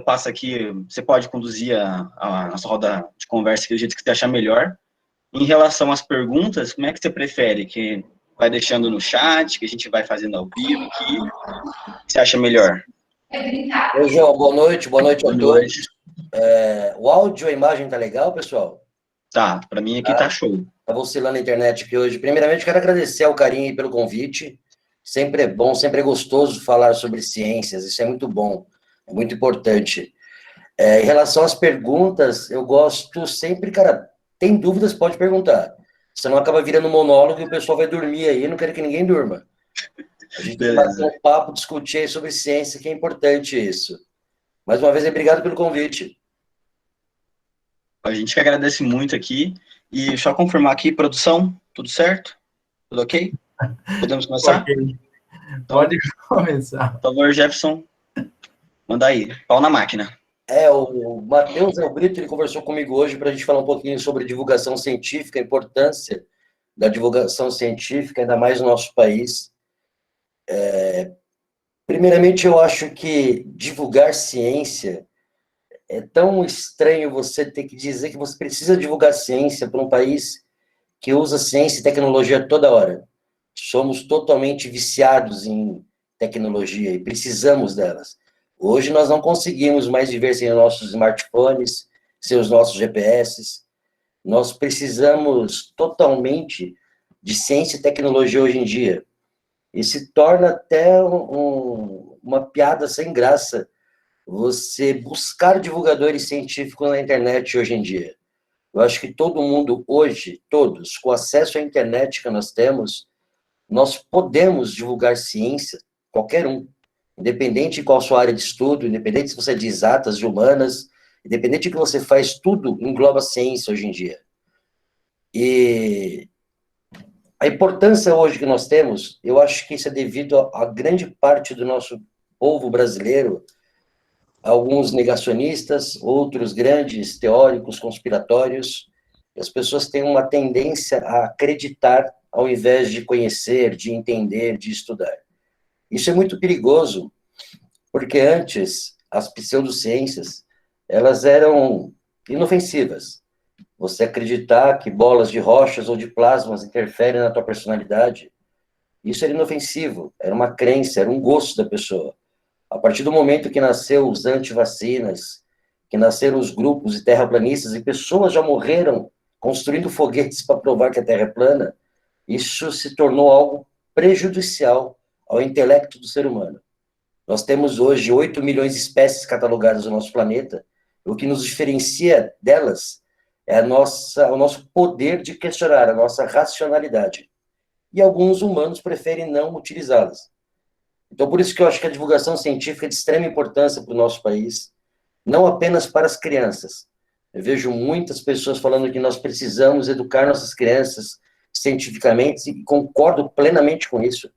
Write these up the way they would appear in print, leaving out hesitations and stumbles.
passa aqui, você pode conduzir a nossa roda de conversa aqui do jeito que você achar melhor. Em relação às perguntas, como é que você prefere? Que vai deixando no chat, que a gente vai fazendo ao vivo aqui? O que você acha melhor? Oi, João, boa noite a Boa todos. noite. O áudio e a imagem tá legal, pessoal? Tá, para mim aqui tá show. Tava oscilando a internet aqui hoje. Primeiramente, quero agradecer ao carinho pelo convite. Sempre é bom, sempre é gostoso falar sobre ciências, isso é muito bom, é muito importante. Em relação às perguntas, eu gosto sempre, cara, tem dúvidas, pode perguntar. Senão acaba virando monólogo e o pessoal vai dormir aí, eu não quero que ninguém durma. A gente vai bater um papo, discutir sobre ciência, que é importante isso. Mais uma vez, obrigado pelo convite. A gente que agradece muito aqui. E só confirmar aqui, produção, tudo certo? Tudo ok? Podemos começar? Ok. Pode começar. Por favor, Jefferson, manda aí, pau na máquina. O Matheus Brito, ele conversou comigo hoje para a gente falar um pouquinho sobre divulgação científica, a importância da divulgação científica, ainda mais no nosso país. Primeiramente, eu acho que divulgar ciência é tão estranho você ter que dizer que você precisa divulgar ciência para um país que usa ciência e tecnologia toda hora. Somos totalmente viciados em tecnologia e precisamos delas. Hoje nós não conseguimos mais viver sem nossos smartphones, sem os nossos GPS. Nós precisamos totalmente de ciência e tecnologia hoje em dia. E se torna até uma piada sem graça você buscar divulgadores científicos na internet hoje em dia. Eu acho que todo mundo hoje, todos, com acesso à internet que nós temos, nós podemos divulgar ciência, qualquer um, independente de qual sua área de estudo, independente se você é de exatas, de humanas, independente do que você faz, tudo engloba ciência hoje em dia. E a importância hoje que nós temos, eu acho que isso é devido a grande parte do nosso povo brasileiro, alguns negacionistas, outros grandes teóricos conspiratórios. As pessoas têm uma tendência a acreditar ao invés de conhecer, de entender, de estudar. Isso é muito perigoso, porque antes as pseudociências, elas eram inofensivas. Você acreditar que bolas de rochas ou de plasmas interferem na tua personalidade, isso era inofensivo, era uma crença, era um gosto da pessoa. A partir do momento que nasceu os antivacinas, que nasceram os grupos de terraplanistas, e pessoas já morreram construindo foguetes para provar que a Terra é plana, isso se tornou algo prejudicial ao intelecto do ser humano. Nós temos hoje 8 milhões de espécies catalogadas no nosso planeta, o que nos diferencia delas é o nosso poder de questionar, a nossa racionalidade. E alguns humanos preferem não utilizá-las. Então, por isso que eu acho que a divulgação científica é de extrema importância para o nosso país, não apenas para as crianças. Eu vejo muitas pessoas falando que nós precisamos educar nossas crianças cientificamente, e concordo plenamente com isso.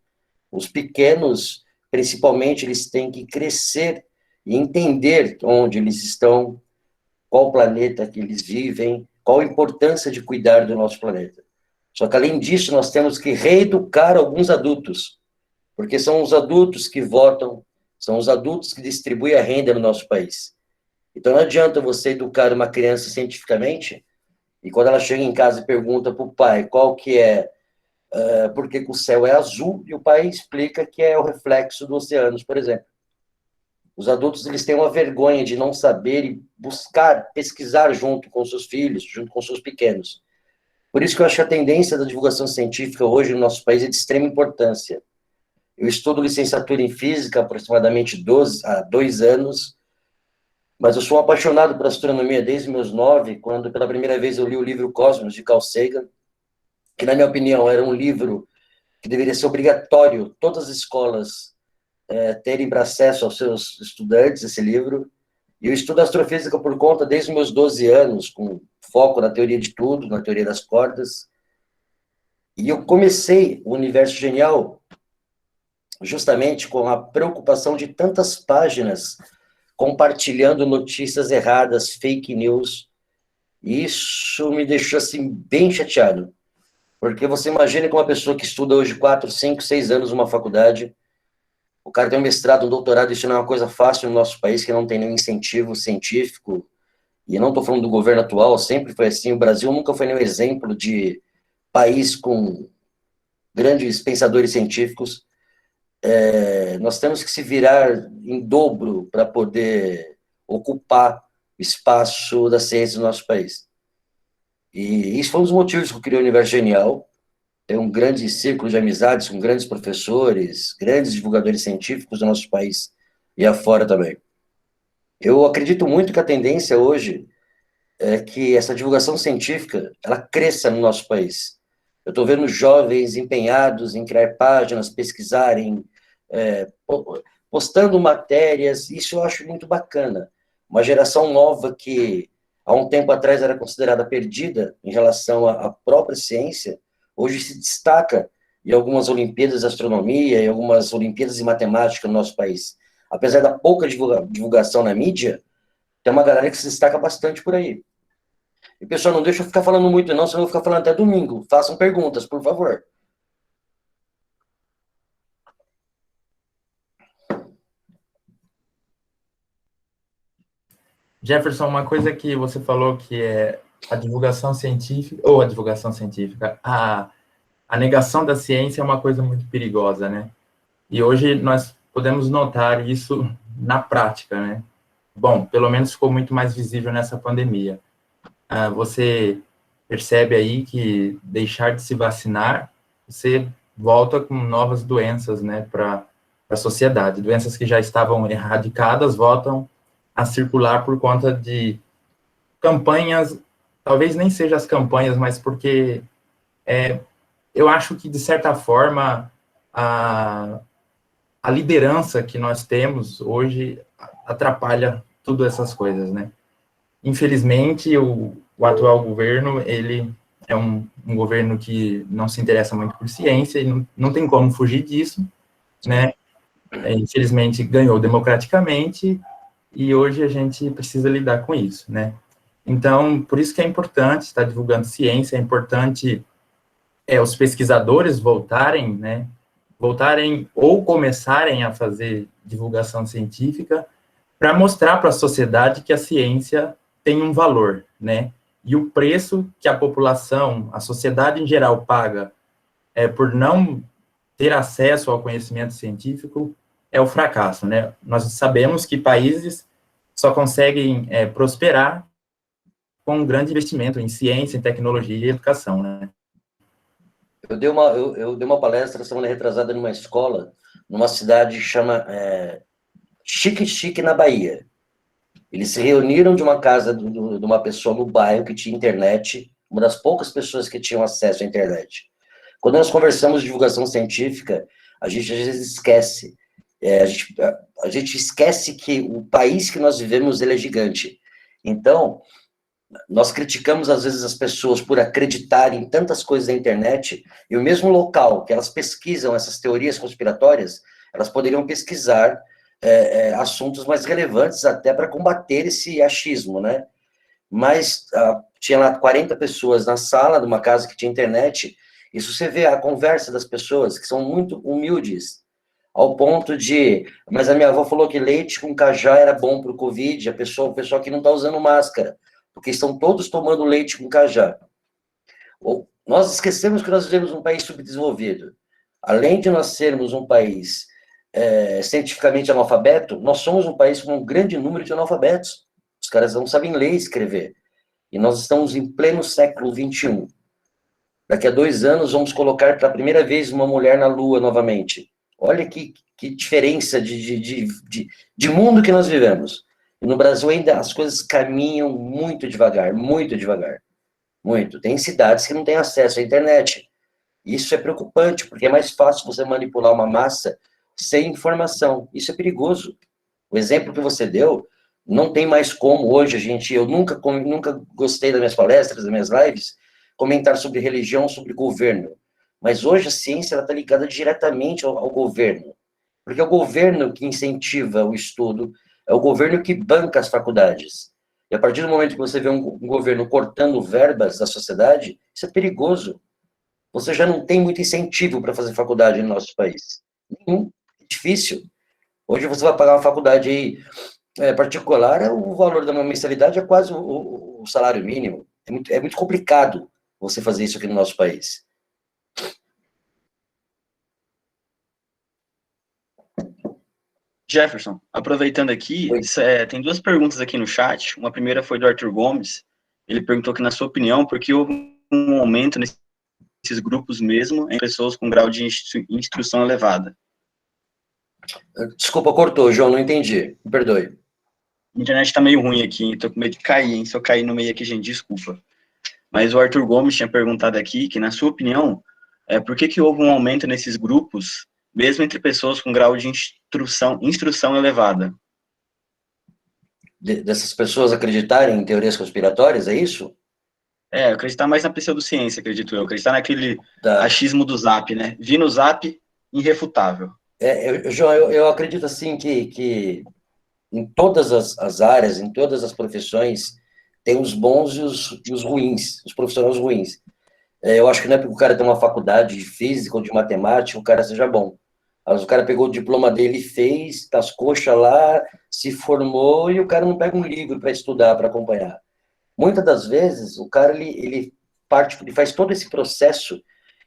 Os pequenos, principalmente, eles têm que crescer e entender onde eles estão, qual planeta que eles vivem, qual a importância de cuidar do nosso planeta. Só que, além disso, nós temos que reeducar alguns adultos, porque são os adultos que votam, são os adultos que distribuem a renda no nosso país. Então, não adianta você educar uma criança cientificamente, e quando ela chega em casa e pergunta para o pai qual que é, por que o céu é azul, e o pai explica que é o reflexo dos oceanos, por exemplo. Os adultos, eles têm uma vergonha de não saber e buscar, pesquisar junto com seus filhos, junto com seus pequenos. Por isso que eu acho que a tendência da divulgação científica hoje no nosso país é de extrema importância. Eu estudo licenciatura em física há aproximadamente há 2 anos, mas eu sou apaixonado por astronomia desde meus 9, quando pela primeira vez eu li o livro Cosmos, de Carl Sagan, que, na minha opinião, era um livro que deveria ser obrigatório todas as escolas terem para acesso aos seus estudantes, esse livro. E eu estudo astrofísica por conta desde os meus 12 anos, com foco na teoria de tudo, na teoria das cordas. E eu comecei o Universo Genial justamente com a preocupação de tantas páginas compartilhando notícias erradas, fake news. Isso me deixou, assim, bem chateado. Porque você imagina que uma pessoa que estuda hoje 4, 5, 6 anos numa faculdade, O cara tem um mestrado, um doutorado, isso não é uma coisa fácil no nosso país, que não tem nenhum incentivo científico. E eu não estou falando do governo atual, sempre foi assim. O Brasil nunca foi nenhum exemplo de país com grandes pensadores científicos. Nós temos que se virar em dobro para poder ocupar o espaço da ciência no nosso país. E isso foi um dos motivos que eu criei o Universo Genial. Tem um grande círculo de amizades com grandes professores, grandes divulgadores científicos do nosso país e afora também. Eu acredito muito que a tendência hoje é que essa divulgação científica ela cresça no nosso país. Eu estou vendo jovens empenhados em criar páginas, pesquisarem, postando matérias, isso eu acho muito bacana. Uma geração nova que há um tempo atrás era considerada perdida em relação à própria ciência, hoje se destaca em algumas Olimpíadas de Astronomia, em algumas Olimpíadas de Matemática no nosso país. Apesar da pouca divulgação na mídia, tem uma galera que se destaca bastante por aí. E, pessoal, não deixa eu ficar falando muito não, senão eu vou ficar falando até domingo. Façam perguntas, por favor. Jefferson, uma coisa que você falou que é a divulgação científica, a negação da ciência é uma coisa muito perigosa, né? E hoje nós podemos notar isso na prática, né? Bom, pelo menos ficou muito mais visível nessa pandemia. Você percebe aí que deixar de se vacinar, você volta com novas doenças, né, para a sociedade. Doenças que já estavam erradicadas voltam a circular por conta de campanhas, talvez nem sejam as campanhas, mas porque eu acho que, de certa forma, a liderança que nós temos hoje atrapalha tudo essas coisas, né? Infelizmente, o atual governo, ele é um governo que não se interessa muito por ciência, e não tem como fugir disso, né? Infelizmente, ganhou democraticamente, e hoje a gente precisa lidar com isso, né? Então, por isso que é importante estar divulgando ciência, é importante os pesquisadores voltarem, né? Voltarem ou começarem a fazer divulgação científica para mostrar para a sociedade que a ciência tem um valor, né? E o preço que a população, a sociedade em geral paga por não ter acesso ao conhecimento científico é o fracasso, né? Nós sabemos que países só conseguem prosperar com um grande investimento em ciência, em tecnologia e educação, né? Eu dei uma palestra semana retrasada numa escola, numa cidade que chama Xique-Xique, na Bahia. Eles se reuniram de uma casa de uma pessoa no bairro que tinha internet, uma das poucas pessoas que tinham acesso à internet. Quando nós conversamos de divulgação científica, a gente às vezes esquece. A gente esquece que o país que nós vivemos ele é gigante. Então, nós criticamos às vezes as pessoas por acreditarem em tantas coisas na internet, e o mesmo local que elas pesquisam essas teorias conspiratórias, elas poderiam pesquisar assuntos mais relevantes até para combater esse achismo, né? Mas tinha lá 40 pessoas na sala de uma casa que tinha internet, e se você vê a conversa das pessoas, que são muito humildes, ao ponto de, mas a minha avó falou que leite com cajá era bom para o Covid, o pessoal que não está usando máscara, porque estão todos tomando leite com cajá. Nós esquecemos que nós vivemos um país subdesenvolvido. Além de nós sermos um país cientificamente analfabeto, nós somos um país com um grande número de analfabetos. Os caras não sabem ler e escrever. E nós estamos em pleno século XXI. Daqui a 2 anos, vamos colocar pela primeira vez uma mulher na Lua novamente. Olha que diferença de mundo que nós vivemos. E no Brasil ainda as coisas caminham muito devagar, muito devagar. Muito. Tem cidades que não têm acesso à internet. Isso é preocupante, porque é mais fácil você manipular uma massa sem informação. Isso é perigoso. O exemplo que você deu, não tem mais como hoje, eu nunca gostei das minhas palestras, das minhas lives, comentar sobre religião, sobre governo. Mas hoje a ciência está ligada diretamente ao governo. Porque é o governo que incentiva o estudo, é o governo que banca as faculdades. E a partir do momento que você vê um governo cortando verbas da sociedade, isso é perigoso. Você já não tem muito incentivo para fazer faculdade no nosso país. Nenhum. É difícil. Hoje você vai pagar uma faculdade aí, particular, o valor da mensalidade é quase o salário mínimo. É muito complicado você fazer isso aqui no nosso país. Jefferson, aproveitando aqui, Oi. tem duas perguntas aqui no chat. Uma primeira foi do Arthur Gomes. Ele perguntou que, na sua opinião, por que houve um aumento nesses grupos mesmo em pessoas com grau de instrução elevada? Desculpa, cortou, João, não entendi. Me perdoe. A internet está meio ruim aqui, estou com medo de cair, hein? Se eu cair no meio aqui, gente, desculpa. Mas o Arthur Gomes tinha perguntado aqui que, na sua opinião, por que houve um aumento nesses grupos, mesmo entre pessoas com grau de instrução elevada? Dessas pessoas acreditarem em teorias conspiratórias, é isso? Acreditar mais na pseudociência, acredito eu. Acreditar naquele Tá. achismo do Zap, né? Vi no Zap, irrefutável. João, eu acredito assim que em todas as áreas, em todas as profissões, tem os bons e os ruins, os profissionais ruins. Eu acho que não é porque o cara tem uma faculdade de física ou de matemática, o cara seja bom. Mas o cara pegou o diploma dele, fez, tá as coxas lá, se formou, e o cara não pega um livro para estudar, para acompanhar. Muitas das vezes, o cara, ele faz todo esse processo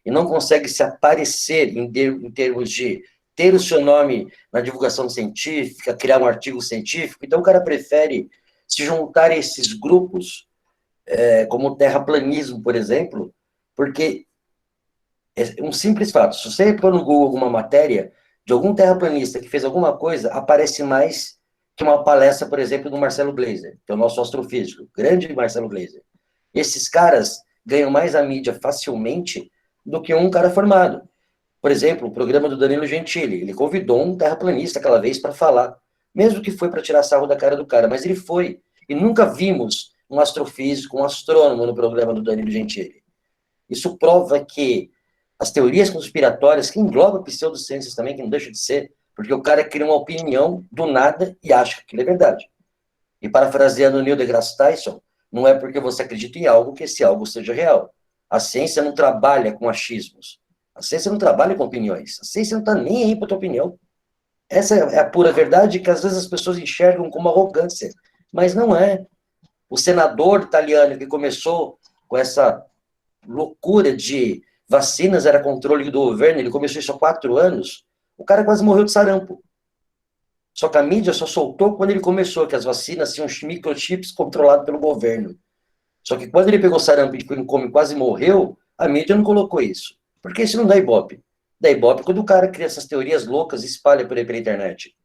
e não consegue se aparecer em termos de ter o seu nome na divulgação científica, criar um artigo científico. Então, o cara prefere se juntar a esses grupos, como o terraplanismo, por exemplo, porque é um simples fato. Se você pôr no Google alguma matéria de algum terraplanista que fez alguma coisa, aparece mais que uma palestra, por exemplo, do Marcelo Gleiser, que é o nosso astrofísico, grande Marcelo Gleiser. Esses caras ganham mais a mídia facilmente do que um cara formado. Por exemplo, o programa do Danilo Gentili, ele convidou um terraplanista aquela vez para falar, mesmo que foi para tirar sarro da cara do cara, mas ele foi. E nunca vimos um astrofísico, um astrônomo no programa do Danilo Gentili. Isso prova que as teorias conspiratórias, que englobam pseudociências também, que não deixa de ser, porque o cara cria uma opinião do nada e acha que aquilo é verdade. E parafraseando o Neil deGrasse Tyson, não é porque você acredita em algo que esse algo seja real. A ciência não trabalha com achismos. A ciência não trabalha com opiniões. A ciência não está nem aí para a tua opinião. Essa é a pura verdade que às vezes as pessoas enxergam como arrogância, mas não é. O senador italiano que começou com essa loucura de vacinas era controle do governo, ele começou isso há 4 anos, o cara quase morreu de sarampo. Só que a mídia só soltou quando ele começou, que as vacinas tinham microchips controlados pelo governo. Só que quando ele pegou sarampo e quase morreu, a mídia não colocou isso. Porque isso não dá ibope. Dá ibope quando o cara cria essas teorias loucas e espalha por aí pela internet.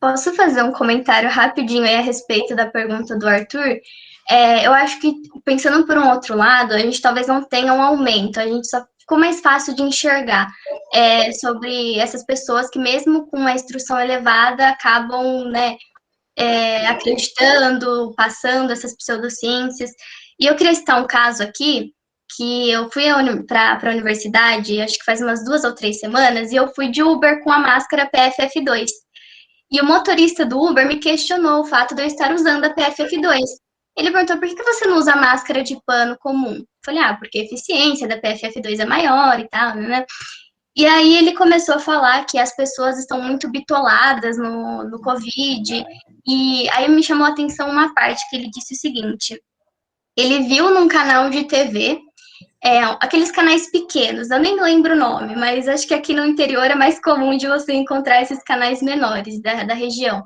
Posso fazer um comentário rapidinho aí a respeito da pergunta do Arthur? Eu acho que, pensando por um outro lado, a gente talvez não tenha um aumento, a gente só ficou mais fácil de enxergar sobre essas pessoas que, mesmo com uma instrução elevada, acabam, né, acreditando, passando essas pseudociências. E eu queria citar um caso aqui, que eu fui para a universidade, acho que faz umas 2 ou 3 semanas, e eu fui de Uber com a máscara PFF2. E o motorista do Uber me questionou o fato de eu estar usando a PFF2. Ele perguntou, por que você não usa máscara de pano comum? Eu falei, porque a eficiência da PFF2 é maior e tal, né? E aí ele começou a falar que as pessoas estão muito bitoladas no Covid, e aí me chamou a atenção uma parte que ele disse o seguinte, ele viu num canal de TV, aqueles canais pequenos, eu nem lembro o nome, mas acho que aqui no interior é mais comum de você encontrar esses canais menores da região.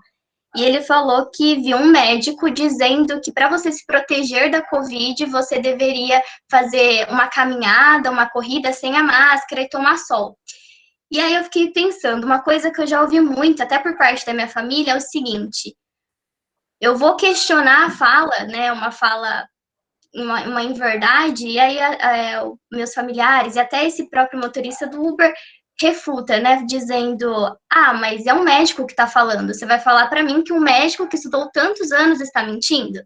E ele falou que viu um médico dizendo que para você se proteger da Covid, você deveria fazer uma caminhada, uma corrida sem a máscara e tomar sol. E aí eu fiquei pensando, uma coisa que eu já ouvi muito, até por parte da minha família, é o seguinte, eu vou questionar a fala, né, uma inverdade, e aí meus familiares e até esse próprio motorista do Uber refuta, né, dizendo, mas é um médico que está falando, você vai falar para mim que um médico que estudou tantos anos está mentindo?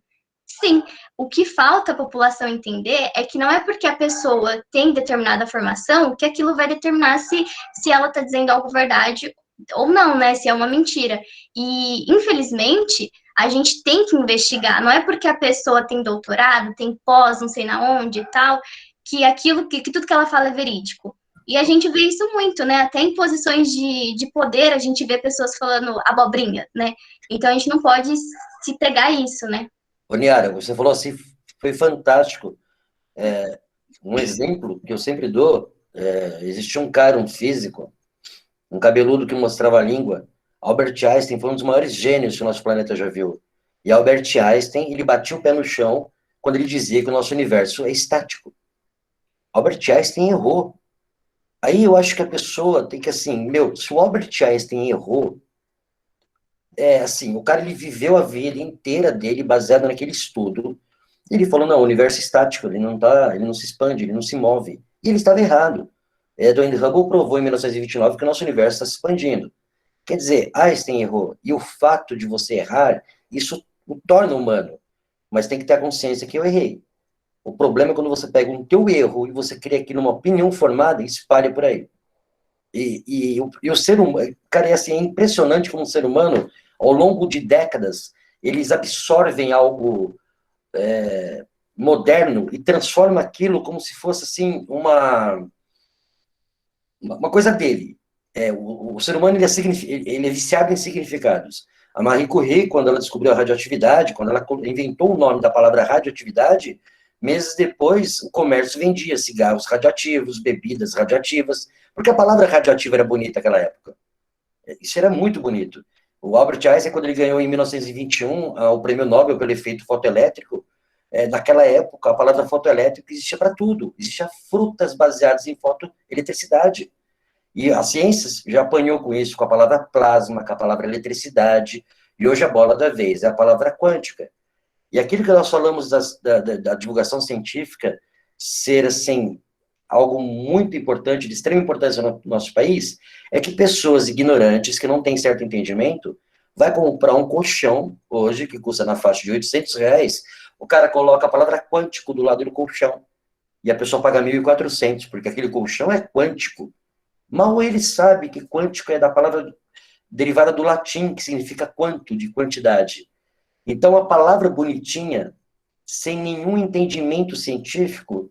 Sim, o que falta a população entender é que não é porque a pessoa tem determinada formação que aquilo vai determinar se ela está dizendo algo verdade ou não, né, se é uma mentira. E, infelizmente, a gente tem que investigar, não é porque a pessoa tem doutorado, tem pós, não sei na onde e tal, que tudo que ela fala é verídico. E a gente vê isso muito, né? Até em posições de poder, a gente vê pessoas falando abobrinha, né? Então a gente não pode se pegar isso, né? Ô, Niara, você falou assim, foi fantástico. Um exemplo que eu sempre dou, existia um cara, um físico, um cabeludo que mostrava a língua. Albert Einstein foi um dos maiores gênios que o nosso planeta já viu. E Albert Einstein, ele batia o pé no chão quando ele dizia que o nosso universo é estático. Albert Einstein errou. Aí eu acho que a pessoa tem que, assim, se o Albert Einstein errou, assim, o cara, ele viveu a vida inteira dele baseado naquele estudo. Ele falou, não, o universo é estático, ele não se expande, ele não se move. E ele estava errado. Edwin Hubble provou em 1929 que o nosso universo está se expandindo. Quer dizer, Einstein errou. E o fato de você errar, isso o torna humano. Mas tem que ter a consciência que eu errei. O problema é quando você pega um teu erro e você cria aquilo uma opinião formada e espalha por aí. E o ser humano, cara, assim, é impressionante como o ser humano, ao longo de décadas, eles absorvem algo moderno e transformam aquilo como se fosse, assim, uma coisa dele. O ser humano, ele é viciado em significados. A Marie Curie, quando ela descobriu a radioatividade, quando ela inventou o nome da palavra radioatividade, meses depois, o comércio vendia cigarros radioativos, bebidas radioativas, porque a palavra radioativa era bonita naquela época. Isso era muito bonito. O Albert Einstein, quando ele ganhou em 1921 o prêmio Nobel pelo efeito fotoelétrico, naquela época, a palavra fotoelétrico existia para tudo. Existiam frutas baseadas em fotoeletricidade. E a ciência já apanhou com isso, com a palavra plasma, com a palavra eletricidade, e hoje a bola da vez é a palavra quântica. E aquilo que nós falamos da divulgação científica ser, assim, algo muito importante, de extrema importância no nosso país, é que pessoas ignorantes, que não têm certo entendimento, vai comprar um colchão, hoje, que custa na faixa de R$800, o cara coloca a palavra quântico do lado do colchão, e a pessoa paga 1.400, porque aquele colchão é quântico. Mal ele sabe que quântico é da palavra derivada do latim, que significa quanto, de quantidade. Então, a palavra bonitinha, sem nenhum entendimento científico,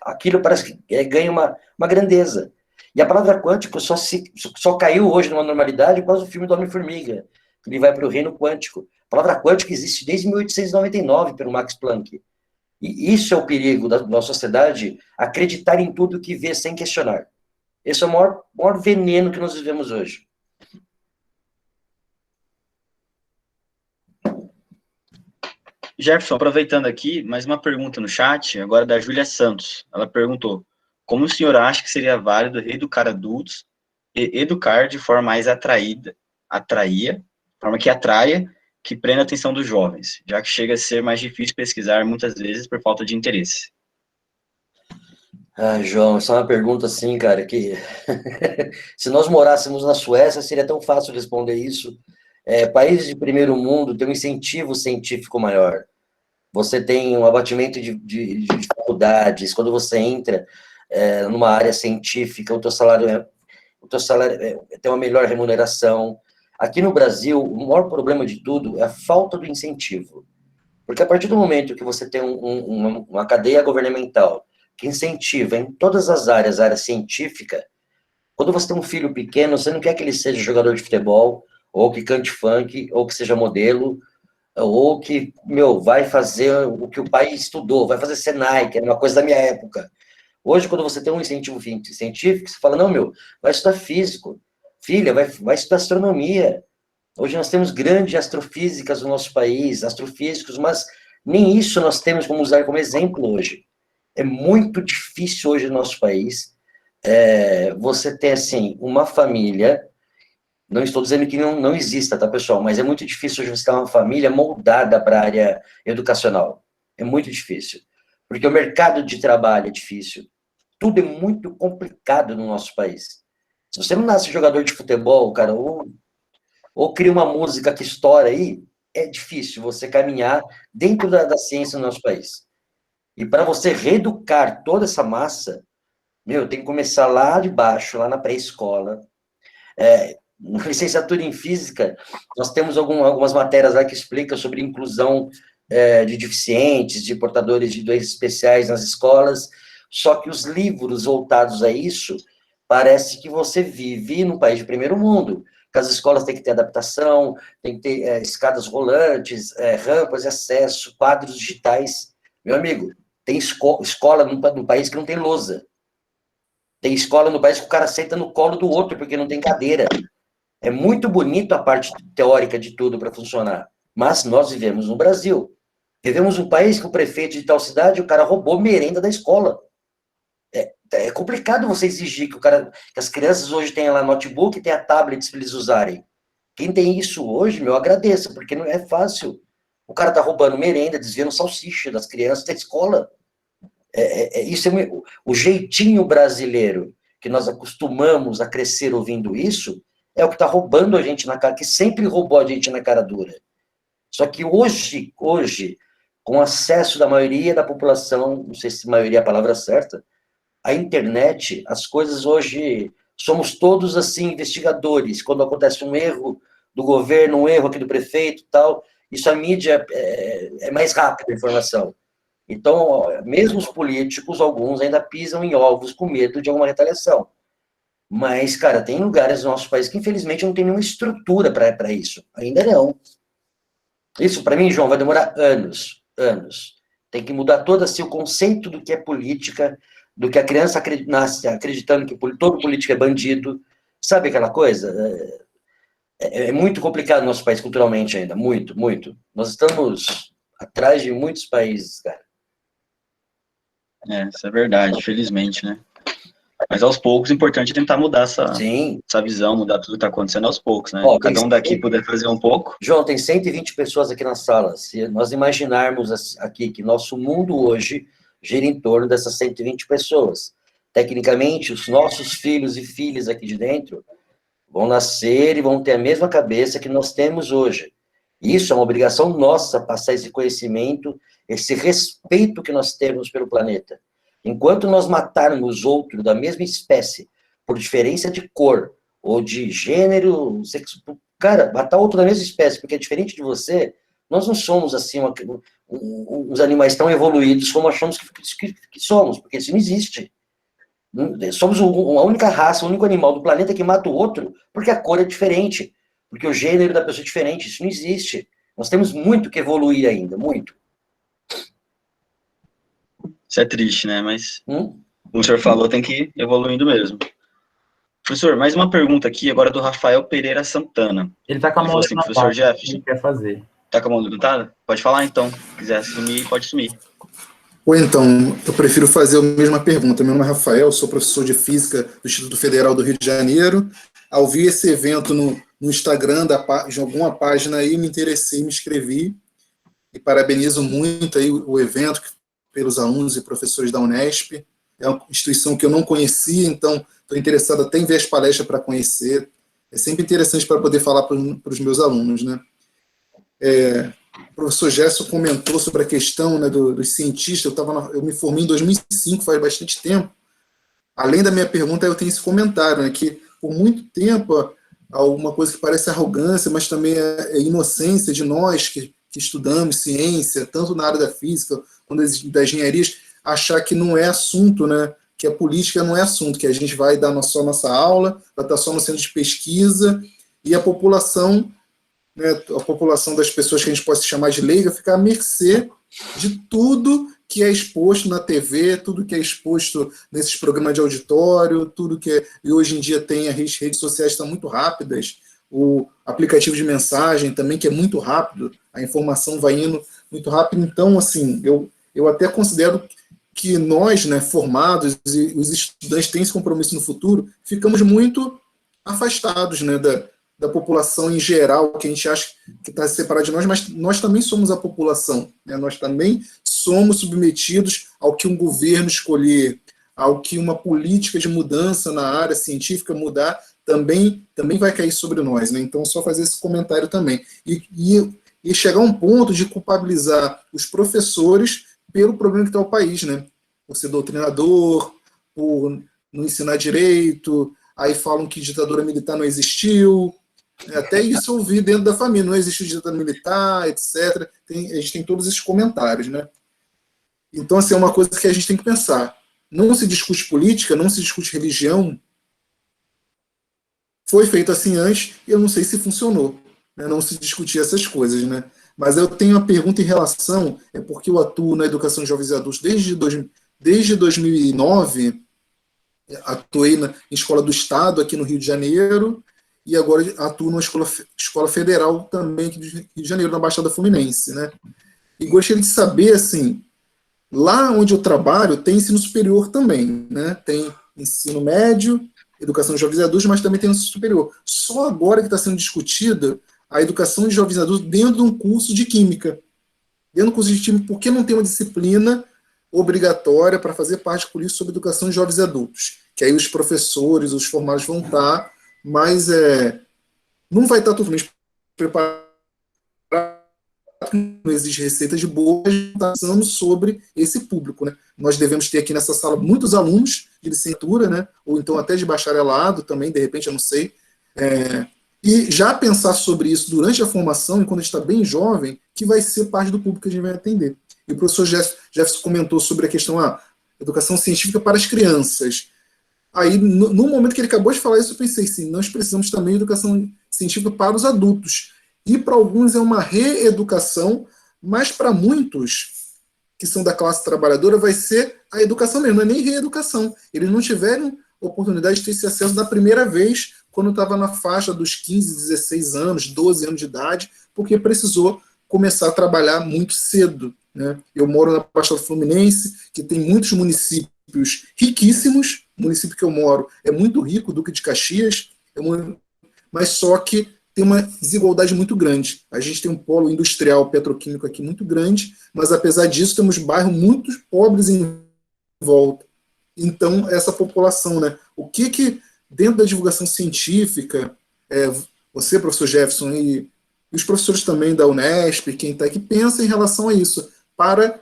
aquilo parece que ganha uma grandeza. E a palavra quântico só caiu hoje numa normalidade por causa do filme do Homem-Formiga, que ele vai para o reino quântico. A palavra quântico existe desde 1899, pelo Max Planck. E isso é o perigo da nossa sociedade, acreditar em tudo que vê sem questionar. Esse é o maior veneno que nós vivemos hoje. Jefferson, aproveitando aqui, mais uma pergunta no chat, agora da Júlia Santos. Ela perguntou, como o senhor acha que seria válido reeducar adultos e educar de forma mais atraia, que prenda a atenção dos jovens, já que chega a ser mais difícil pesquisar muitas vezes por falta de interesse? João, essa é uma pergunta assim, cara, que se nós morássemos na Suécia, seria tão fácil responder isso. Países de primeiro mundo têm um incentivo científico maior. Você tem um abatimento de faculdades, quando você entra numa área científica, o teu salário tem uma melhor remuneração. Aqui no Brasil, o maior problema de tudo é a falta do incentivo. Porque a partir do momento que você tem uma cadeia governamental que incentiva em todas as áreas, a área científica, quando você tem um filho pequeno, você não quer que ele seja jogador de futebol, ou que cante funk, ou que seja modelo, ou que, vai fazer o que o pai estudou, vai fazer Senai, que era uma coisa da minha época. Hoje, quando você tem um incentivo científico, você fala, não, vai estudar físico, filha, vai estudar astronomia. Hoje nós temos grandes astrofísicas no nosso país, astrofísicos, mas nem isso nós temos como usar como exemplo hoje. É muito difícil hoje no nosso país você ter, assim, uma família, não estou dizendo que não exista, tá, pessoal, mas é muito difícil hoje você ter uma família moldada para a área educacional. É muito difícil. Porque o mercado de trabalho é difícil. Tudo é muito complicado no nosso país. Se você não nasce jogador de futebol, cara, ou cria uma música que estoura aí, é difícil você caminhar dentro da ciência no nosso país. E para você reeducar toda essa massa, tem que começar lá de baixo, lá na pré-escola. Na licenciatura em física, nós temos algumas matérias lá que explicam sobre inclusão de deficientes, de portadores de doenças especiais nas escolas, só que os livros voltados a isso, parece que você vive num país de primeiro mundo, que as escolas têm que ter adaptação, tem que ter escadas rolantes, rampas de acesso, quadros digitais. Meu amigo, tem escola num país que não tem lousa. Tem escola no país que o cara senta no colo do outro, porque não tem cadeira. É muito bonito a parte teórica de tudo para funcionar, mas nós vivemos no Brasil. Vivemos um país que o prefeito de tal cidade, o cara roubou merenda da escola. É complicado você exigir que as crianças hoje tenham lá notebook e tenham tablets para eles usarem. Quem tem isso hoje, meu, agradeça, porque não é fácil. O cara tá roubando merenda, desviando salsicha das crianças da escola. Isso é o jeitinho brasileiro, que nós acostumamos a crescer ouvindo isso, é o que está roubando a gente na cara, que sempre roubou a gente na cara dura. Só que hoje, com acesso da maioria da população, não sei se maioria é a palavra certa, a internet, as coisas hoje, somos todos, assim, investigadores. Quando acontece um erro do governo, um erro aqui do prefeito e tal, isso a mídia é mais rápida a informação. Então, mesmo os políticos, alguns ainda pisam em ovos com medo de alguma retaliação. Mas, cara, tem lugares no nosso país que, infelizmente, não tem nenhuma estrutura para isso. Ainda não. Isso, para mim, João, vai demorar anos. Tem que mudar todo assim, o conceito do que é política, do que a criança nasce acreditando que todo político é bandido. Sabe aquela coisa? É muito complicado no nosso país culturalmente ainda, muito. Nós estamos atrás de muitos países, cara. Isso é verdade, felizmente, né? Mas aos poucos, o importante é tentar mudar essa visão, mudar tudo que está acontecendo aos poucos, né? Cada um daqui puder fazer um pouco. João, tem 120 pessoas aqui na sala. Se nós imaginarmos aqui que nosso mundo hoje gira em torno dessas 120 pessoas, tecnicamente, os nossos filhos e filhas aqui de dentro vão nascer e vão ter a mesma cabeça que nós temos hoje. Isso é uma obrigação nossa, passar esse conhecimento, esse respeito que nós temos pelo planeta. Enquanto nós matarmos outro da mesma espécie por diferença de cor ou de gênero, sexo, cara, matar outro da mesma espécie porque é diferente de você, nós não somos assim uns animais tão evoluídos como achamos que somos, porque isso não existe. Somos uma única raça, o único animal do planeta que mata o outro porque a cor é diferente, porque o gênero da pessoa é diferente. Isso não existe. Nós temos muito que evoluir ainda, muito. Isso é triste, né? Mas, como o senhor falou, tem que ir evoluindo mesmo. Professor, mais uma pergunta aqui, agora do Rafael Pereira Santana. Ele está com a mão levantada, professor Jeff, ele quer fazer. Está com a mão levantada? Pode falar, então. Se quiser sumir, pode sumir. Ou então, eu prefiro fazer a mesma pergunta. Meu nome é Rafael, sou professor de Física do Instituto Federal do Rio de Janeiro. Ao ver esse evento no Instagram de alguma página aí, me interessei, me inscrevi. E parabenizo muito aí o evento pelos alunos e professores da Unesp. É uma instituição que eu não conhecia, então estou interessado até em ver as palestras para conhecer. É sempre interessante para poder falar para os meus alunos, né? O professor Gerson comentou sobre a questão, né, dos cientistas. Eu me formei em 2005, faz bastante tempo. Além da minha pergunta, eu tenho esse comentário, né, que por muito tempo, alguma coisa que parece arrogância, mas também é inocência de nós que estudamos ciência, tanto na área da física quanto da engenharia, achar que não é assunto, né, que a política não é assunto, que a gente vai dar só nossa aula, vai estar só no centro de pesquisa, e a população, né, a população das pessoas que a gente pode chamar de leiga, ficar à mercê de tudo que é exposto na TV, tudo que é exposto nesses programas de auditório, tudo que e hoje em dia tem as redes sociais estão muito rápidas, o aplicativo de mensagem também, que é muito rápido, a informação vai indo muito rápido. Então, assim, eu até considero que nós, né, formados, e os estudantes têm esse compromisso no futuro, ficamos muito afastados, né, da população em geral, que a gente acha que está separado de nós, mas nós também somos a população, né? Nós também somos submetidos ao que um governo escolher, ao que uma política de mudança na área científica mudar, também vai cair sobre nós, né? Então, só fazer esse comentário também. E chegar a um ponto de culpabilizar os professores pelo problema que está o país, né? Por ser doutrinador, por não ensinar direito, aí falam que ditadura militar não existiu. Até isso eu ouvi dentro da família, não existe ditadura militar, etc. A gente tem todos esses comentários, né? Então, assim, é uma coisa que a gente tem que pensar. Não se discute política, não se discute religião, foi feito assim antes, e eu não sei se funcionou, né? Não se discutir essas coisas, né? Mas eu tenho uma pergunta em relação, é porque eu atuo na educação de jovens e adultos desde 2009, atuei em escola do Estado aqui no Rio de Janeiro, e agora atuo numa escola federal também aqui do Rio de Janeiro, na Baixada Fluminense, né? E gostaria de saber, assim, lá onde eu trabalho tem ensino superior também, né? Tem ensino médio, educação de jovens e adultos, mas também tem ensino superior. Só agora que está sendo discutida a educação de jovens e adultos dentro de um curso de química. Dentro do curso de química, por que não tem uma disciplina obrigatória para fazer parte do curso sobre educação de jovens e adultos? Que aí os professores, os formados vão estar, mas não vai estar totalmente preparado, não existe receita de boa, a gente está pensando sobre esse público, né? Nós devemos ter aqui nessa sala muitos alunos de licenciatura, né? Ou então até de bacharelado também, de repente, eu não sei. E já pensar sobre isso durante a formação, enquanto a gente está bem jovem, que vai ser parte do público que a gente vai atender. E o professor Jefferson comentou sobre a questão educação científica para as crianças. Aí, no momento que ele acabou de falar isso, eu pensei, sim, nós precisamos também de educação científica para os adultos. E para alguns é uma reeducação, mas para muitos que são da classe trabalhadora vai ser a educação mesmo, não é nem reeducação. Eles não tiveram oportunidade de ter esse acesso da primeira vez, quando estava na faixa dos 15, 16 anos, 12 anos de idade, porque precisou começar a trabalhar muito cedo, né? Eu moro na Baixada Fluminense, que tem muitos municípios riquíssimos. O município que eu moro é muito rico, Duque de Caxias, mas só que tem uma desigualdade muito grande. A gente tem um polo industrial petroquímico aqui muito grande, mas apesar disso temos bairros muito pobres em volta. Então, essa população, né? O que dentro da divulgação científica, você, professor Jefferson, e os professores também da Unesp, quem está aqui, pensa em relação a isso, para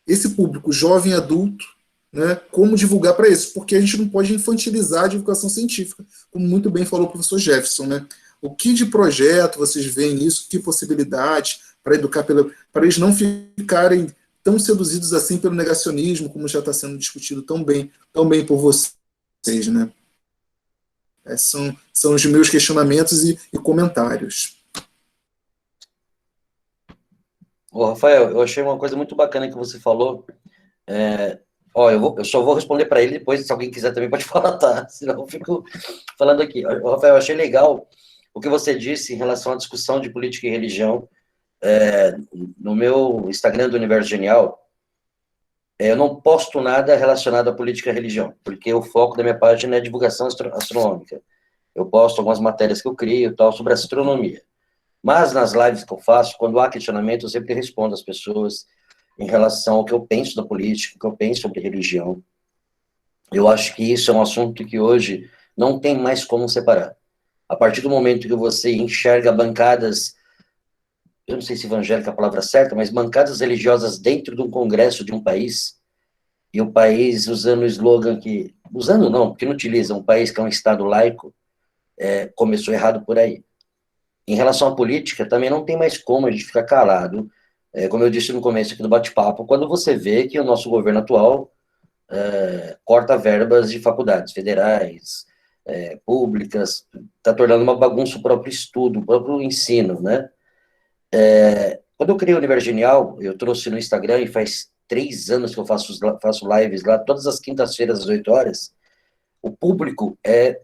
esse público jovem e adulto, né? Como divulgar para isso? Porque a gente não pode infantilizar a divulgação científica, como muito bem falou o professor Jefferson, né? O que de projeto vocês veem nisso? Que possibilidade para educar, para eles não ficarem tão seduzidos assim pelo negacionismo, como já está sendo discutido tão bem por vocês, né? São os meus questionamentos e comentários. Ô, Rafael, eu achei uma coisa muito bacana que você falou. Eu só vou responder para ele depois, se alguém quiser também pode falar, tá? Senão eu fico falando aqui. Rafael, eu achei legal o que você disse em relação à discussão de política e religião. No meu Instagram do Universo Genial, eu não posto nada relacionado à política e religião, porque o foco da minha página é divulgação astronômica. Eu posto algumas matérias que eu crio, tal, sobre astronomia. Mas nas lives que eu faço, quando há questionamento, eu sempre respondo às pessoas em relação ao que eu penso da política, o que eu penso sobre religião. Eu acho que isso é um assunto que hoje não tem mais como separar. A partir do momento que você enxerga bancadas, eu não sei se evangélica é a palavra certa, mas bancadas religiosas dentro de um congresso de um país, e o país usando o slogan que... Usando não, porque não utiliza, um país que é um Estado laico, começou errado por aí. Em relação à política, também não tem mais como a gente ficar calado, como eu disse no começo aqui do bate-papo, quando você vê que o nosso governo atual corta verbas de faculdades federais, públicas, está tornando uma bagunça o próprio estudo, o próprio ensino, né? Quando eu criei o Universo Genial, eu trouxe no Instagram, e faz 3 anos que eu faço lives lá, todas as quintas-feiras às 8 horas, o público é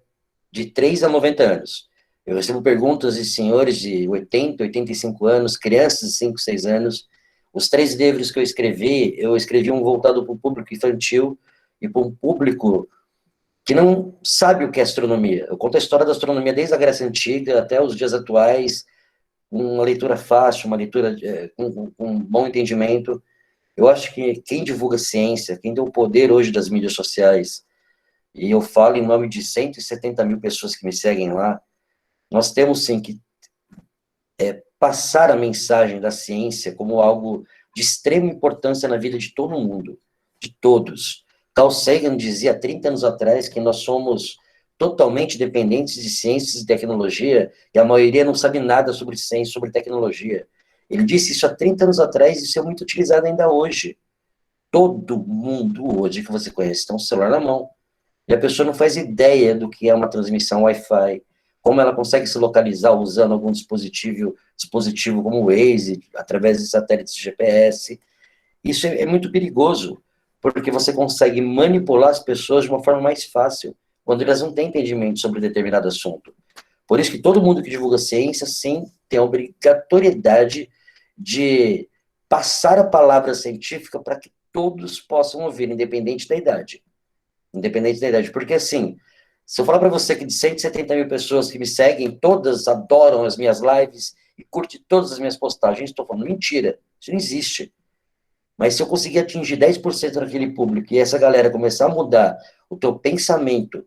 de 3 a 90 anos. Eu recebo perguntas de senhores de 80, 85 anos, crianças de 5, 6 anos. Os 3 livros que eu escrevi um voltado para o público infantil e para um público que não sabe o que é astronomia. Eu conto a história da astronomia desde a Grécia Antiga até os dias atuais, uma leitura fácil, uma leitura com um bom entendimento. Eu acho que quem divulga ciência, quem tem o poder hoje das mídias sociais, e eu falo em nome de 170 mil pessoas que me seguem lá, nós temos sim que passar a mensagem da ciência como algo de extrema importância na vida de todo mundo, de todos. Carl Sagan dizia há 30 anos atrás que nós somos totalmente dependentes de ciências e tecnologia, e a maioria não sabe nada sobre ciência, sobre tecnologia. Ele disse isso há 30 anos atrás, e isso é muito utilizado ainda hoje. Todo mundo hoje que você conhece tem um celular na mão, e a pessoa não faz ideia do que é uma transmissão Wi-Fi, como ela consegue se localizar usando algum dispositivo como o Waze, através de satélites de GPS. Isso é muito perigoso, porque você consegue manipular as pessoas de uma forma mais fácil, quando elas não têm entendimento sobre determinado assunto. Por isso que todo mundo que divulga ciência, sim, tem a obrigatoriedade de passar a palavra científica para que todos possam ouvir, independente da idade. Independente da idade. Porque, assim, se eu falar para você que de 170 mil pessoas que me seguem, todas adoram as minhas lives e curtem todas as minhas postagens, estou falando mentira. Isso não existe. Mas se eu conseguir atingir 10% daquele público e essa galera começar a mudar o teu pensamento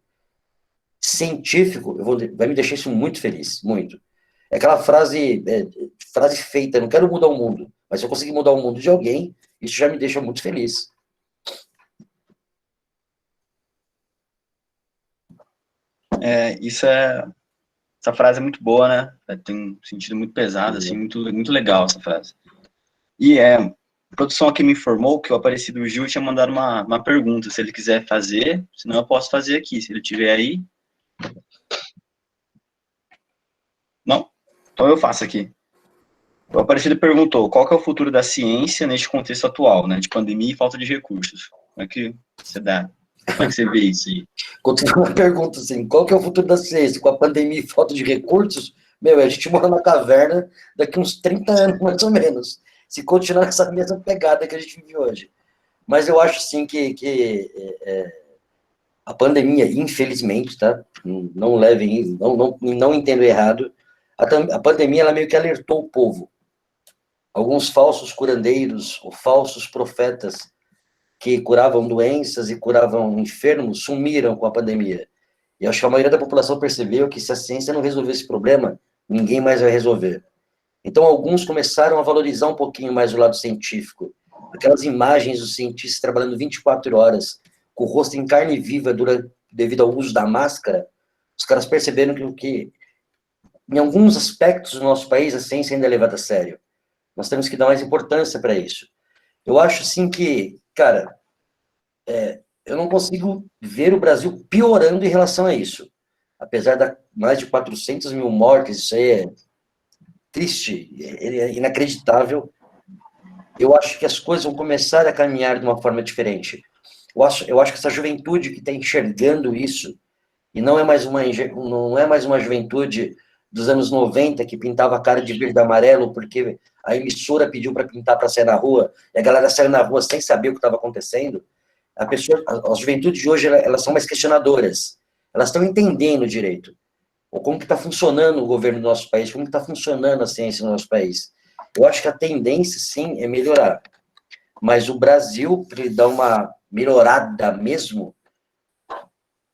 científico, vai me deixar isso muito feliz, muito. É aquela frase feita, não quero mudar o mundo, mas se eu conseguir mudar o mundo de alguém, isso já me deixa muito feliz. Essa frase é muito boa, né? Tem um sentido muito pesado, assim, muito legal essa frase. E a produção aqui me informou que o Aparecido Gil tinha mandado uma pergunta, se ele quiser fazer, senão eu posso fazer aqui, se ele estiver aí. Não? Então eu faço aqui. O Aparecido perguntou, qual que é o futuro da ciência neste contexto atual, né, de pandemia e falta de recursos? Como é que você vê isso aí? Continua uma pergunta assim, qual que é o futuro da ciência? Com a pandemia e falta de recursos, a gente mora na caverna daqui uns 30 anos, mais ou menos, se continuar essa mesma pegada que a gente vive hoje. Mas eu acho, sim, que a pandemia, infelizmente, tá? Não levem, não entendo errado, a pandemia, ela meio que alertou o povo. Alguns falsos curandeiros, ou falsos profetas, que curavam doenças e curavam enfermos, sumiram com a pandemia. E acho que a maioria da população percebeu que se a ciência não resolver esse problema, ninguém mais vai resolver. Então, alguns começaram a valorizar um pouquinho mais o lado científico. Aquelas imagens dos cientistas trabalhando 24 horas, com o rosto em carne viva devido ao uso da máscara, os caras perceberam que em alguns aspectos do nosso país, a ciência ainda é levada a sério. Nós temos que dar mais importância para isso. Eu acho, sim, que, cara, eu não consigo ver o Brasil piorando em relação a isso. Apesar de mais de 400 mil mortes, isso aí é triste, é inacreditável. Eu acho que as coisas vão começar a caminhar de uma forma diferente. Eu acho que essa juventude que está enxergando isso, e não é mais uma juventude dos anos 90 que pintava a cara de verde e amarelo porque a emissora pediu para pintar para sair na rua, e a galera saiu na rua sem saber o que estava acontecendo. As juventudes de hoje, elas são mais questionadoras. Elas estão entendendo direito. Ou como que está funcionando o governo do nosso país, como que está funcionando a ciência no nosso país. Eu acho que a tendência, sim, é melhorar. Mas o Brasil, para ele dar uma melhorada mesmo,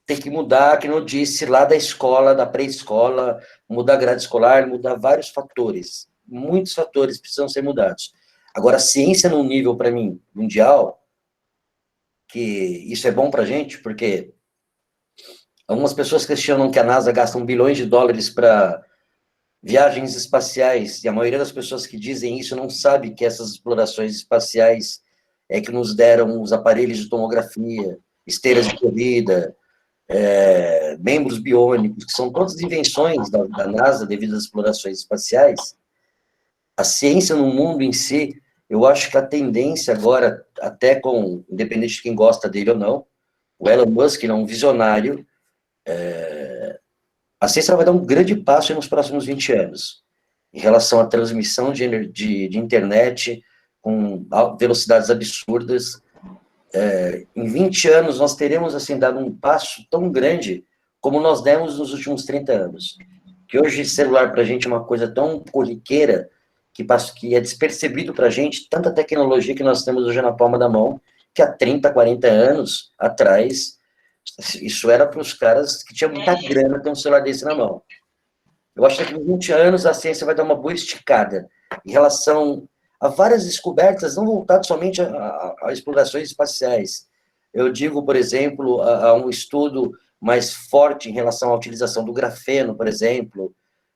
tem que mudar, que não disse, lá da escola, da pré-escola, mudar a grade escolar, mudar vários fatores. Muitos fatores precisam ser mudados. Agora, a ciência num nível, para mim, mundial, que isso é bom para a gente, porque algumas pessoas questionam que a NASA gasta bilhões de dólares para viagens espaciais, e a maioria das pessoas que dizem isso não sabe que essas explorações espaciais é que nos deram os aparelhos de tomografia, esteiras de corrida, membros biônicos, que são todas invenções da NASA devido às explorações espaciais. A ciência no mundo em si, eu acho que a tendência agora, até independente de quem gosta dele ou não, o Elon Musk, ele é um visionário, a ciência vai dar um grande passo nos próximos 20 anos, em relação à transmissão de internet com velocidades absurdas. Em 20 anos, nós teremos, assim, dado um passo tão grande como nós demos nos últimos 30 anos. Que hoje, celular para a gente é uma coisa tão corriqueira, que é despercebido para a gente, tanta tecnologia que nós temos hoje na palma da mão, que há 30, 40 anos atrás, isso era para os caras que tinham muita grana ter um celular desse na mão. Eu acho que em 20 anos a ciência vai dar uma boa esticada em relação a várias descobertas, não voltadas somente a explorações espaciais. Eu digo, por exemplo, a um estudo mais forte em relação à utilização do grafeno, por exemplo.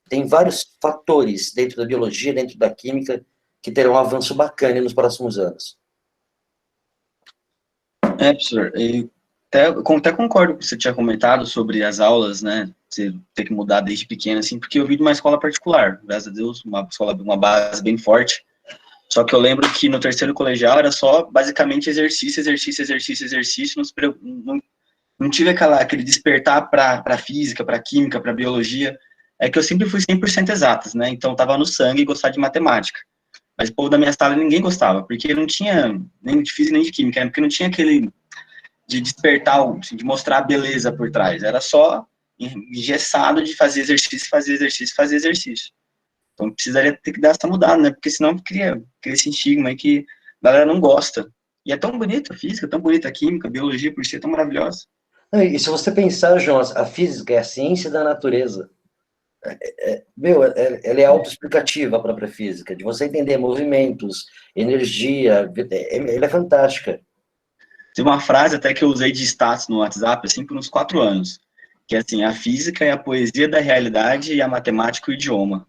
Tem vários fatores dentro da biologia, dentro da química, que terão um avanço bacana nos próximos anos. Professor, até concordo com o que você tinha comentado sobre as aulas, né, você ter que mudar desde pequeno, assim, porque eu vim de uma escola particular, graças a Deus, uma escola, uma base bem forte. Só que eu lembro que no terceiro colegial era só, basicamente, exercício, exercício, exercício, exercício, não tive aquele despertar para física, para química, para biologia. É que eu sempre fui 100% exatas, né? Então, tava no sangue gostar de matemática. Mas o povo da minha sala ninguém gostava, porque não tinha nem de física nem de química, né? Porque não tinha aquele de despertar, assim, de mostrar a beleza por trás. Era só engessado de fazer exercício, fazer exercício, fazer exercício. Então precisaria ter que dar essa mudada, né? Porque senão cria esse estigma aí que a galera não gosta. E é tão bonita a física, tão bonita a química, a biologia por si é tão maravilhosa. E se você pensar, João, a física é a ciência da natureza. Ela é autoexplicativa, a própria física, de você entender movimentos, energia, ela é fantástica. Tem uma frase até que eu usei de status no WhatsApp, assim, por uns 4 anos, que é assim, a física é a poesia da realidade e a matemática o idioma.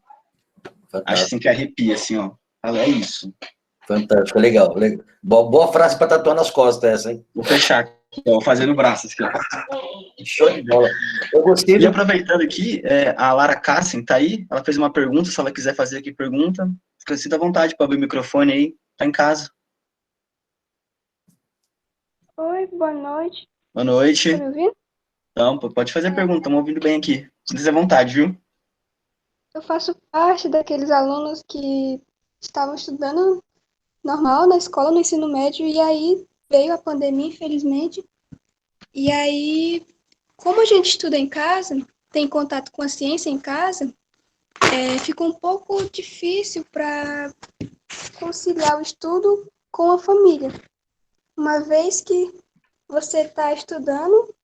Fantástico. Acho assim que arrepia, assim, ó. É isso. Fantástico, legal. Boa frase para tatuar nas costas essa, hein? Vou fechar aqui, ó, fazendo braços aqui, ó. Show de bola. Eu gostei. E aproveitando aqui, a Lara Cassim tá aí, ela fez uma pergunta, se ela quiser fazer aqui pergunta, sinta à vontade para abrir o microfone aí, tá em casa. Oi, boa noite. Boa noite. Tá me ouvindo? Então, pode fazer a pergunta, estamos ouvindo bem aqui. Sinta à vontade, viu? Eu faço parte daqueles alunos que estavam estudando normal na escola, no ensino médio, e aí veio a pandemia, infelizmente. E aí, como a gente estuda em casa, tem contato com a ciência em casa, fica um pouco difícil para conciliar o estudo com a família. Uma vez que você está estudando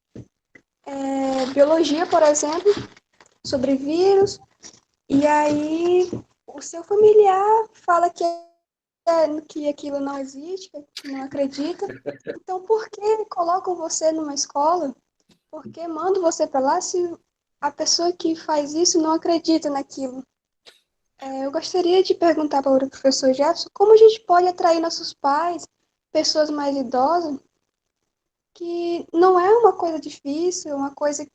biologia, por exemplo, sobre vírus, e aí o seu familiar fala que aquilo não existe, que não acredita. Então, por que colocam você numa escola? Por que mandam você para lá se a pessoa que faz isso não acredita naquilo? Eu gostaria de perguntar para o professor Jefferson como a gente pode atrair nossos pais, pessoas mais idosas, que não é uma coisa difícil, é uma coisa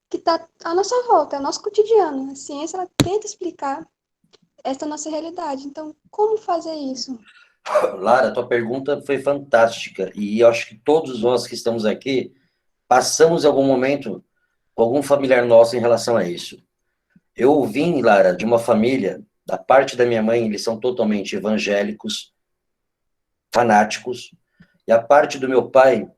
que está à nossa volta, é o nosso cotidiano. A ciência ela tenta explicar essa nossa realidade. Então, como fazer isso? Lara, tua pergunta foi fantástica, e eu acho que todos nós que estamos aqui passamos em algum momento com algum familiar nosso em relação a isso. Eu vim, Lara, de uma família, da parte da minha mãe, eles são totalmente evangélicos, fanáticos, e a parte do meu pai,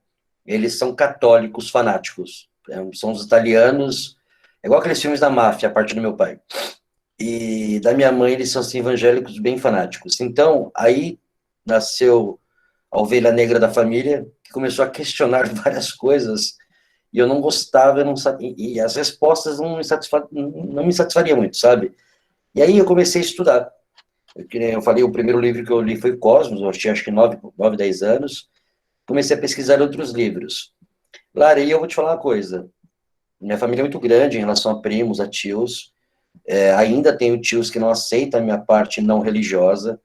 eles são católicos fanáticos. São os italianos, é igual aqueles filmes da máfia, a parte do meu pai. E da minha mãe, eles são assim, evangélicos bem fanáticos. Então, aí nasceu a ovelha negra da família, que começou a questionar várias coisas, e eu não gostava, eu não sabia, e as respostas não me satisfariam muito, sabe? E aí eu comecei a estudar. Eu falei, o primeiro livro que eu li foi Cosmos, eu tinha acho que 9, 10 anos, comecei a pesquisar outros livros. Lara, e eu vou te falar uma coisa, minha família é muito grande em relação a primos, a tios, ainda tenho tios que não aceitam a minha parte não religiosa,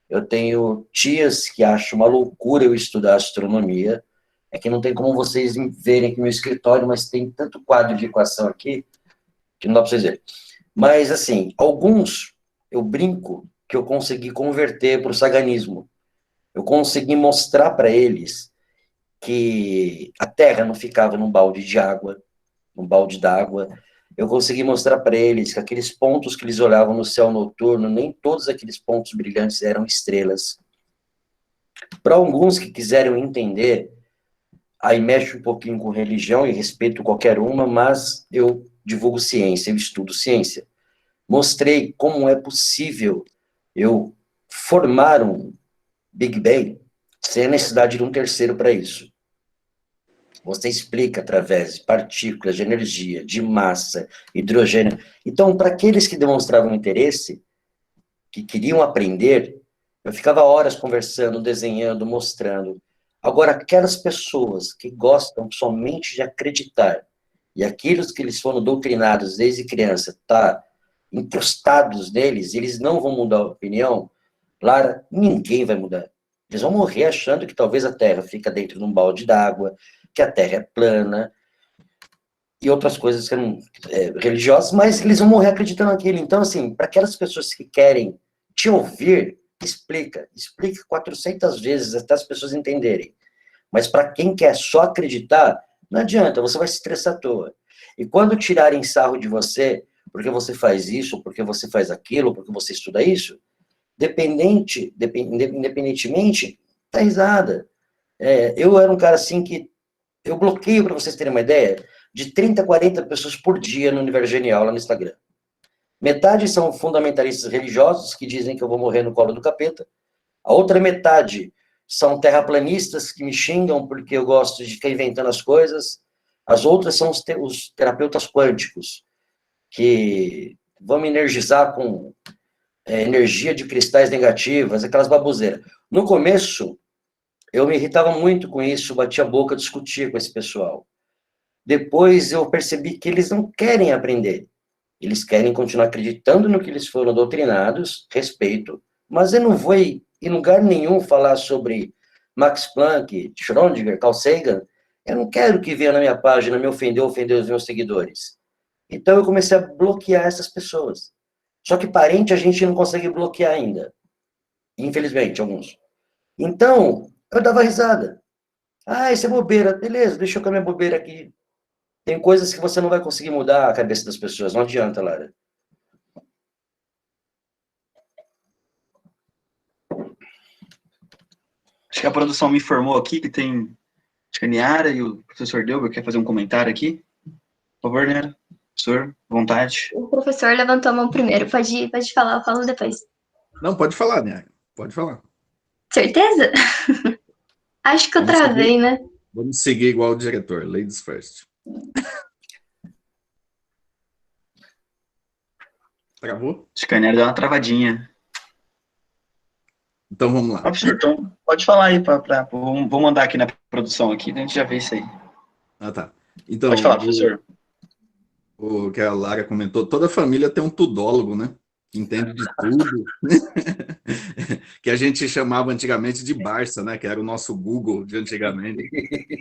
eu tenho tias que acham uma loucura eu estudar astronomia, é que não tem como vocês verem aqui no meu escritório, mas tem tanto quadro de equação aqui, que não dá para vocês verem. Mas, assim, alguns, eu brinco que eu consegui converter para o saganismo. Eu consegui mostrar para eles que a Terra não ficava num balde de água, num balde d'água. Eu consegui mostrar para eles que aqueles pontos que eles olhavam no céu noturno, nem todos aqueles pontos brilhantes eram estrelas. Para alguns que quiserem entender, aí mexe um pouquinho com religião e respeito qualquer uma, mas eu divulgo ciência, eu estudo ciência. Mostrei como é possível eu formar um Big Bang sem a necessidade de um terceiro para isso. Você explica através de partículas, de energia, de massa, hidrogênio. Então, para aqueles que demonstravam interesse, que queriam aprender, eu ficava horas conversando, desenhando, mostrando. Agora, aquelas pessoas que gostam somente de acreditar, e aqueles que eles foram doutrinados desde criança, tá incrustados neles, eles não vão mudar a opinião, Lara, ninguém vai mudar. Eles vão morrer achando que talvez a Terra fica dentro de um balde d'água, que a Terra é plana. e outras coisas que não, religiosas, mas eles vão morrer acreditando naquilo. Então, assim, para aquelas pessoas que querem te ouvir, explica 400 vezes até as pessoas entenderem. Mas para quem quer só acreditar, não adianta, você vai se estressar à toa. E quando tirarem sarro de você, porque você faz isso, porque você faz aquilo, porque você estuda isso, independentemente, tá risada. Eu era um cara assim que eu bloqueio, para vocês terem uma ideia, de 30 a 40 pessoas por dia no Universo Genial lá no Instagram. Metade são fundamentalistas religiosos que dizem que eu vou morrer no colo do capeta. A outra metade são terraplanistas que me xingam porque eu gosto de ficar inventando as coisas. As outras são os terapeutas quânticos, que vão me energizar com energia de cristais negativas, aquelas baboseiras. No começo, eu me irritava muito com isso, batia a boca, discutia com esse pessoal. Depois eu percebi que eles não querem aprender. Eles querem continuar acreditando no que eles foram doutrinados, respeito, mas eu não vou em lugar nenhum falar sobre Max Planck, Schrödinger, Carl Sagan. Eu não quero que venha na minha página me ofender ou ofender os meus seguidores. Então eu comecei a bloquear essas pessoas. Só que parente a gente não consegue bloquear ainda. Infelizmente, alguns. Então, eu dava risada. Ah, isso é bobeira. Beleza, deixa eu com a minha bobeira aqui. Tem coisas que você não vai conseguir mudar a cabeça das pessoas. Não adianta, Lara. Acho que a produção me informou aqui que tem... Acho que a Niara e o professor Delber quer fazer um comentário aqui. Por favor, Niara. Professor, vontade. O professor levantou a mão primeiro. Pode falar, eu falo depois. Não, pode falar, Niara. Pode falar. Certeza? Acho que eu travei, né? Vamos seguir igual o diretor. Ladies first. Travou? Acho que a Niara deu uma travadinha. Então vamos lá. Professor, então pode falar aí. Vou mandar aqui na produção aqui, a gente já vê isso aí. Ah, tá. Então, pode falar, professor. O que a Lara comentou, toda família tem um tudólogo, né? Que entende de tudo. Que a gente chamava antigamente de Barça, né? Que era o nosso Google de antigamente.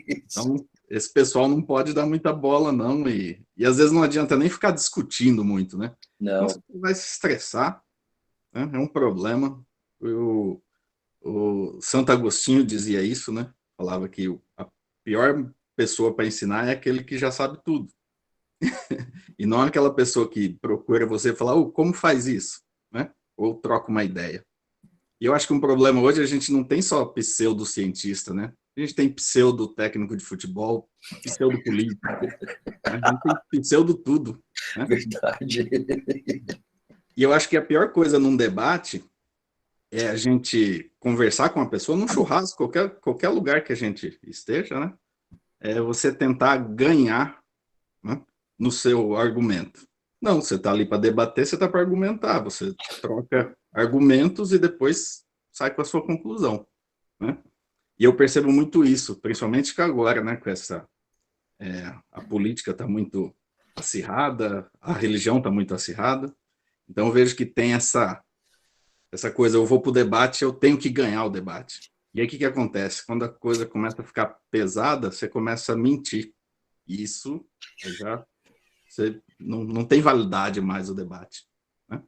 Então, esse pessoal não pode dar muita bola, não. E às vezes não adianta nem ficar discutindo muito, né? Não. Então, você vai se estressar, né? É um problema. O Santo Agostinho dizia isso, né? Falava que a pior pessoa para ensinar é aquele que já sabe tudo. E não aquela pessoa que procura você e fala, como faz isso? Né? Ou troca uma ideia. E eu acho que um problema hoje, a gente não tem só pseudocientista, né? A gente tem pseudo-técnico de futebol, pseudo-político, a gente tem pseudo tudo. Né? Verdade. E eu acho que a pior coisa num debate é a gente conversar com uma pessoa num churrasco, qualquer lugar que a gente esteja, né? É você tentar ganhar, né, no seu argumento. Não, você está ali para debater, você está para argumentar, você troca argumentos e depois sai com a sua conclusão. Né? E eu percebo muito isso, principalmente que agora, né, com essa... a política está muito acirrada, a religião está muito acirrada, então eu vejo que tem essa coisa, eu vou para o debate, eu tenho que ganhar o debate. E aí o que acontece? Quando a coisa começa a ficar pesada, você começa a mentir. E isso você não tem validade mais o debate. Né?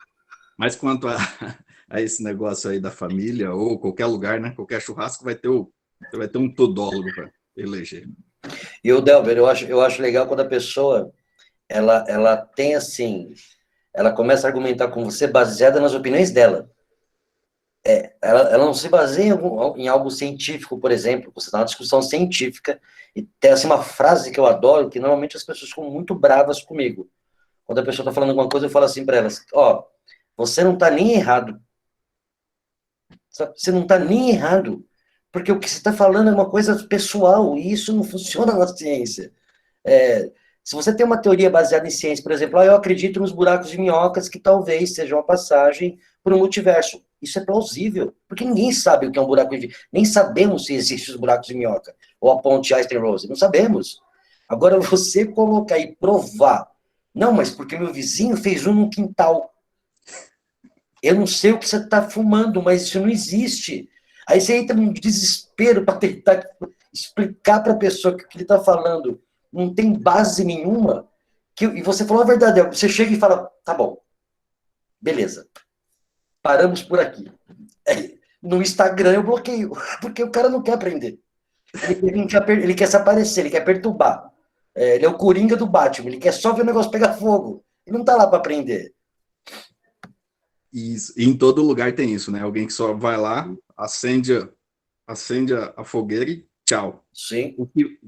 Mas quanto a esse negócio aí da família, ou qualquer lugar, né? Qualquer churrasco vai ter um todólogo para eleger. E o Delber, eu acho legal quando a pessoa ela tem assim, ela começa a argumentar com você baseada nas opiniões dela. Ela não se baseia em algo científico, por exemplo. Você está numa discussão científica e tem assim, uma frase que eu adoro, que normalmente as pessoas ficam muito bravas comigo. Quando a pessoa está falando alguma coisa, eu falo assim para elas, você não está nem errado. Você não está nem errado. Porque o que você está falando é uma coisa pessoal, e isso não funciona na ciência. Se você tem uma teoria baseada em ciência, por exemplo, eu acredito nos buracos de minhocas que talvez seja uma passagem para o multiverso. Isso é plausível, porque ninguém sabe o que é um buraco de minhoca. Nem sabemos se existem os buracos de minhoca, ou a ponte Einstein-Rose, não sabemos. Agora, você colocar e provar, não, mas porque meu vizinho fez um no quintal. Eu não sei o que você está fumando, mas isso não existe. Aí você entra num desespero para tentar explicar para a pessoa que ele está falando não tem base nenhuma, e você falou a verdade, você chega e fala, tá bom, beleza, paramos por aqui. No Instagram eu bloqueio, porque o cara não quer aprender. Ele quer se aparecer, ele quer perturbar. Ele é o Coringa do Batman, ele quer só ver o negócio pegar fogo. Ele não tá lá para aprender. Isso. E em todo lugar tem isso, né? Alguém que só vai lá, acende a fogueira e tchau. Sim.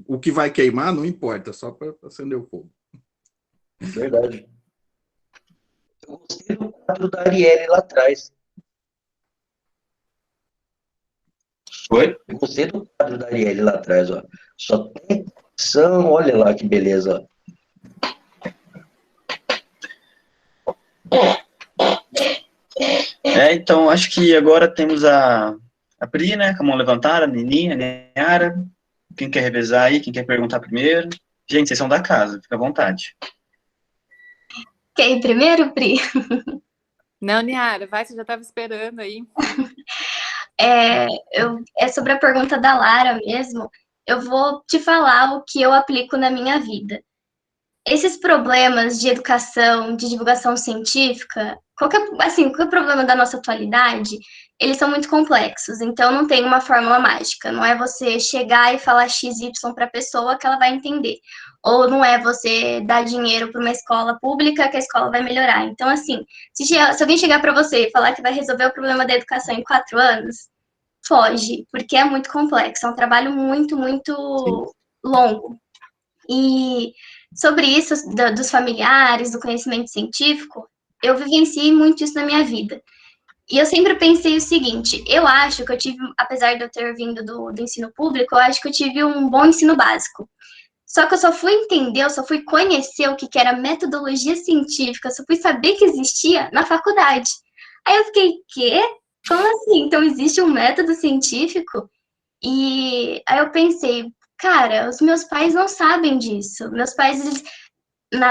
O que vai queimar não importa, só para acender o fogo. Verdade. Eu gostei do quadro da Arielle lá atrás. Oi? Eu gostei do quadro da Arielle lá atrás, ó. Só tem ação, olha lá que beleza. Então, acho que agora temos a Pri, né, com a mão levantada, a Nininha, a Niara. Quem quer revezar aí? Quem quer perguntar primeiro? Gente, vocês são da casa, fica à vontade. Quer ir primeiro, Pri? Não, Niara, vai, você já estava esperando aí. É sobre a pergunta da Lara mesmo. Eu vou te falar o que eu aplico na minha vida. Esses problemas de educação, de divulgação científica, qualquer problema da nossa atualidade, eles são muito complexos, então não tem uma fórmula mágica, não é você chegar e falar XY para a pessoa que ela vai entender, ou não é você dar dinheiro para uma escola pública que a escola vai melhorar. Então, assim, se alguém chegar para você e falar que vai resolver o problema da educação em 4 anos, foge, porque é muito complexo, é um trabalho muito, muito longo. E sobre isso, dos familiares, do conhecimento científico, eu vivenciei muito isso na minha vida. E eu sempre pensei o seguinte, eu acho que eu tive, apesar de eu ter vindo do ensino público, eu acho que eu tive um bom ensino básico. Só que eu só fui entender, eu só fui conhecer o que era metodologia científica, eu só fui saber que existia na faculdade. Aí eu fiquei, quê? Como assim? Então existe um método científico? E aí eu pensei, cara, os meus pais não sabem disso. Meus pais,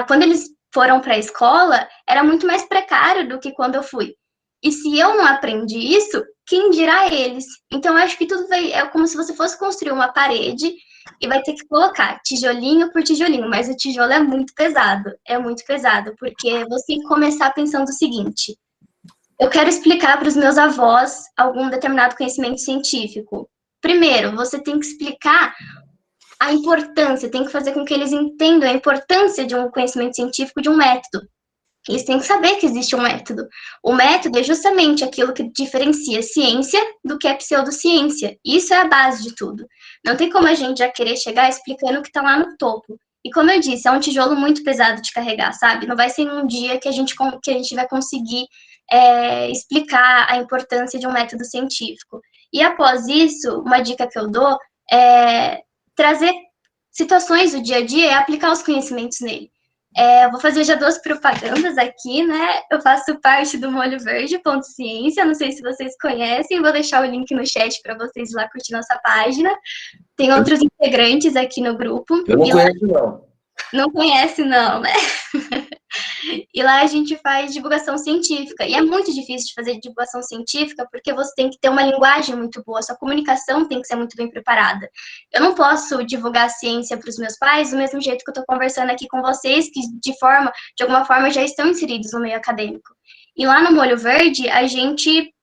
quando eles foram para a escola, era muito mais precário do que quando eu fui. E se eu não aprendi isso, quem dirá eles? Então, eu acho que tudo é como se você fosse construir uma parede e vai ter que colocar tijolinho por tijolinho, mas o tijolo é muito pesado, porque você tem que começar pensando o seguinte, eu quero explicar para os meus avós algum determinado conhecimento científico. Primeiro, você tem que explicar a importância, tem que fazer com que eles entendam a importância de um conhecimento científico, de um método. Eles têm que saber que existe um método. O método é justamente aquilo que diferencia ciência do que é pseudociência. Isso é a base de tudo. Não tem como a gente já querer chegar explicando o que está lá no topo. E como eu disse, é um tijolo muito pesado de carregar, sabe? Não vai ser em um dia que a gente vai conseguir explicar a importância de um método científico. E após isso, uma dica que eu dou é trazer situações do dia a dia e aplicar os conhecimentos nele. Eu vou fazer já 2 propagandas aqui, né? Eu faço parte do Molho Verde.ciência, não sei se vocês conhecem, vou deixar o link no chat para vocês lá curtir nossa página. Tem outros integrantes aqui no grupo. Eu não conheço, não. Não conhece, não, né? E lá a gente faz divulgação científica. E é muito difícil de fazer divulgação científica porque você tem que ter uma linguagem muito boa, sua comunicação tem que ser muito bem preparada. Eu não posso divulgar a ciência para os meus pais do mesmo jeito que eu estou conversando aqui com vocês, que de alguma forma já estão inseridos no meio acadêmico. E lá no Molho Verde, a gente,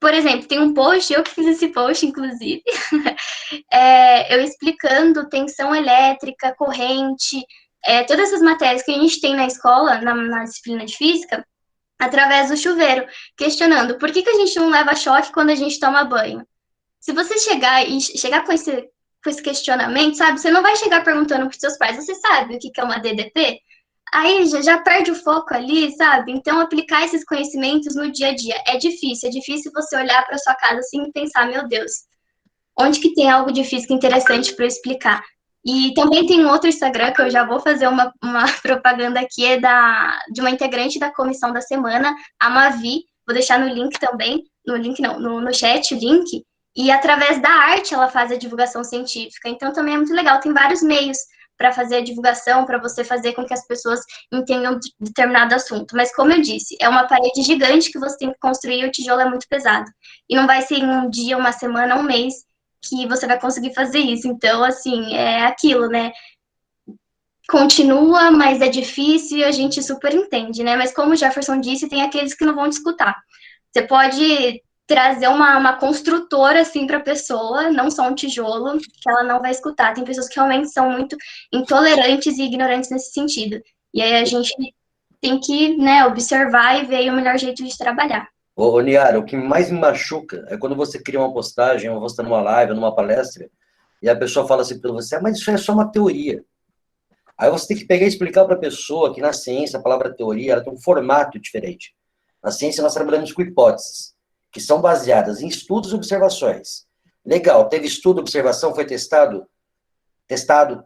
por exemplo, tem um post, eu que fiz esse post, inclusive, eu explicando tensão elétrica, corrente, todas essas matérias que a gente tem na escola, na disciplina de física, através do chuveiro, questionando por que a gente não leva choque quando a gente toma banho. Se você chegar com esse questionamento, sabe, você não vai chegar perguntando para os seus pais, você sabe o que é uma DDP? Aí já perde o foco ali, sabe? Então, aplicar esses conhecimentos no dia a dia é difícil você olhar para sua casa assim e pensar, meu Deus, onde que tem algo de física interessante para eu explicar? E também tem um outro Instagram que eu já vou fazer uma propaganda aqui, de uma integrante da comissão da semana, a Mavi, vou deixar no link também, no chat o link, e através da arte ela faz a divulgação científica, então também é muito legal, tem vários meios para fazer a divulgação, para você fazer com que as pessoas entendam determinado assunto, mas como eu disse, é uma parede gigante que você tem que construir e o tijolo é muito pesado, e não vai ser em um dia, uma semana, um mês, que você vai conseguir fazer isso. Então, assim, é aquilo, né? continua, mas é difícil e a gente super entende, né? Mas como o Jefferson disse, tem aqueles que não vão te escutar. Você pode trazer uma construtora, assim, para a pessoa, não só um tijolo, que ela não vai escutar. Tem pessoas que realmente são muito intolerantes e ignorantes nesse sentido. E aí a gente tem que, né, observar e ver o melhor jeito de trabalhar. Ô, Niara, o que mais me machuca é quando você cria uma postagem, ou você está numa live, ou numa palestra, e a pessoa fala assim para você, mas isso é só uma teoria. Aí você tem que pegar e explicar para a pessoa que na ciência a palavra teoria ela tem um formato diferente. Na ciência nós trabalhamos com hipóteses, que são baseadas em estudos e observações. Legal, teve estudo, observação, foi testado? Testado.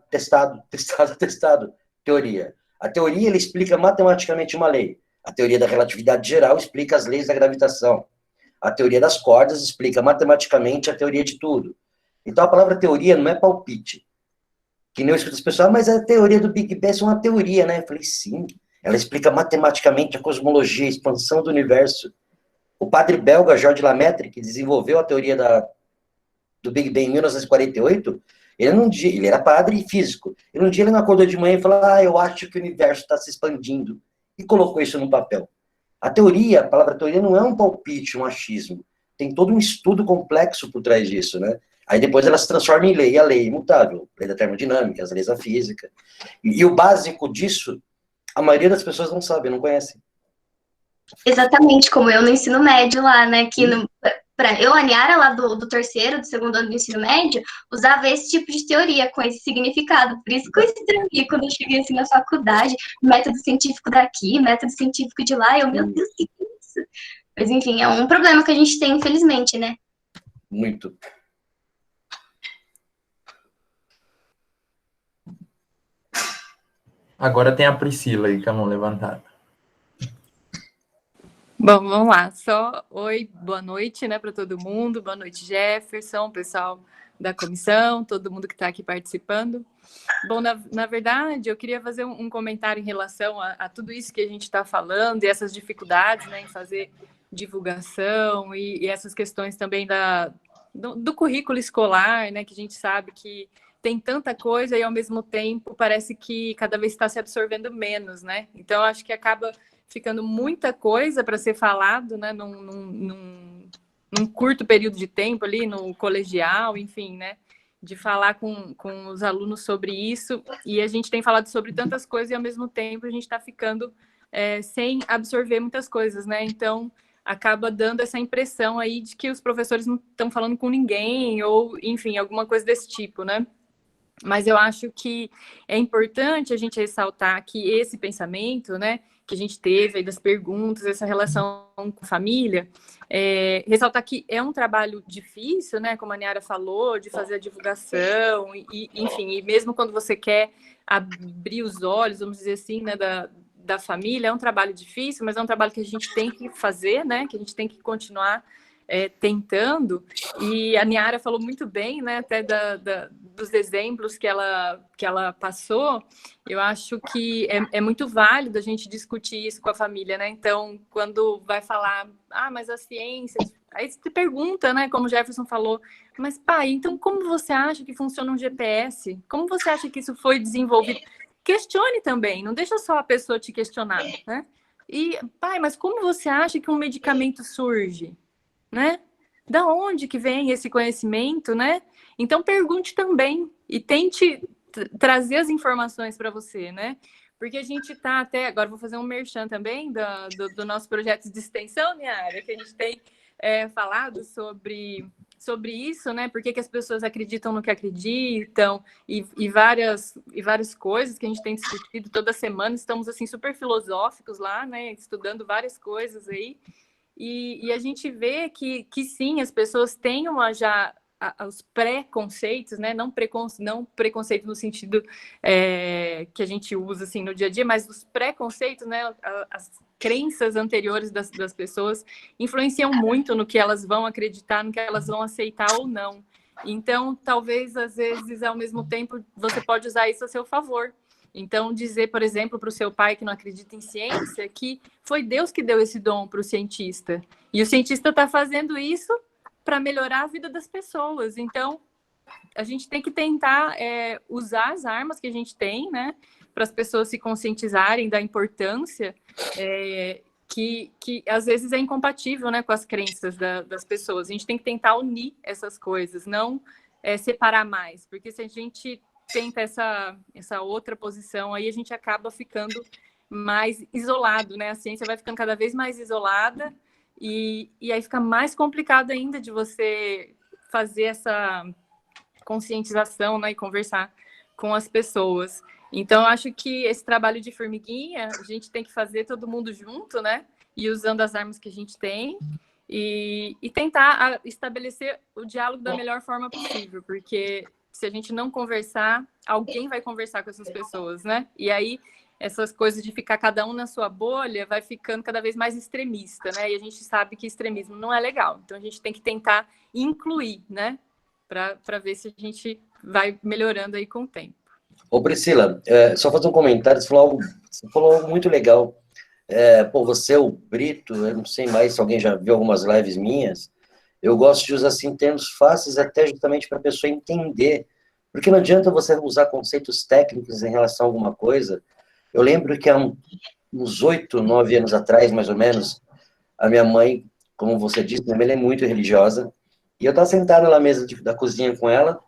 Teoria. A teoria ela explica matematicamente uma lei. A teoria da relatividade geral explica as leis da gravitação. A teoria das cordas explica matematicamente a teoria de tudo. Então, a palavra teoria não é palpite. Que nem eu escuto as pessoas, mas a teoria do Big Bang é uma teoria, né? Eu falei, sim. Ela explica matematicamente a cosmologia, a expansão do universo. O padre belga Georges Lemaitre, que desenvolveu a teoria do Big Bang em 1948, ele era padre e físico. E um dia ele não acordou de manhã e falou, eu acho que o universo está se expandindo. E colocou isso no papel. A teoria, a palavra teoria não é um palpite, um achismo. Tem todo um estudo complexo por trás disso, né? Aí depois ela se transforma em lei, a lei imutável, lei da termodinâmica, as leis da física. E o básico disso, a maioria das pessoas não sabe, não conhece. Exatamente, como eu no ensino médio lá, né? Que eu, a Niara, lá do terceiro, do segundo ano do ensino médio, usava esse tipo de teoria, com esse significado. Por isso que eu estranhei quando eu cheguei assim na faculdade, método científico daqui, método científico de lá, meu Deus, que é isso? Mas enfim, é um problema que a gente tem, infelizmente, né? Muito. Agora tem a Priscila aí com a mão levantada. Bom, vamos lá. Oi, boa noite, né, para todo mundo. Boa noite, Jefferson, pessoal da comissão, todo mundo que está aqui participando. Bom, na verdade, eu queria fazer um comentário em relação a tudo isso que a gente está falando e essas dificuldades, né, em fazer divulgação e essas questões também do currículo escolar, né, que a gente sabe que tem tanta coisa e, ao mesmo tempo, parece que cada vez está se absorvendo menos, né? Então, acho que acaba ficando muita coisa para ser falado, né, num curto período de tempo ali, no colegial, enfim, né, de falar com os alunos sobre isso, e a gente tem falado sobre tantas coisas e, ao mesmo tempo, a gente está ficando sem absorver muitas coisas, né, então acaba dando essa impressão aí de que os professores não estão falando com ninguém, ou, enfim, alguma coisa desse tipo, né. Mas eu acho que é importante a gente ressaltar que esse pensamento, né, que a gente teve aí das perguntas, essa relação com a família, ressaltar que é um trabalho difícil, né, como a Niara falou, de fazer a divulgação, enfim, e mesmo quando você quer abrir os olhos, vamos dizer assim, né, da família, é um trabalho difícil, mas é um trabalho que a gente tem que fazer, né, que a gente tem que continuar tentando, e a Niara falou muito bem, né, até dos exemplos que ela passou. Eu acho que é muito válido a gente discutir isso com a família, né, então, quando vai falar, mas a ciência, aí você pergunta, né, como o Jefferson falou, mas pai, então como você acha que funciona um GPS? Como você acha que isso foi desenvolvido? Questione também, não deixa só a pessoa te questionar, né, e pai, mas como você acha que um medicamento surge? Né? Da onde que vem esse conhecimento, né? Então pergunte também e tente trazer as informações para você, né? Porque a gente está até agora, vou fazer um merchan também do nosso projeto de extensão, Niara, que a gente tem falado sobre isso, né? Por que as pessoas acreditam no que acreditam e várias coisas que a gente tem discutido toda semana. Estamos assim super filosóficos lá, né? Estudando várias coisas aí. E a gente vê que sim, as pessoas têm já os preconceitos, né? Não preconceito no sentido que a gente usa assim, no dia a dia, mas os preconceitos, né? As crenças anteriores das pessoas influenciam muito no que elas vão acreditar, no que elas vão aceitar ou não. Então, talvez, às vezes, ao mesmo tempo, você pode usar isso a seu favor. Então, dizer, por exemplo, para o seu pai que não acredita em ciência, que foi Deus que deu esse dom para o cientista. E o cientista está fazendo isso para melhorar a vida das pessoas. Então, a gente tem que tentar usar as armas que a gente tem, né, para as pessoas se conscientizarem da importância que às vezes é incompatível, né, com as crenças das pessoas. A gente tem que tentar unir essas coisas, não separar mais, porque se a gente tenta essa outra posição, aí a gente acaba ficando mais isolado, né? A ciência vai ficando cada vez mais isolada e aí fica mais complicado ainda de você fazer essa conscientização, né, e conversar com as pessoas. Então, eu acho que esse trabalho de formiguinha, a gente tem que fazer todo mundo junto, né? E usando as armas que a gente tem e tentar estabelecer o diálogo da melhor forma possível, porque se a gente não conversar, alguém vai conversar com essas pessoas, né? E aí, essas coisas de ficar cada um na sua bolha vai ficando cada vez mais extremista, né? E a gente sabe que extremismo não é legal. Então, a gente tem que tentar incluir, né? Para ver se a gente vai melhorando aí com o tempo. Ô, Priscila, só fazer um comentário, você falou algo muito legal. Você, o Brito, eu não sei mais se alguém já viu algumas lives minhas, eu gosto de usar, assim, termos fáceis até justamente para a pessoa entender, porque não adianta você usar conceitos técnicos em relação a alguma coisa. Eu lembro que há uns 8, 9 anos atrás, mais ou menos, a minha mãe, como você disse, minha mãe é muito religiosa, e eu estava sentado na mesa da cozinha com ela,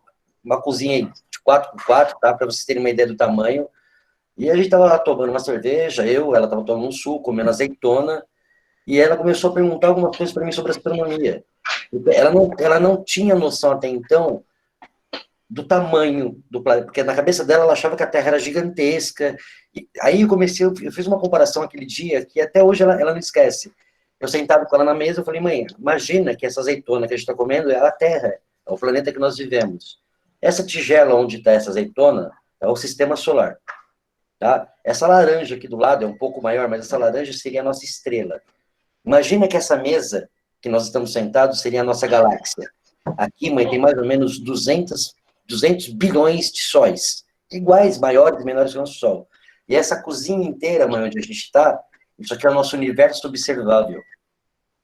uma cozinha de 4x4, tá? Para vocês terem uma ideia do tamanho. E a gente estava tomando uma cerveja, ela estava tomando um suco, comendo azeitona, e ela começou a perguntar algumas coisas para mim sobre astronomia. Ela não tinha noção até então do tamanho do planeta, porque na cabeça dela ela achava que a Terra era gigantesca. E aí eu fiz uma comparação aquele dia, que até hoje ela não esquece. Eu sentado com ela na mesa, eu falei, mãe, imagina que essa azeitona que a gente está comendo é a Terra, é o planeta que nós vivemos. Essa tigela onde está essa azeitona é o sistema solar. Tá? Essa laranja aqui do lado é um pouco maior, mas essa laranja seria a nossa estrela. Imagina que essa mesa que nós estamos sentados seria a nossa galáxia. Aqui, mãe, tem mais ou menos 200 bilhões de sóis, iguais, maiores e menores que o nosso Sol. E essa cozinha inteira, mãe, onde a gente está, isso aqui é o nosso universo observável.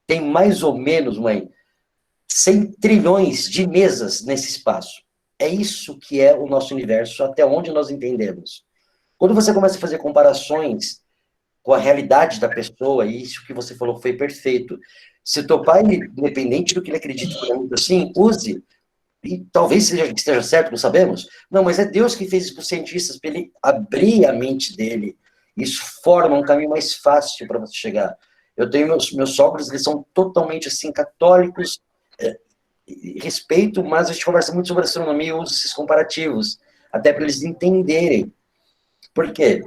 Tem mais ou menos, mãe, 100 trilhões de mesas nesse espaço. É isso que é o nosso universo, até onde nós entendemos. Quando você começa a fazer comparações com a realidade da pessoa, e isso que você falou foi perfeito. Se teu pai, independente do que ele acredita, por exemplo, assim, use, e talvez esteja certo, não sabemos, não, mas é Deus que fez isso para os cientistas, para ele abrir a mente dele. Isso forma um caminho mais fácil para você chegar. Eu tenho meus sogros, eles são totalmente, assim, católicos, respeito, mas a gente conversa muito sobre astronomia e usa esses comparativos, até para eles entenderem. Por quê?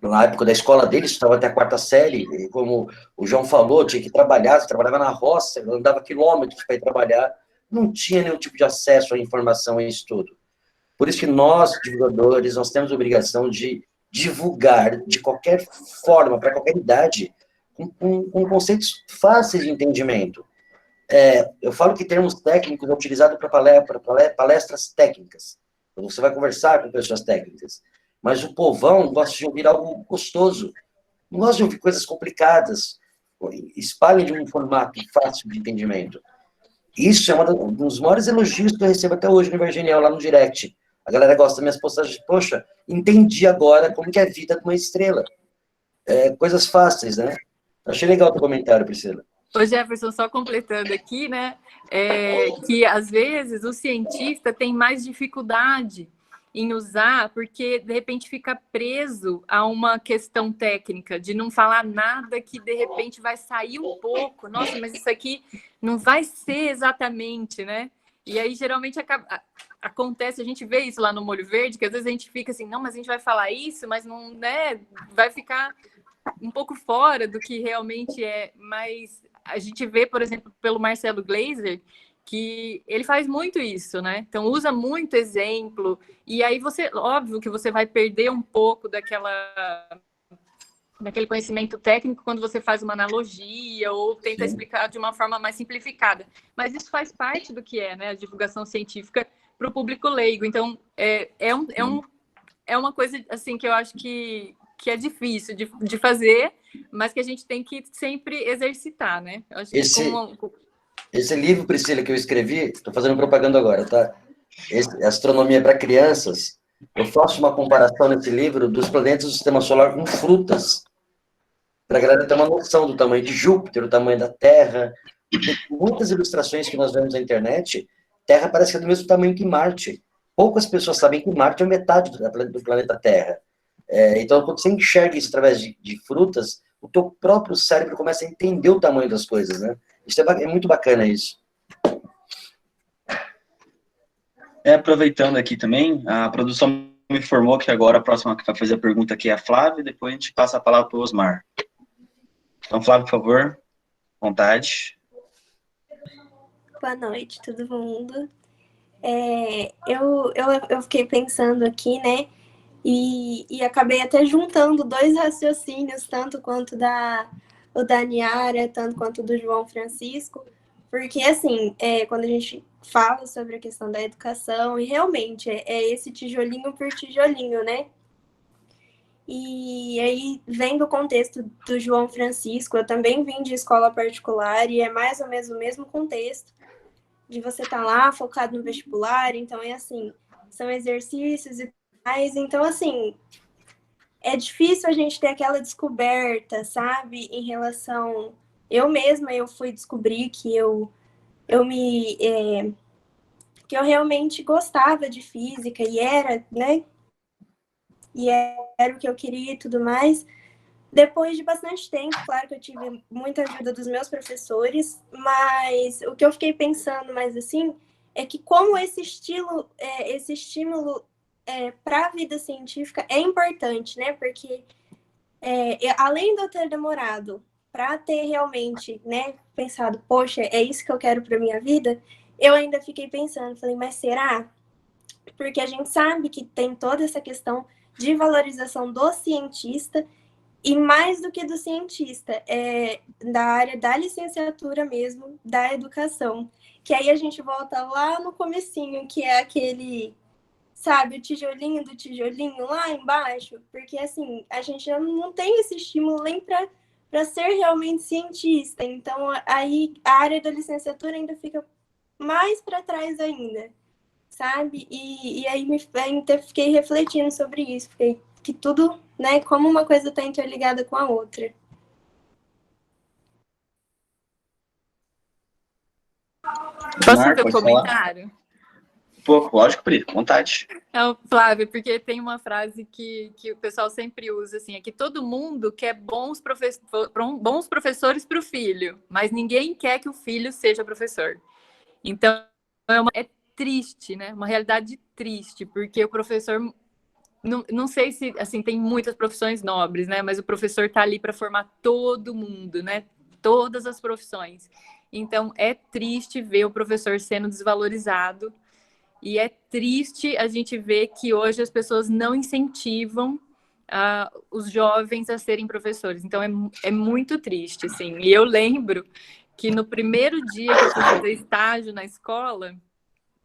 Na época da escola deles, estava até a 4ª série, e como o João falou, tinha que trabalhar, você trabalhava na roça, andava quilômetros para ir trabalhar, não tinha nenhum tipo de acesso à informação e estudo. Por isso que nós, divulgadores, nós temos a obrigação de divulgar de qualquer forma, para qualquer idade, com conceitos fáceis de entendimento. Eu falo que termos técnicos é utilizado para palestras técnicas. Você vai conversar com pessoas técnicas. Mas o povão gosta de ouvir algo gostoso. Não gosta de ouvir coisas complicadas. Espalhem de um formato fácil de entendimento. Isso é um dos maiores elogios que eu recebo até hoje no Virginial, lá no direct. A galera gosta das minhas postagens. Poxa, entendi agora como que é a vida de uma estrela. Coisas fáceis, né? Achei legal o teu comentário, Priscila. Ô Jefferson, só completando aqui, né, que às vezes o cientista tem mais dificuldade em usar, porque de repente fica preso a uma questão técnica, de não falar nada que de repente vai sair um pouco, nossa, mas isso aqui não vai ser exatamente, né? E aí geralmente acontece, a gente vê isso lá no Molho Verde, que às vezes a gente fica assim, não, mas a gente vai falar isso, mas não, né, vai ficar um pouco fora do que realmente é, mas a gente vê, por exemplo, pelo Marcelo Gleiser, que ele faz muito isso, né? Então, usa muito exemplo, e aí óbvio que você vai perder um pouco daquele conhecimento técnico quando você faz uma analogia ou tenta explicar de uma forma mais simplificada. Mas isso faz parte do que é, né? A divulgação científica para o público leigo. Então, é uma coisa, assim, que eu acho que é difícil de fazer, mas que a gente tem que sempre exercitar, né? Eu acho Esse livro, Priscila, que eu escrevi, estou fazendo propaganda agora, tá? Astronomia para Crianças, Eu faço uma comparação nesse livro dos planetas do Sistema Solar com frutas, para a galera ter uma noção do tamanho de Júpiter, do tamanho da Terra. Porque muitas ilustrações que nós vemos na internet, Terra parece que é do mesmo tamanho que Marte. Poucas pessoas sabem que Marte é metade do planeta Terra. Então, quando você enxerga isso através de frutas, o teu próprio cérebro começa a entender o tamanho das coisas, né? Isso é muito bacana, isso. Aproveitando aqui também, a produção me informou que agora a próxima que vai fazer a pergunta aqui é a Flávia, depois a gente passa a palavra para o Osmar. Então, Flávia, por favor, vontade. Boa noite, todo mundo. Eu fiquei pensando aqui, né, e acabei até juntando dois raciocínios, tanto quanto o da Niara, tanto quanto do João Francisco, porque, assim, quando a gente fala sobre a questão da educação, e realmente é esse tijolinho por tijolinho, né? E aí, vendo o contexto do João Francisco, eu também vim de escola particular, e é mais ou menos o mesmo contexto, de você estar lá focado no vestibular, então assim, são exercícios e mais, então assim, é difícil a gente ter aquela descoberta, sabe, em relação, eu mesma, eu fui descobrir que que eu realmente gostava de física e era, né, e era o que eu queria e tudo mais. Depois de bastante tempo, claro que eu tive muita ajuda dos meus professores, mas o que eu fiquei pensando mais assim é que como esse estímulo para a vida científica é importante, né? Porque além de eu ter demorado para ter realmente, né, pensado, poxa, é isso que eu quero para minha vida, eu ainda fiquei pensando, falei, mas será? Porque a gente sabe que tem toda essa questão de valorização do cientista. E mais do que do cientista, da área da licenciatura mesmo, da educação. Que aí a gente volta lá no comecinho, que é aquele, sabe, o tijolinho do tijolinho lá embaixo. Porque, assim, a gente já não tem esse estímulo nem para ser realmente cientista. Então, aí a área da licenciatura ainda fica mais para trás ainda, sabe? E aí ainda fiquei refletindo sobre isso. Fiquei que tudo, né, como uma coisa está interligada com a outra. Posso fazer um comentário? Pô, lógico, Pri, vontade. Não, Flávia, porque tem uma frase que o pessoal sempre usa, assim, é que todo mundo quer bons professores para o filho, mas ninguém quer que o filho seja professor. Então, é triste, né? Uma realidade triste, porque o professor... Não sei se, assim, tem muitas profissões nobres, né? Mas o professor está ali para formar todo mundo, né? Todas as profissões. Então, é triste ver o professor sendo desvalorizado e é triste a gente ver que hoje as pessoas não incentivam os jovens a serem professores. Então, é muito triste, assim. E eu lembro que no primeiro dia que eu fui fazer estágio na escola,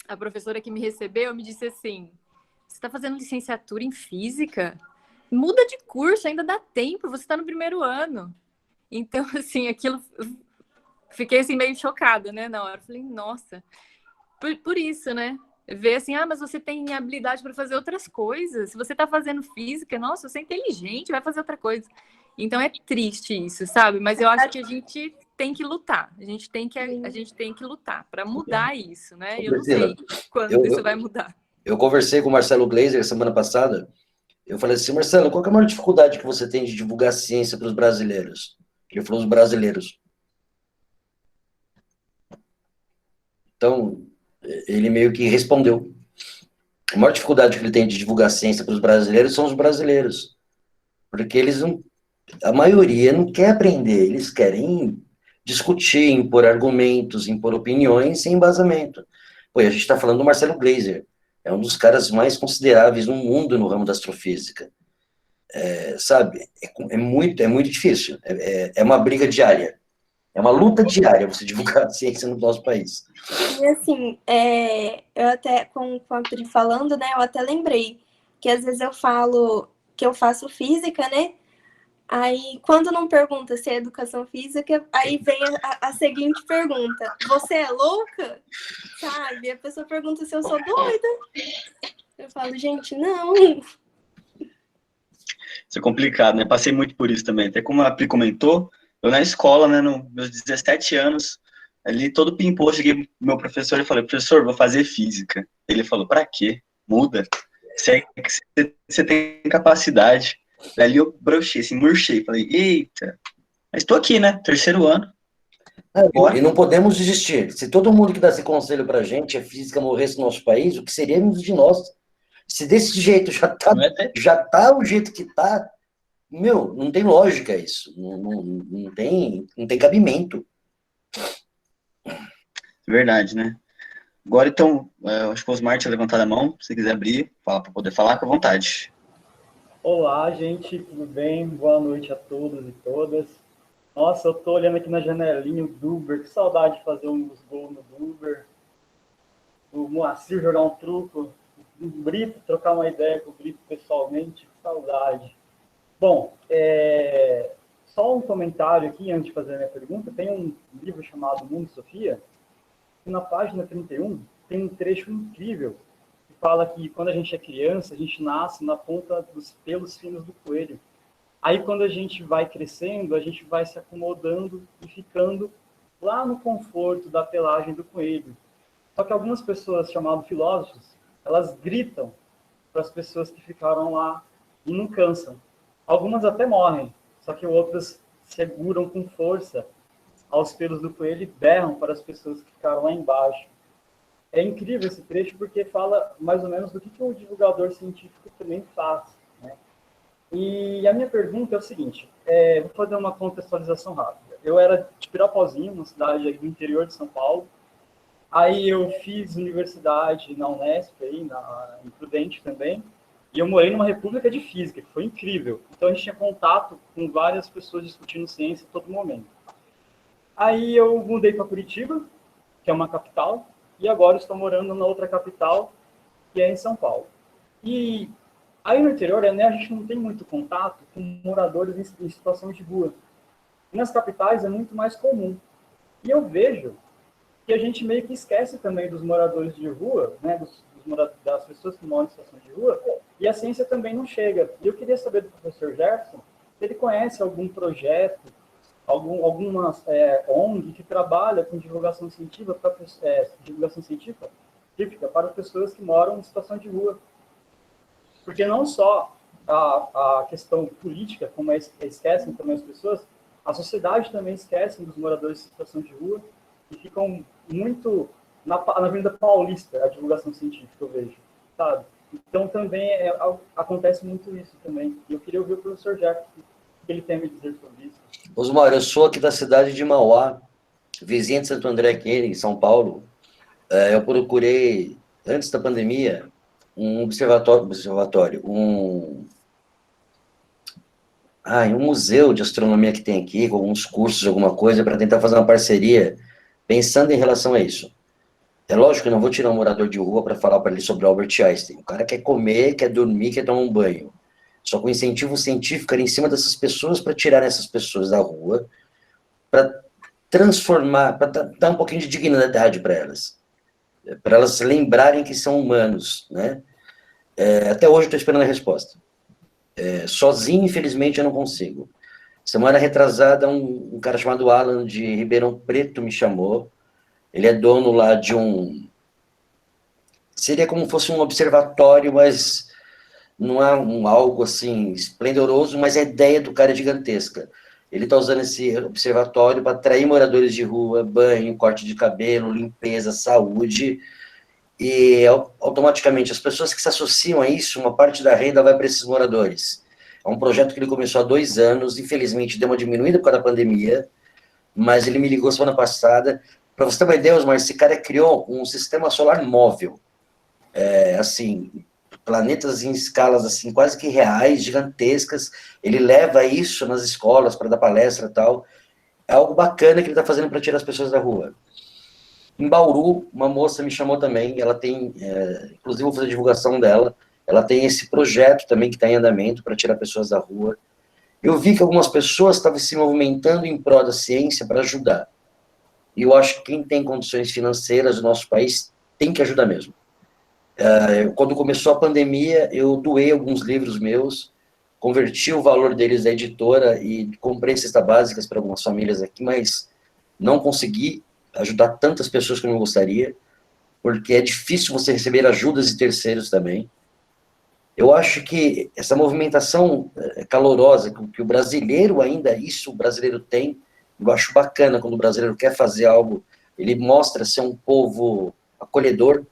a professora que me recebeu me disse assim: você está fazendo licenciatura em física? Muda de curso, ainda dá tempo, você está no primeiro ano. Então, assim, aquilo... Fiquei, assim, meio chocada, né, na hora. Falei, nossa, por isso, né? Ver assim, mas você tem habilidade para fazer outras coisas. Se você está fazendo física, nossa, você é inteligente, vai fazer outra coisa. Então, é triste isso, sabe? Mas eu acho que a gente tem que lutar. A gente tem que lutar para mudar isso, né? Eu não sei quando isso vai mudar. Eu conversei com o Marcelo Gleiser semana passada. Eu falei assim, Marcelo, qual que é a maior dificuldade que você tem de divulgar ciência para os brasileiros? Ele falou, os brasileiros. Então, ele meio que respondeu. A maior dificuldade que ele tem de divulgar ciência para os brasileiros são os brasileiros. Porque eles não... A maioria não quer aprender, eles querem discutir, impor argumentos, impor opiniões sem embasamento. Pô, a gente está falando do Marcelo Gleiser. É um dos caras mais consideráveis no mundo no ramo da astrofísica. Sabe? É muito difícil. É uma briga diária. É uma luta diária você divulgar a ciência no nosso país. E assim, eu até, com a Pri falando, né, eu até lembrei que às vezes eu falo que eu faço física, né? Aí, quando não pergunta se é educação física, aí vem a seguinte pergunta: você é louca? Sabe? A pessoa pergunta se eu sou doida. Eu falo, gente, não. Isso é complicado, né? Passei muito por isso também. Até como a Pri comentou, eu na escola, né, nos meus 17 anos, ali todo pimpolho, cheguei pro meu professor e falei, professor, vou fazer física. Ele falou, pra quê? Muda. Você tem capacidade. Dali eu brochei, assim, murchei. Falei, eita, mas tô aqui, né? Terceiro ano. E não podemos desistir. Se todo mundo que dá esse conselho pra gente, a física morresse no nosso país, o que seríamos de nós? Se desse jeito já tá o jeito que tá, meu, não tem lógica isso. Não tem cabimento. Verdade, né? Agora, então, acho que o Osmar tinha levantado a mão. Se você quiser abrir, fala para poder falar, com vontade. Olá, gente, tudo bem? Boa noite a todos e todas. Nossa, eu tô olhando aqui na janelinha do Uber, que saudade de fazer uns gols no Uber. O Moacir jogar um truco, o Brito trocar uma ideia com o Brito pessoalmente, que saudade. Bom, só um comentário aqui antes de fazer a minha pergunta. Tem um livro chamado Mundo Sofia, e na página 31 tem um trecho incrível que fala que quando a gente é criança, a gente nasce na ponta dos pelos finos do coelho. Aí, quando a gente vai crescendo, a gente vai se acomodando e ficando lá no conforto da pelagem do coelho. Só que algumas pessoas, chamadas filósofos, elas gritam para as pessoas que ficaram lá e não cansam. Algumas até morrem, só que outras seguram com força aos pelos do coelho e berram para as pessoas que ficaram lá embaixo. É incrível esse trecho porque fala mais ou menos do que o divulgador científico também faz, né? E a minha pergunta é o seguinte, vou fazer uma contextualização rápida. Eu era de Pirapozinho, uma cidade aí do interior de São Paulo. Aí eu fiz universidade na Unesp, aí, em Prudente também, e eu morei numa república de física, que foi incrível. Então a gente tinha contato com várias pessoas discutindo ciência a todo momento. Aí eu mudei para Curitiba, que é uma capital, e agora estou morando na outra capital, que é em São Paulo. E aí no interior, né, a gente não tem muito contato com moradores em situação de rua. E nas capitais é muito mais comum. E eu vejo que a gente meio que esquece também dos moradores de rua, né, das pessoas que moram em situação de rua, e a ciência também não chega. E eu queria saber do professor Gerson se ele conhece algum projeto, alguma ONG que trabalha com divulgação científica para pessoas que moram em situação de rua. Porque não só a questão política, como esquecem também as pessoas, a sociedade também esquece dos moradores em situação de rua e ficam muito na Avenida Paulista, a divulgação científica, eu vejo, sabe? Então também acontece muito isso também. E eu queria ouvir o professor Jacques, o que ele tem a me dizer sobre isso. Osmar, eu sou aqui da cidade de Mauá, vizinha de Santo André, aqui em São Paulo. Eu procurei, antes da pandemia, um observatório, um museu de astronomia que tem aqui, com alguns cursos, alguma coisa, para tentar fazer uma parceria, pensando em relação a isso. É lógico que eu não vou tirar um morador de rua para falar para ele sobre Albert Einstein. O cara quer comer, quer dormir, quer tomar um banho. Só que o incentivo científico era em cima dessas pessoas para tirar essas pessoas da rua, para transformar, para dar um pouquinho de dignidade para elas lembrarem que são humanos, né? Até hoje eu estou esperando a resposta. Sozinho, infelizmente, eu não consigo. Semana retrasada, um cara chamado Alan, de Ribeirão Preto, me chamou. Ele é dono lá de seria como se fosse um observatório, mas não é algo assim esplendoroso, mas a ideia do cara é gigantesca. Ele está usando esse observatório para atrair moradores de rua, banho, corte de cabelo, limpeza, saúde, e automaticamente as pessoas que se associam a isso, uma parte da renda vai para esses moradores. É um projeto que ele começou há 2 anos, infelizmente deu uma diminuída por causa da pandemia, mas ele me ligou semana passada. Para você ter uma ideia, Osmar, esse cara criou um sistema solar móvel, assim, planetas em escalas assim, quase que reais, gigantescas. Ele leva isso nas escolas para dar palestra e tal. É algo bacana que ele está fazendo para tirar as pessoas da rua. Em Bauru, uma moça me chamou também, ela tem, inclusive vou fazer a divulgação dela, ela tem esse projeto também que está em andamento para tirar pessoas da rua. Eu vi que algumas pessoas estavam se movimentando em prol da ciência para ajudar. E eu acho que quem tem condições financeiras no nosso país tem que ajudar mesmo. Quando começou a pandemia, eu doei alguns livros meus, converti o valor deles da editora e comprei cestas básicas para algumas famílias aqui, mas não consegui ajudar tantas pessoas como eu gostaria, porque é difícil você receber ajudas de terceiros também. Eu acho que essa movimentação calorosa, que o brasileiro ainda, isso o brasileiro tem, eu acho bacana quando o brasileiro quer fazer algo, ele mostra ser um povo acolhedor.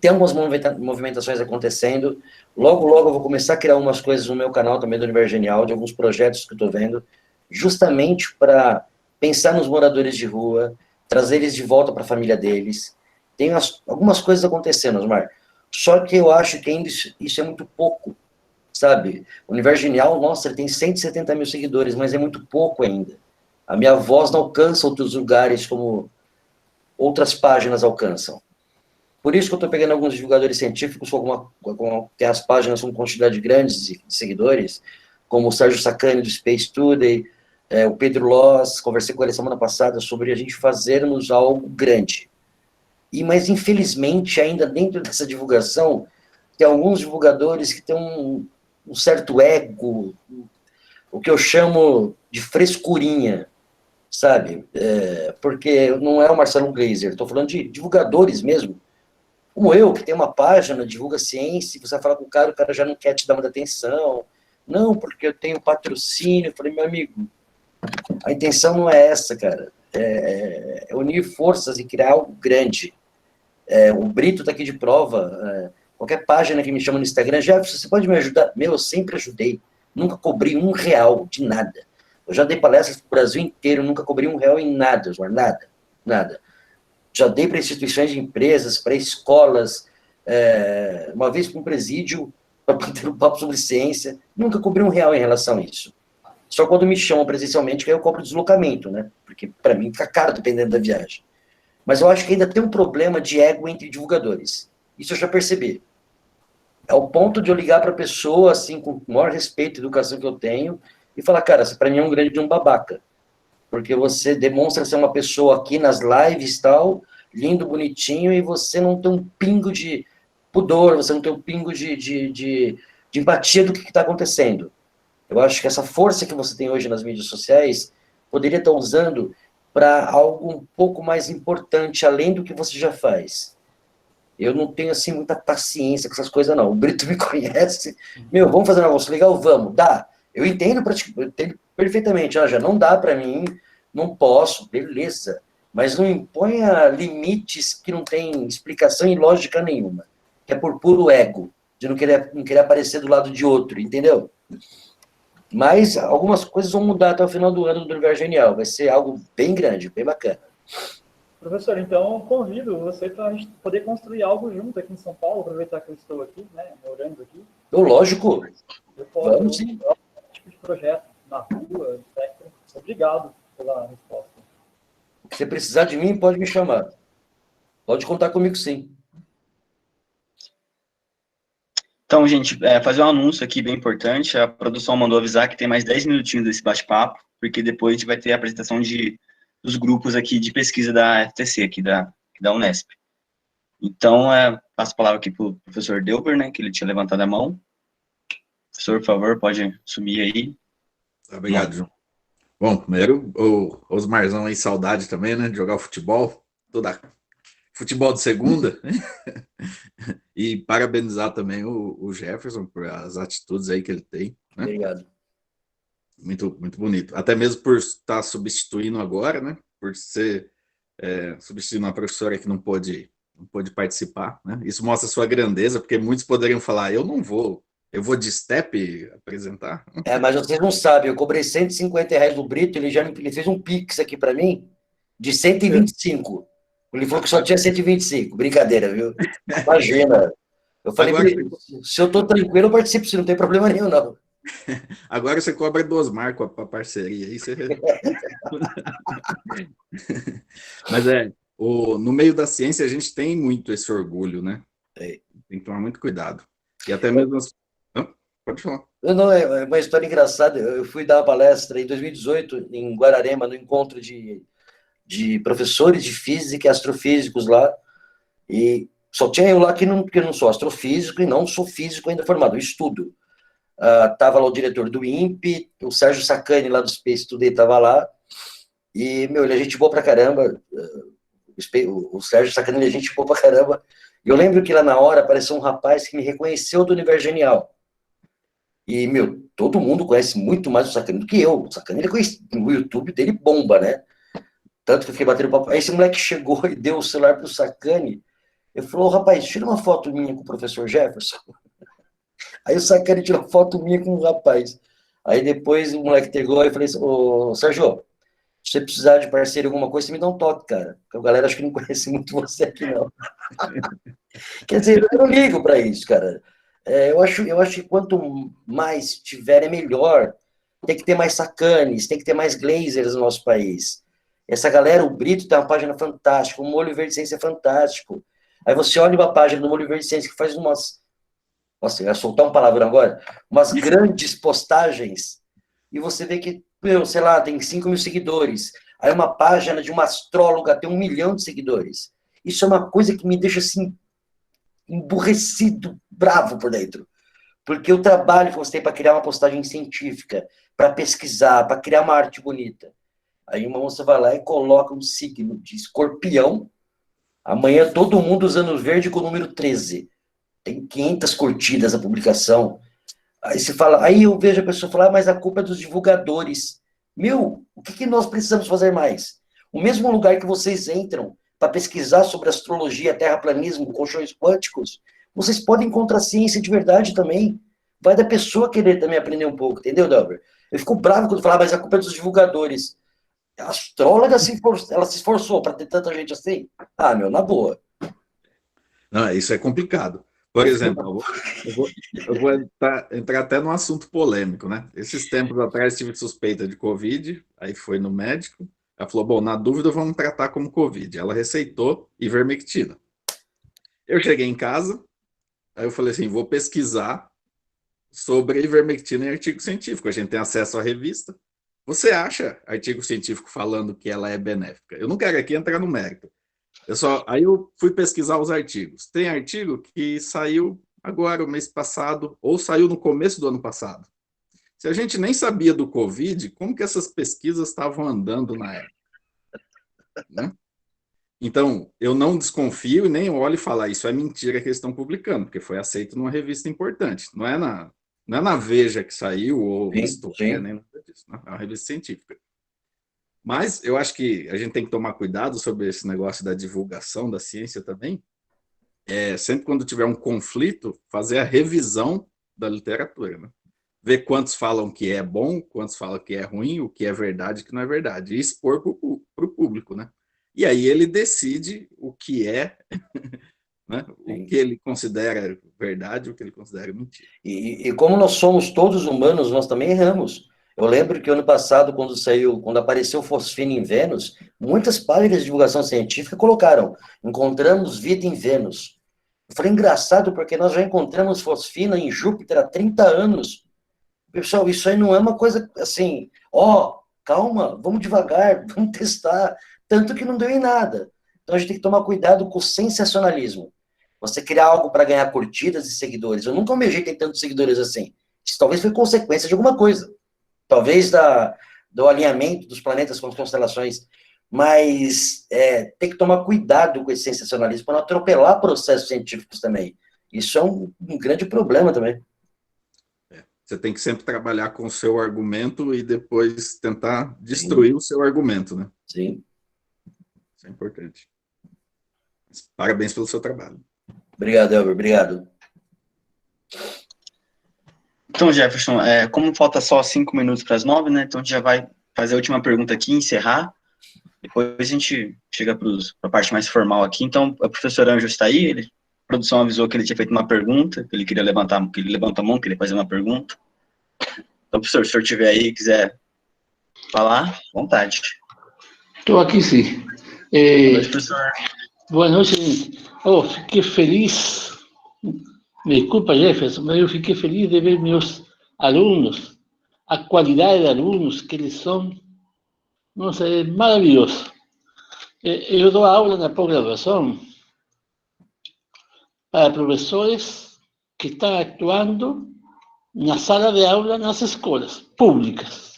Tem algumas movimentações acontecendo, logo eu vou começar a criar umas coisas no meu canal também do Universo Genial, de alguns projetos que eu estou vendo, justamente para pensar nos moradores de rua, trazer eles de volta para a família deles. Tem algumas coisas acontecendo, Osmar. Só que eu acho que ainda isso é muito pouco, sabe? O Universo Genial, nossa, ele tem 170 mil seguidores, mas é muito pouco ainda. A minha voz não alcança outros lugares como outras páginas alcançam. Por isso que eu estou pegando alguns divulgadores científicos, que as páginas são com quantidade grande de seguidores, como o Sérgio Sacani, do Space Today, o Pedro Loss, conversei com ele semana passada sobre a gente fazermos algo grande. Mas, infelizmente, ainda dentro dessa divulgação, tem alguns divulgadores que têm um certo ego, o que eu chamo de frescurinha, sabe? Porque não é o Marcelo Gleiser, estou falando de divulgadores mesmo, como eu, que tem uma página, divulga ciência, você vai falar com o cara já não quer te dar muita atenção, não, porque eu tenho patrocínio. Eu falei, meu amigo, a intenção não é essa, cara, é unir forças e criar algo grande. O Brito está aqui de prova, qualquer página que me chama no Instagram, Jefferson, você pode me ajudar? Meu, eu sempre ajudei, nunca cobri R$1 de nada. Eu já dei palestras para o Brasil inteiro, nunca cobri R$1 em nada, nada. Já dei para instituições de empresas, para escolas, uma vez para um presídio, para ter um papo sobre ciência, nunca cobri R$1 em relação a isso. Só quando me chamam presencialmente que aí eu cobro deslocamento, né? Porque para mim fica caro dependendo da viagem. Mas eu acho que ainda tem um problema de ego entre divulgadores. Isso eu já percebi. É o ponto de eu ligar para a pessoa, assim, com o maior respeito e educação que eu tenho, e falar, cara, você para mim é um grande de um babaca. Porque você demonstra ser uma pessoa aqui nas lives e tal, lindo, bonitinho, e você não tem um pingo de pudor, você não tem um pingo de empatia do que está acontecendo. Eu acho que essa força que você tem hoje nas mídias sociais poderia estar usando para algo um pouco mais importante, além do que você já faz. Eu não tenho, assim, muita paciência com essas coisas, não. O Brito me conhece. Meu, vamos fazer um negócio legal? Vamos, dá. Eu entendo perfeitamente. Já não dá para mim, não posso, beleza. Mas não imponha limites que não tem explicação e lógica nenhuma. Que é por puro ego, de não querer aparecer do lado de outro, entendeu? Mas algumas coisas vão mudar até o final do ano do Universo Genial. Vai ser algo bem grande, bem bacana. Professor, então convido você para a gente poder construir algo junto aqui em São Paulo, aproveitar que eu estou aqui, né, morando aqui. Lógico. Vamos sim. Um tipo de projeto na rua, etc. Obrigado pela resposta. Se você precisar de mim, pode me chamar. Pode contar comigo, sim. Então, gente, fazer um anúncio aqui bem importante. A produção mandou avisar que tem mais 10 minutinhos desse bate-papo, porque depois a gente vai ter a apresentação dos grupos aqui de pesquisa da FTC, aqui da Unesp. Então, passo a palavra aqui para o professor Delber, né, que ele tinha levantado a mão. Professor, por favor, pode sumir aí. Obrigado, João. Bom, primeiro, o Osmarzão aí, saudade também, né, de jogar futebol, futebol de segunda, e parabenizar também o Jefferson por as atitudes aí que ele tem. Né? Obrigado. Muito, muito bonito. Até mesmo por estar substituindo agora, né? Por ser substituindo uma professora que não pôde participar, né? Isso mostra a sua grandeza, porque muitos poderiam falar, eu não vou, eu vou de step apresentar. Mas vocês não sabem, eu cobrei R$150 do Brito, ele fez um Pix aqui para mim de 125. Ele falou que só tinha 125. Brincadeira, viu? Imagina. Eu falei, agora, se eu tô tranquilo, eu participo, se não tem problema nenhum, não. Agora você cobra 2 marcos para parceria. Aí você... Mas no meio da ciência a gente tem muito esse orgulho, né? Tem que tomar muito cuidado. E até mesmo... Pode falar. Não, é uma história engraçada. Eu fui dar uma palestra em 2018, em Guararema, no encontro de professores de física e astrofísicos lá, e Só tinha eu lá que não sou astrofísico e não sou físico ainda formado, eu estudo. Tava lá o diretor do INPE, o Sérgio Sacani lá do Space Today tava lá, e, meu, ele é gente boa pra caramba, o Sérgio Sacani ele é gente boa pra caramba. E eu lembro que lá na hora apareceu um rapaz que me reconheceu do Universo Genial. E, meu, todo mundo conhece muito mais o Sacani do que eu. O Sacani, ele conhece, o YouTube dele bomba, né? Tanto que eu fiquei batendo papo. Aí esse moleque chegou e deu o celular pro Sacani. Ele falou, rapaz, tira uma foto minha com o professor Jefferson. Aí o Sacani tirou uma foto minha com o rapaz. Aí depois o moleque pegou e falei assim, ô, Sérgio, se você precisar de parceiro alguma coisa, você me dá um toque, cara. Porque a galera acho que não conhece muito você aqui, não. Quer dizer, eu não ligo para isso, cara. Eu acho que quanto mais tiver, é melhor. Tem que ter mais Sacanes, tem que ter mais Glazers no nosso país. Essa galera, o Brito tem uma página fantástica, o Molho Verde Ciência é fantástico. Aí você olha uma página do Molho Verde Ciência que faz umas... Nossa, eu ia soltar um palavrão agora. Umas grandes postagens, e você vê que, meu, sei lá, tem 5 mil seguidores. Aí uma página de uma astróloga tem 1 milhão de seguidores. Isso é uma coisa que me deixa, assim, emburrecido, bravo por dentro. Porque o trabalho que você tem para criar uma postagem científica, para pesquisar, para criar uma arte bonita. Aí uma moça vai lá e coloca um signo de Escorpião. Amanhã todo mundo usando verde com o número 13. Tem 500 curtidas a publicação. Aí você fala, aí eu vejo a pessoa falar, mas a culpa é dos divulgadores. Meu, o que nós precisamos fazer mais? O mesmo lugar que vocês entram para pesquisar sobre astrologia, terraplanismo, colchões quânticos, vocês podem encontrar ciência de verdade também. Vai da pessoa querer também aprender um pouco, entendeu, Delber? Eu fico bravo quando fala, mas a culpa é dos divulgadores. A astróloga ela se esforçou para ter tanta gente assim? Ah, meu, na boa. Não, isso é complicado. Por exemplo, eu vou entrar até num assunto polêmico, né? Esses tempos atrás tive suspeita de Covid, aí foi no médico, ela falou, bom, na dúvida vamos tratar como Covid. Ela receitou ivermectina. Eu cheguei em casa, aí eu falei assim, vou pesquisar sobre ivermectina em artigo científico. A gente tem acesso à revista. Você acha artigo científico falando que ela é benéfica? Eu não quero aqui entrar no mérito. Aí eu fui pesquisar os artigos. Tem artigo que saiu agora, o mês passado, ou saiu no começo do ano passado. Se a gente nem sabia do Covid, como que essas pesquisas estavam andando na época? Né? Então, eu não desconfio e nem olho e falo, isso é mentira que eles estão publicando, porque foi aceito numa revista importante. Não é na Veja que saiu, ou nem nada disso. Né? É uma revista científica. Mas eu acho que a gente tem que tomar cuidado sobre esse negócio da divulgação da ciência também. Sempre quando tiver um conflito, fazer a revisão da literatura. Né? Ver quantos falam que é bom, quantos falam que é ruim, o que é verdade e o que não é verdade. E expor para o público. Né? E aí ele decide o que é, né? O que ele considera verdade e o que ele considera mentira. E como nós somos todos humanos, nós também erramos. Eu lembro que ano passado, quando apareceu fosfina em Vênus, muitas páginas de divulgação científica colocaram, encontramos vida em Vênus. Eu falei, engraçado, porque nós já encontramos fosfina em Júpiter há 30 anos. Pessoal, isso aí não é uma coisa assim, calma, vamos devagar, vamos testar, tanto que não deu em nada. Então a gente tem que tomar cuidado com o sensacionalismo. Você criar algo para ganhar curtidas e seguidores. Eu nunca almejei ter tantos seguidores assim. Isso talvez foi consequência de alguma coisa. Talvez do alinhamento dos planetas com as constelações, mas tem que tomar cuidado com esse sensacionalismo para não atropelar processos científicos também. Isso é um grande problema também. Você tem que sempre trabalhar com o seu argumento e depois tentar destruir o seu argumento, né? Sim. Isso é importante. Parabéns pelo seu trabalho. Obrigado, Elber. Obrigado. Então, Jefferson, como falta só 5 minutos para as 9, né? Então a gente já vai fazer a última pergunta aqui, encerrar. Depois a gente chega para a parte mais formal aqui. Então, o professor Anjo está aí, a produção avisou que ele tinha feito uma pergunta, que ele queria levantar, que ele levantou a mão, que ele ia fazer uma pergunta. Então, professor, se o senhor estiver aí e quiser falar, à vontade. Estou aqui, sim. Boa noite, professor. Boa noite. Fiquei feliz. Me desculpa, Jefferson, mas eu fiquei feliz de ver meus alunos, a qualidade de alunos que eles são. Nossa, é maravilhoso. Eu dou aula na pós-graduação para professores que estão atuando na sala de aula nas escolas públicas.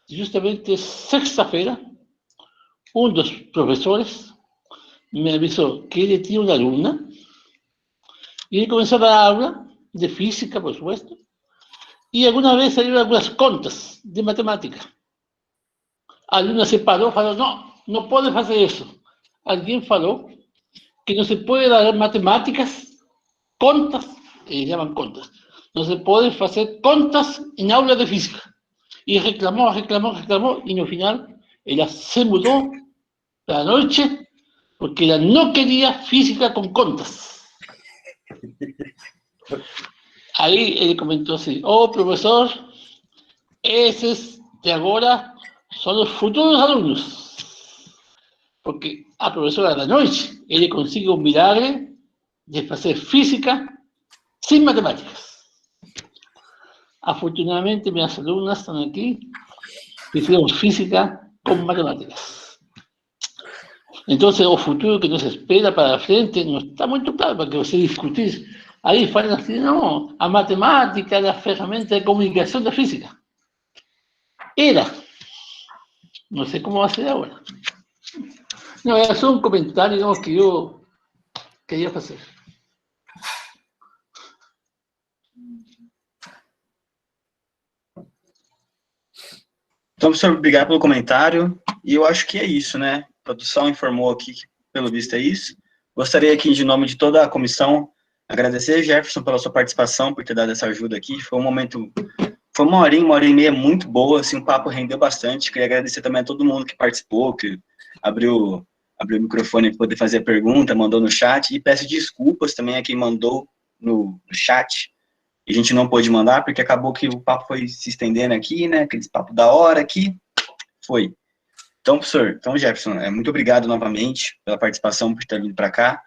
Justamente sexta-feira, um dos professores me avisou que ele tinha uma aluna e ele começou a dar aula de física, por supuesto, e alguma vez saíram algumas contas de matemática. A aluna se parou e falou, não, não pode fazer isso. Alguém falou que não se pode dar matemáticas, contas, eles chamam contas, não se pode fazer contas em aula de física. E reclamou, e no final ela se mudou para a noite porque ela não queria física com contas. Aí ele comentou assim, professor, esses de agora são os futuros alunos. Porque a professora da noite, ele conseguiu um milagre de fazer física sem matemáticas. Afortunadamente, minhas alunas estão aqui, fizeram física com matemáticas. Então, o futuro que nos espera para frente não está muito claro para que você discutir. Aí falam assim, não, a matemática é a ferramenta de comunicação da física. Era. Não sei como vai ser agora. Não, era só um comentário que eu queria fazer. Então, professor, obrigado pelo comentário. E eu acho que é isso, né? A produção informou aqui que, pelo visto, é isso. Gostaria aqui, de nome de toda a comissão, agradecer, Jefferson, pela sua participação, por ter dado essa ajuda aqui. Foi um momento, foi uma hora e meia muito boa, assim, o papo rendeu bastante. Queria agradecer também a todo mundo que participou, que abriu o microfone para poder fazer a pergunta, mandou no chat, e peço desculpas também a quem mandou no chat. A gente não pôde mandar, porque acabou que o papo foi se estendendo aqui, né, aqueles papo da hora aqui, foi. Então, professor, Jefferson, muito obrigado novamente pela participação, por ter vindo para cá,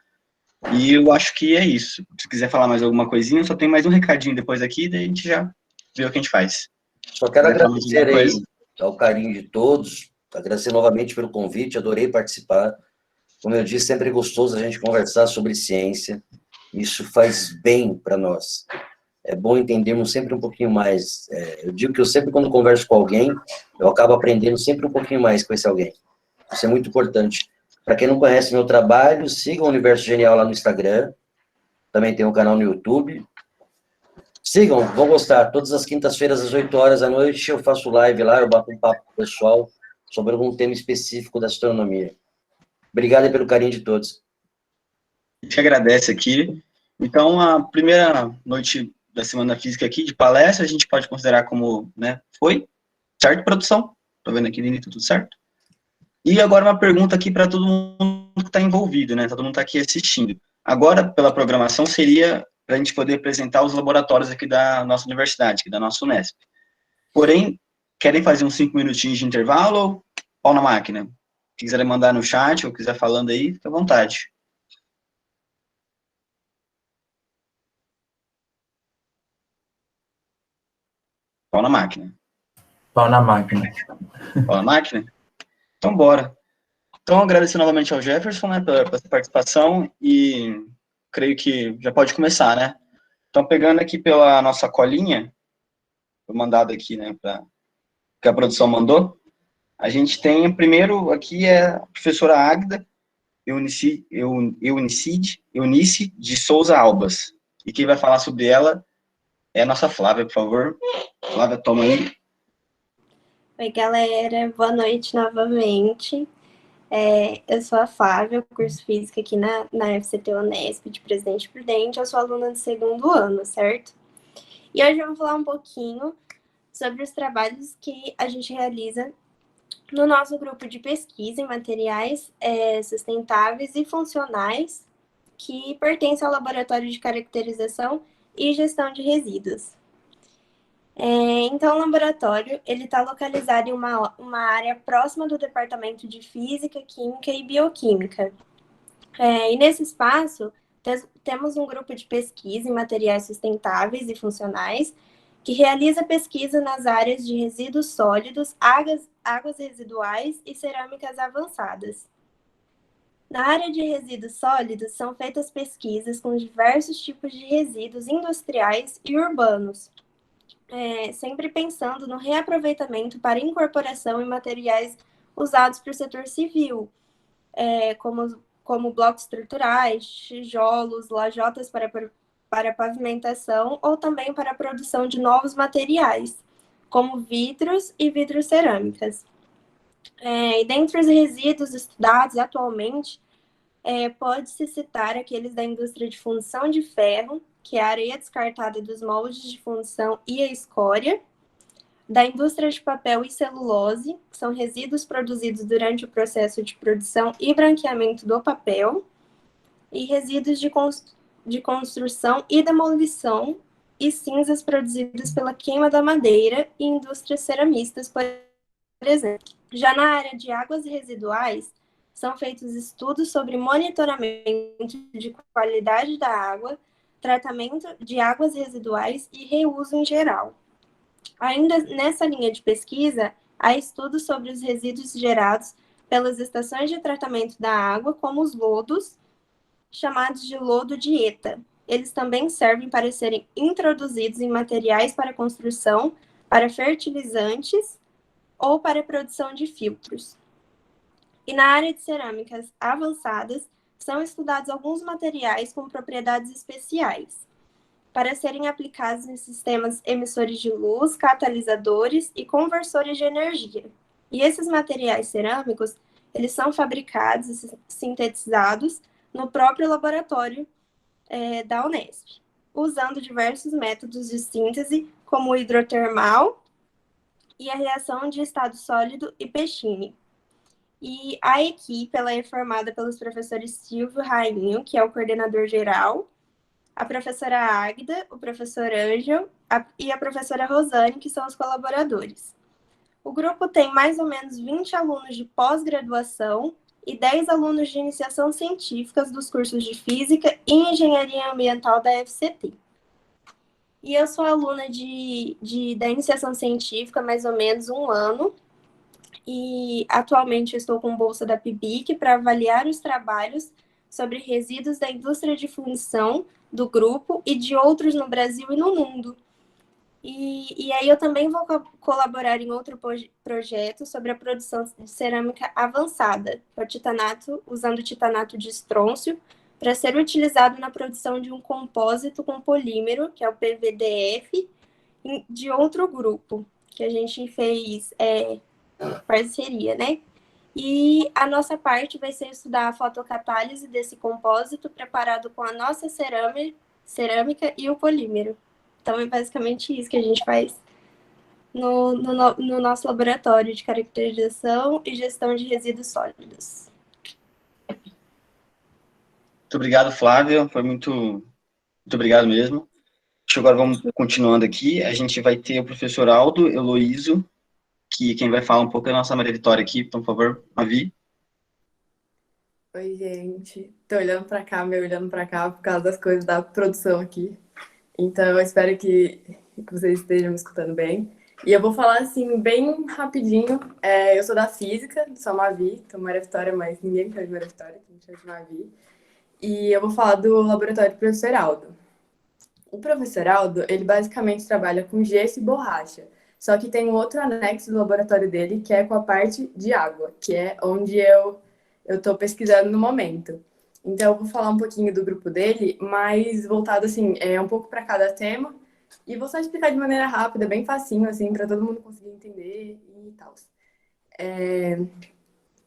e eu acho que é isso. Se quiser falar mais alguma coisinha, só tem mais um recadinho depois aqui, daí a gente já vê o que a gente faz. Só quero agradecer aí ao carinho de todos, agradecer novamente pelo convite, adorei participar. Como eu disse, sempre é gostoso a gente conversar sobre ciência, isso faz bem para nós. É bom entendermos sempre um pouquinho mais. Eu digo que eu sempre, quando converso com alguém, eu acabo aprendendo sempre um pouquinho mais com esse alguém. Isso é muito importante. Para quem não conhece meu trabalho, siga o Universo Genial lá no Instagram, também tem um canal no YouTube. Sigam, vão gostar. Todas as quintas-feiras, às 8 horas da noite, eu faço live lá, eu bato um papo com o pessoal sobre algum tema específico da astronomia. Obrigado pelo carinho de todos. A gente agradece aqui. Então, a primeira noite da Semana Física aqui, de palestra, a gente pode considerar como, né, foi, certo, produção? Tô vendo aqui, Lini, tudo certo? E agora uma pergunta aqui para todo mundo que está envolvido, né, todo mundo está aqui assistindo. Agora, pela programação, seria para a gente poder apresentar os laboratórios aqui da nossa universidade, aqui da nossa Unesp. Porém, querem fazer uns 5 minutinhos de intervalo ou pau na máquina? Se quiserem mandar no chat ou quiser falando aí, fica à vontade. Pau na máquina. Pau na máquina. Pau na máquina? Então, bora. Então, agradecer novamente ao Jefferson, né, pela participação, e creio que já pode começar, né? Então, pegando aqui pela nossa colinha, foi mandado aqui, né, que a produção mandou, a gente tem, primeiro, aqui a professora Águida Eunice de Souza Albas. E quem vai falar sobre ela é a nossa Flávia, por favor. Flávia, toma aí. Oi, galera. Boa noite novamente. Eu sou a Flávia, curso Física aqui na FCT Unesp, de Presidente Prudente. Eu sou aluna do 2º ano, certo? E hoje eu vou falar um pouquinho sobre os trabalhos que a gente realiza no nosso grupo de pesquisa em materiais sustentáveis e funcionais que pertencem ao Laboratório de Caracterização e Gestão de Resíduos. Então, o laboratório está localizado em uma área próxima do Departamento de Física, Química e Bioquímica. E nesse espaço, temos um grupo de pesquisa em materiais sustentáveis e funcionais que realiza pesquisa nas áreas de resíduos sólidos, águas residuais e cerâmicas avançadas. Na área de resíduos sólidos, são feitas pesquisas com diversos tipos de resíduos industriais e urbanos, sempre pensando no reaproveitamento para incorporação em materiais usados para o setor civil, como blocos estruturais, tijolos, lajotas para pavimentação ou também para a produção de novos materiais, como vidros e vidrocerâmicas. E dentre os resíduos estudados atualmente, pode-se citar aqueles da indústria de fundição de ferro, que é a areia descartada dos moldes de fundição e a escória, da indústria de papel e celulose, que são resíduos produzidos durante o processo de produção e branqueamento do papel, e resíduos de construção e demolição, e cinzas produzidas pela queima da madeira e indústrias ceramistas, por exemplo. Já na área de águas residuais, são feitos estudos sobre monitoramento de qualidade da água, tratamento de águas residuais e reuso em geral. Ainda nessa linha de pesquisa, há estudos sobre os resíduos gerados pelas estações de tratamento da água, como os lodos, chamados de lodo de ETA. Eles também servem para serem introduzidos em materiais para construção, para fertilizantes ou para a produção de filtros. E na área de cerâmicas avançadas, são estudados alguns materiais com propriedades especiais, para serem aplicados em sistemas emissores de luz, catalisadores e conversores de energia. E esses materiais cerâmicos, eles são fabricados e sintetizados no próprio laboratório da Unesp, usando diversos métodos de síntese, como o hidrotermal e a reação de estado sólido e Pechini. E a equipe ela é formada pelos professores Silvio Rainho, que é o coordenador geral, a professora Águida, o professor Ângel e a professora Rosane, que são os colaboradores. O grupo tem mais ou menos 20 alunos de pós-graduação e 10 alunos de iniciação científica dos cursos de Física e Engenharia Ambiental da FCT. E eu sou aluna da iniciação científica há mais ou menos um ano, e atualmente eu estou com bolsa da PIBIC para avaliar os trabalhos sobre resíduos da indústria de fundição do grupo e de outros no Brasil e no mundo. E aí eu também vou colaborar em outro projeto sobre a produção de cerâmica avançada, usando titanato de estrôncio, para ser utilizado na produção de um compósito com polímero, que é o PVDF, de outro grupo, que a gente fez parceria, né? E a nossa parte vai ser estudar a fotocatálise desse compósito preparado com a nossa cerâmica e o polímero. Então, é basicamente isso que a gente faz no nosso laboratório de caracterização e gestão de resíduos sólidos. Muito obrigado, Flávia. Foi muito obrigado mesmo. Agora vamos continuando aqui. A gente vai ter o professor Aldo Heloísio, que quem vai falar um pouco é a nossa Maria Vitória aqui. Então, por favor, Mavi. Oi, gente. Tô olhando para cá, meio olhando para cá por causa das coisas da produção aqui. Então, eu espero que vocês estejam me escutando bem. E eu vou falar, assim, bem rapidinho. Eu sou da Física, sou Mavi, tô Maria Vitória, mas ninguém me chama de Maria Vitória, a gente chama de Mavi. E eu vou falar do laboratório do professor Aldo. O professor Aldo, ele basicamente trabalha com gesso e borracha. Só que tem um outro anexo do laboratório dele, que é com a parte de água, que é onde eu estou pesquisando no momento. Então, eu vou falar um pouquinho do grupo dele, mas voltado, assim, um pouco para cada tema. E vou só explicar de maneira rápida, bem facinho, assim, para todo mundo conseguir entender e tal.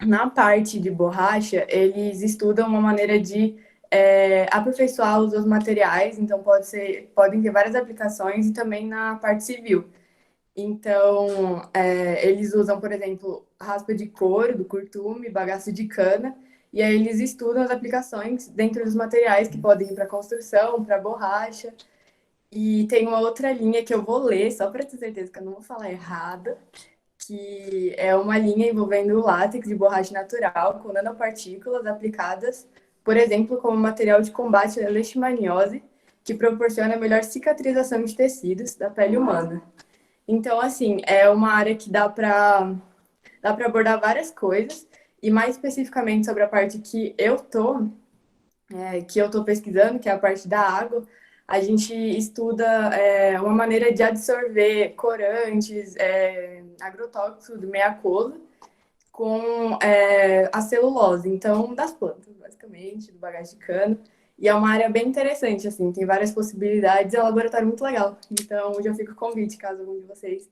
Na parte de borracha, eles estudam uma maneira de aperfeiçoar os materiais, então podem ter várias aplicações, e também na parte civil. Então, eles usam, por exemplo, raspa de couro, do curtume, bagaço de cana, e aí eles estudam as aplicações dentro dos materiais que podem ir para construção, para borracha. E tem uma outra linha que eu vou ler, só para ter certeza que eu não vou falar errado, que é uma linha envolvendo o látex de borracha natural com nanopartículas aplicadas, por exemplo, como material de combate à leishmaniose, que proporciona a melhor cicatrização de tecidos da pele humana. Então, assim, é uma área que dá para abordar várias coisas. E mais especificamente sobre a parte que eu tô pesquisando, que é a parte da água, a gente estuda uma maneira de absorver corantes, agrotóxicos do meia-cola com a celulose, então, das plantas, basicamente, do bagaço de cana. E é uma área bem interessante, assim, tem várias possibilidades, é um laboratório muito legal. Então, já fica o convite, caso algum de vocês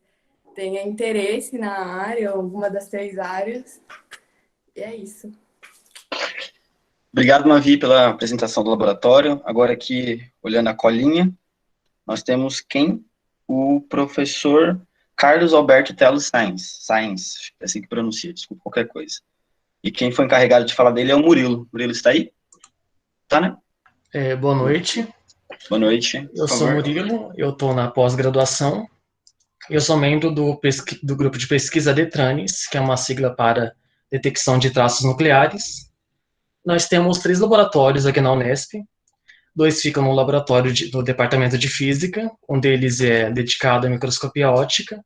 tenha interesse na área, alguma das 3 áreas. E é isso. Obrigado, Mavi, pela apresentação do laboratório. Agora aqui, olhando a colinha, nós temos quem? O professor Carlos Alberto Telo Sainz, é assim que pronuncia, desculpa qualquer coisa. E quem foi encarregado de falar dele é o Murilo. Murilo está aí? Tá, né? Boa noite. Boa noite. Eu sou Murilo, eu estou na pós-graduação. Eu sou membro do grupo de pesquisa DETRANES, que é uma sigla para detecção de traços nucleares. Nós temos 3 laboratórios aqui na Unesp. 2 ficam no laboratório do Departamento de Física, um deles é dedicado à microscopia óptica,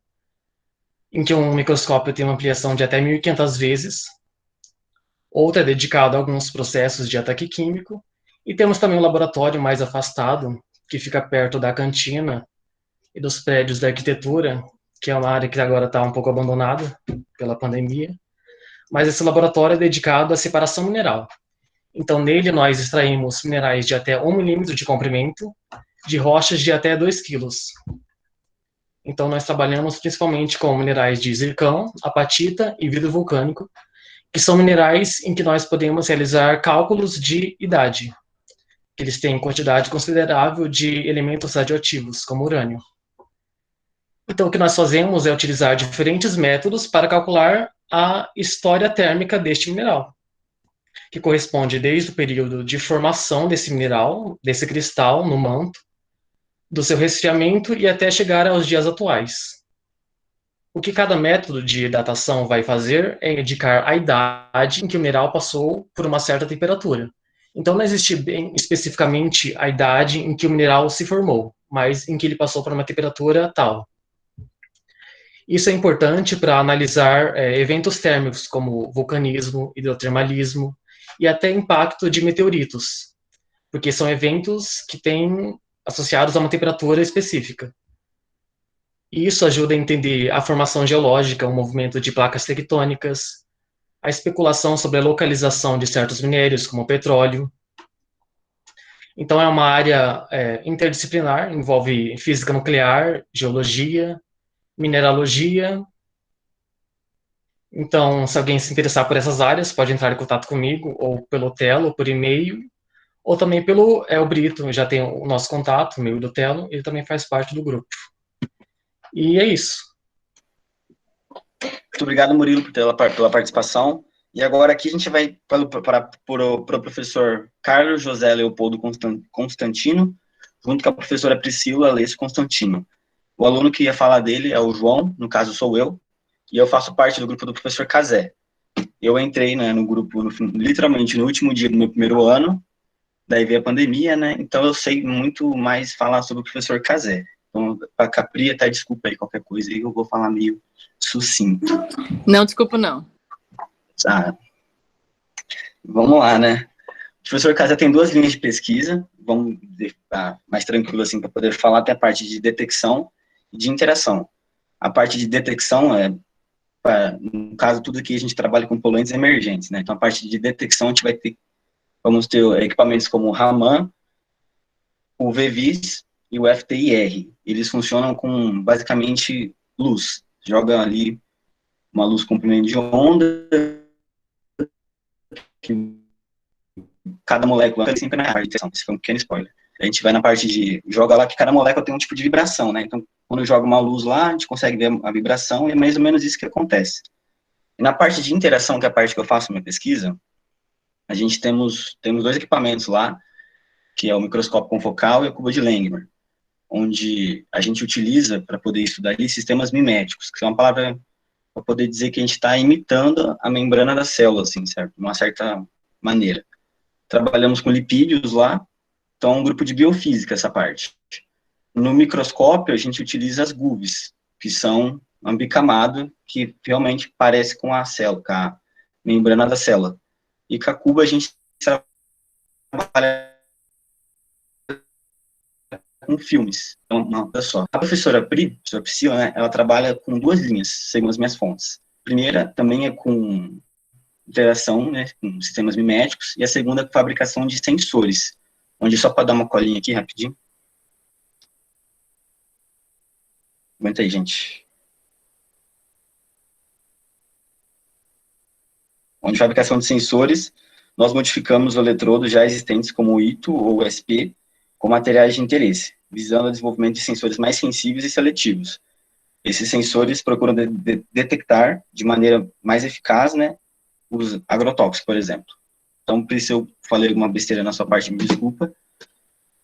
em que um microscópio tem uma ampliação de até 1.500 vezes. Outro é dedicado a alguns processos de ataque químico. E temos também um laboratório mais afastado, que fica perto da cantina e dos prédios da arquitetura, que é uma área que agora está um pouco abandonada pela pandemia. Mas esse laboratório é dedicado à separação mineral. Então, nele, nós extraímos minerais de até 1 milímetro de comprimento, de rochas de até 2 quilos. Então, nós trabalhamos principalmente com minerais de zircão, apatita e vidro vulcânico, que são minerais em que nós podemos realizar cálculos de idade. Eles têm quantidade considerável de elementos radioativos, como urânio. Então, o que nós fazemos é utilizar diferentes métodos para calcular a história térmica deste mineral, que corresponde desde o período de formação desse mineral, desse cristal no manto, do seu resfriamento e até chegar aos dias atuais. O que cada método de datação vai fazer é indicar a idade em que o mineral passou por uma certa temperatura. Então, não existe bem especificamente a idade em que o mineral se formou, mas em que ele passou por uma temperatura tal. Isso é importante para analisar eventos térmicos como vulcanismo, hidrotermalismo e até impacto de meteoritos, porque são eventos que têm associados a uma temperatura específica. E isso ajuda a entender a formação geológica, o movimento de placas tectônicas, a especulação sobre a localização de certos minérios, como o petróleo. Então, é uma área interdisciplinar, envolve física nuclear, geologia, mineralogia. Então, se alguém se interessar por essas áreas, pode entrar em contato comigo, ou pelo Telo, ou por e-mail, ou também pelo El Brito, já tem o nosso contato, o e-mail do Telo, ele também faz parte do grupo. E é isso. Muito obrigado, Murilo, pela participação. E agora aqui a gente vai para o professor Carlos José Leopoldo Constantino, junto com a professora Priscila Alessio Constantino. O aluno que ia falar dele é o João, no caso sou eu, e eu faço parte do grupo do professor Cazé. Eu entrei, né, no grupo, literalmente, no último dia do meu primeiro ano, daí veio a pandemia, né, então eu sei muito mais falar sobre o professor Cazé. Então, para Capri, até desculpa aí qualquer coisa, aí eu vou falar meio sucinto. Não, desculpa não. Ah, vamos lá, né? O professor Cazé tem 2 linhas de pesquisa, vamos mais tranquilo assim, para poder falar até a parte de detecção e de interação. A parte de detecção no caso, tudo aqui a gente trabalha com poluentes emergentes, né? Então, a parte de detecção, a gente vamos ter equipamentos como o Raman, o VVIS e o FTIR. Eles funcionam com, basicamente, luz. Joga ali uma luz comprimento de onda, que cada molécula sempre na parte de detecção. Esse foi um pequeno spoiler. A gente vai na parte de, joga lá que cada molécula tem um tipo de vibração, né? Então, quando joga uma luz lá, a gente consegue ver a vibração, e é mais ou menos isso que acontece. E na parte de interação, que é a parte que eu faço minha pesquisa, a gente temos 2 equipamentos lá, que é o microscópio confocal e a cuba de Langmuir, onde a gente utiliza, para poder estudar ali, sistemas miméticos, que é uma palavra para poder dizer que a gente está imitando a membrana da célula, assim, certo? De uma certa maneira. Trabalhamos com lipídios lá, então é um grupo de biofísica essa parte. No microscópio, a gente utiliza as GUVs, que são um bicamado que realmente parece com a célula, membrana da célula. E com a Cuba a gente trabalha com filmes. Então, não, olha só. A professora Priscila, né, ela trabalha com 2 linhas, segundo as minhas fontes. A primeira também é com interação, né, com sistemas miméticos, e a segunda é com fabricação de sensores, onde, só para dar uma colinha aqui rapidinho. Aguenta aí, gente. Onde fabricação de sensores, nós modificamos eletrodos já existentes como o ITO ou o SP, com materiais de interesse, visando o desenvolvimento de sensores mais sensíveis e seletivos. Esses sensores procuram detectar de maneira mais eficaz, né, os agrotóxicos, por exemplo. Então, por isso eu falei alguma besteira na sua parte, me desculpa.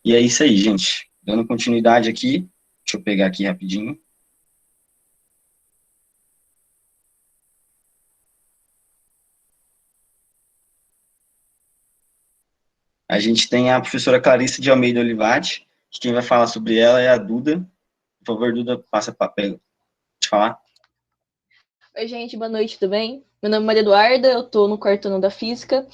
E é isso aí, gente. Dando continuidade aqui, deixa eu pegar aqui rapidinho. A gente tem a professora Clarice de Almeida Olivati, que quem vai falar sobre ela é a Duda. Por favor, Duda, passa papel. Pode falar. Oi, gente, boa noite, tudo bem? Meu nome é Maria Eduarda, eu estou no 4º ano da Física,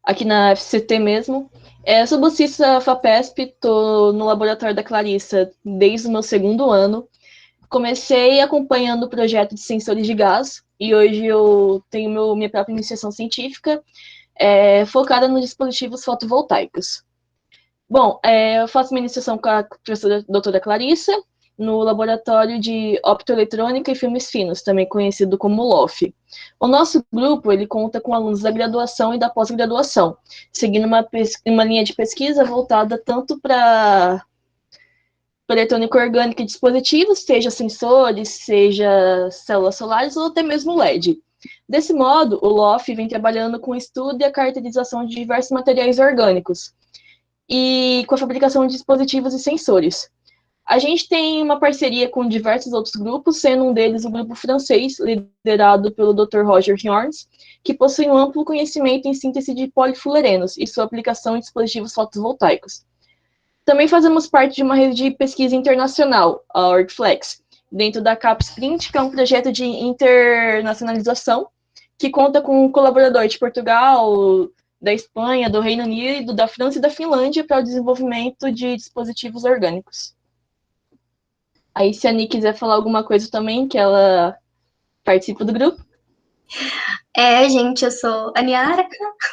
aqui na FCT mesmo. Eu sou bolsista FAPESP, estou no laboratório da Clarissa desde o meu 2º ano. Comecei acompanhando o projeto de sensores de gás, e hoje eu tenho minha própria iniciação científica, focada nos dispositivos fotovoltaicos. Bom, eu faço minha iniciação com a professora doutora Clarissa, no Laboratório de Optoeletrônica e Filmes Finos, também conhecido como LOF. O nosso grupo, ele conta com alunos da graduação e da pós-graduação, seguindo uma linha de pesquisa voltada tanto para eletrônica orgânica e dispositivos, seja sensores, seja células solares ou até mesmo LED. Desse modo, o LOF vem trabalhando com o estudo e a caracterização de diversos materiais orgânicos e com a fabricação de dispositivos e sensores. A gente tem uma parceria com diversos outros grupos, sendo um deles o grupo francês, liderado pelo Dr. Roger Hjorns, que possui um amplo conhecimento em síntese de polifluorenos e sua aplicação em dispositivos fotovoltaicos. Também fazemos parte de uma rede de pesquisa internacional, a OrgFlex, dentro da CapSprint, que é um projeto de internacionalização, que conta com um colaborador de Portugal, da Espanha, do Reino Unido, da França e da Finlândia para o desenvolvimento de dispositivos orgânicos. Aí, se a Ani quiser falar alguma coisa também, que ela participa do grupo. Gente, eu sou a Niara,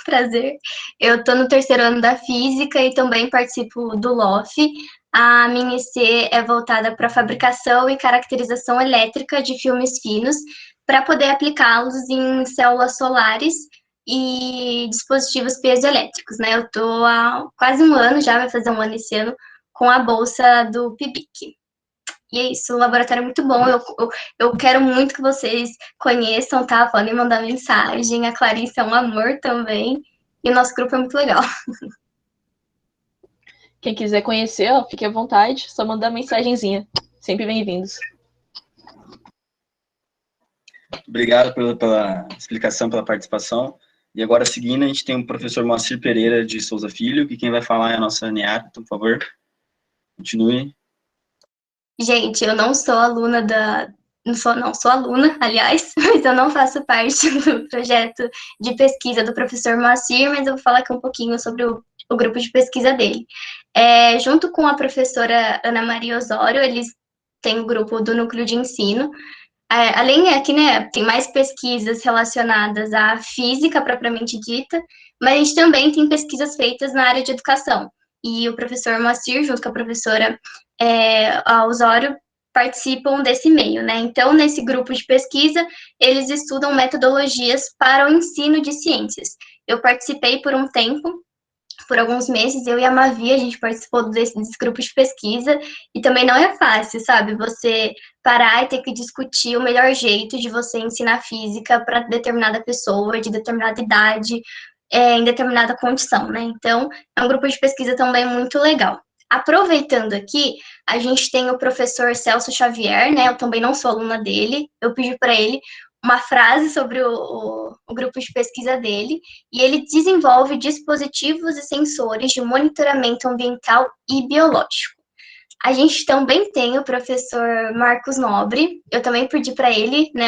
prazer. Eu tô no 3º ano da Física e também participo do LOF. A minha IC é voltada para fabricação e caracterização elétrica de filmes finos, para poder aplicá-los em células solares e dispositivos piezoelétricos, né? Eu tô há quase 1 ano, já vai fazer 1 ano esse ano, com a bolsa do PIBIC. E é isso, o laboratório é muito bom, eu quero muito que vocês conheçam, tá? Podem mandar mensagem, a Clarice é um amor também, e o nosso grupo é muito legal. Quem quiser conhecer, fique à vontade, só mandar mensagenzinha. Sempre bem-vindos. Obrigado pela explicação, pela participação. E agora, seguindo, a gente tem o professor Moacir Pereira de Souza Filho, que quem vai falar é a nossa Niara, então, por favor, continue. Gente, eu não sou aluna não sou aluna, aliás, mas eu não faço parte do projeto de pesquisa do professor Moacir, mas eu vou falar aqui um pouquinho sobre o grupo de pesquisa dele. Junto com a professora Ana Maria Osório, eles têm o grupo do Núcleo de Ensino. Além aqui, né, tem mais pesquisas relacionadas à física propriamente dita, mas a gente também tem pesquisas feitas na área de educação. E o professor Moacir, junto com a professora Osório, participam desse meio, né? Então, nesse grupo de pesquisa, eles estudam metodologias para o ensino de ciências. Eu participei por um tempo, por alguns meses, eu e a Mavi, a gente participou desse grupo de pesquisa, e também não é fácil, sabe? Você parar e ter que discutir o melhor jeito de você ensinar física para determinada pessoa, de determinada idade, em determinada condição, né? Então, é um grupo de pesquisa também muito legal. Aproveitando aqui, a gente tem o professor Celso Xavier, né? Eu também não sou aluna dele, eu pedi para ele uma frase sobre o grupo de pesquisa dele, e ele desenvolve dispositivos e sensores de monitoramento ambiental e biológico. A gente também tem o professor Marcos Nobre, eu também pedi para ele, né,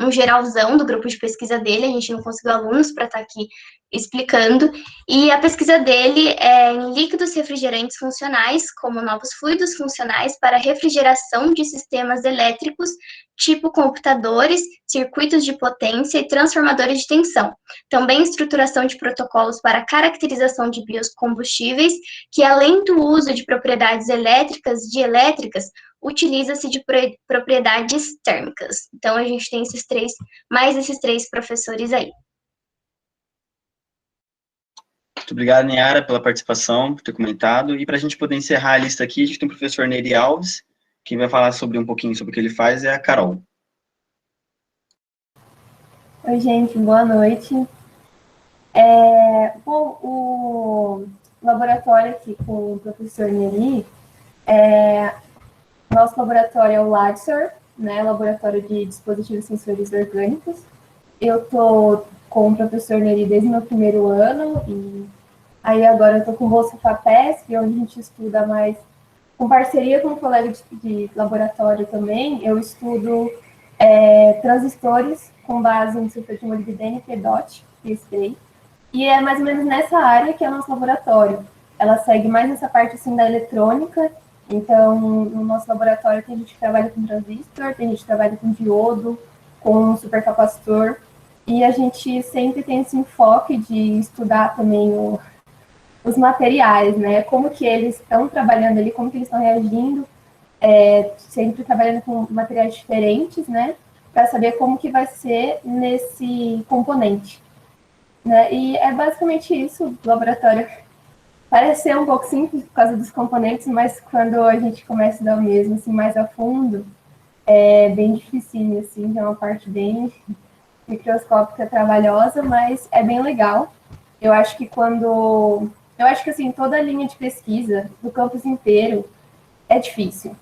um geralzão do grupo de pesquisa dele, a gente não conseguiu alunos para estar aqui explicando, e a pesquisa dele é em líquidos refrigerantes funcionais, como novos fluidos funcionais para refrigeração de sistemas elétricos, tipo computadores, circuitos de potência e transformadores de tensão. Também estruturação de protocolos para caracterização de biocombustíveis, que além do uso de propriedades elétricas, utiliza-se de propriedades térmicas. Então, a gente tem esses três professores aí. Muito obrigado, Niara, pela participação, por ter comentado. E para a gente poder encerrar a lista aqui, a gente tem o professor Neri Alves, que vai falar um pouquinho sobre o que ele faz, é a Carol. Oi, gente, boa noite. Bom, o laboratório aqui com o professor Neri, nosso laboratório é o LADSOR, né, Laboratório de Dispositivos Sensores Orgânicos. Eu estou com o professor Neri desde o meu primeiro ano, e aí agora eu estou com bolsa FAPESP, onde a gente estuda mais, com parceria com um colega de laboratório também, eu estudo transistores com base em sulfato de molibdênio e PEDOT, PSP, e é mais ou menos nessa área que é o nosso laboratório. Ela segue mais nessa parte assim da eletrônica. Então, no nosso laboratório tem gente que trabalha com transistor, tem gente que trabalha com diodo, com supercapacitor, e a gente sempre tem esse enfoque de estudar também os materiais, né? Como que eles estão trabalhando ali, como que eles estão reagindo, sempre trabalhando com materiais diferentes, né? Para saber como que vai ser nesse componente, né? E é basicamente isso, o laboratório. Parece ser um pouco simples por causa dos componentes, mas quando a gente começa a estudar mesmo, assim, mais a fundo, é bem difícil, assim, é uma parte bem microscópica, trabalhosa, mas é bem legal. Eu acho que assim, toda a linha de pesquisa do campus inteiro é difícil.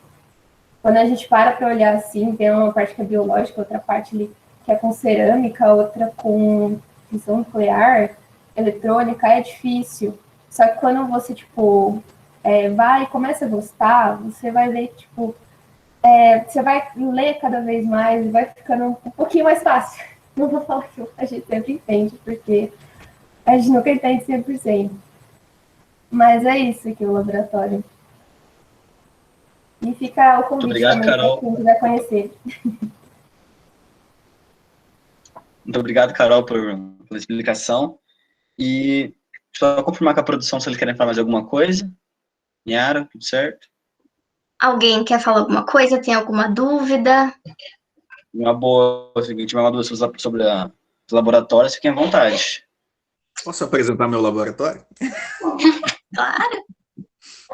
Quando a gente para olhar assim, tem uma parte que é biológica, outra parte ali que é com cerâmica, outra com fissão nuclear, eletrônica, é difícil. Só que quando você, vai e começa a gostar, você vai ver, você vai ler cada vez mais e vai ficando um pouquinho mais fácil. Não vou falar que a gente sempre entende, porque a gente nunca entende 100%. Mas é isso aqui, o laboratório. E fica o convite obrigado, também Carol. para quem quiser conhecer. Muito obrigado, Carol, pela explicação. E só confirmar com a produção se eles querem falar mais alguma coisa. Niara, tudo certo? Alguém quer falar alguma coisa? Tem alguma dúvida? Se tiver uma dúvida sobre os laboratórios, fiquem à vontade. Posso apresentar meu laboratório? Claro.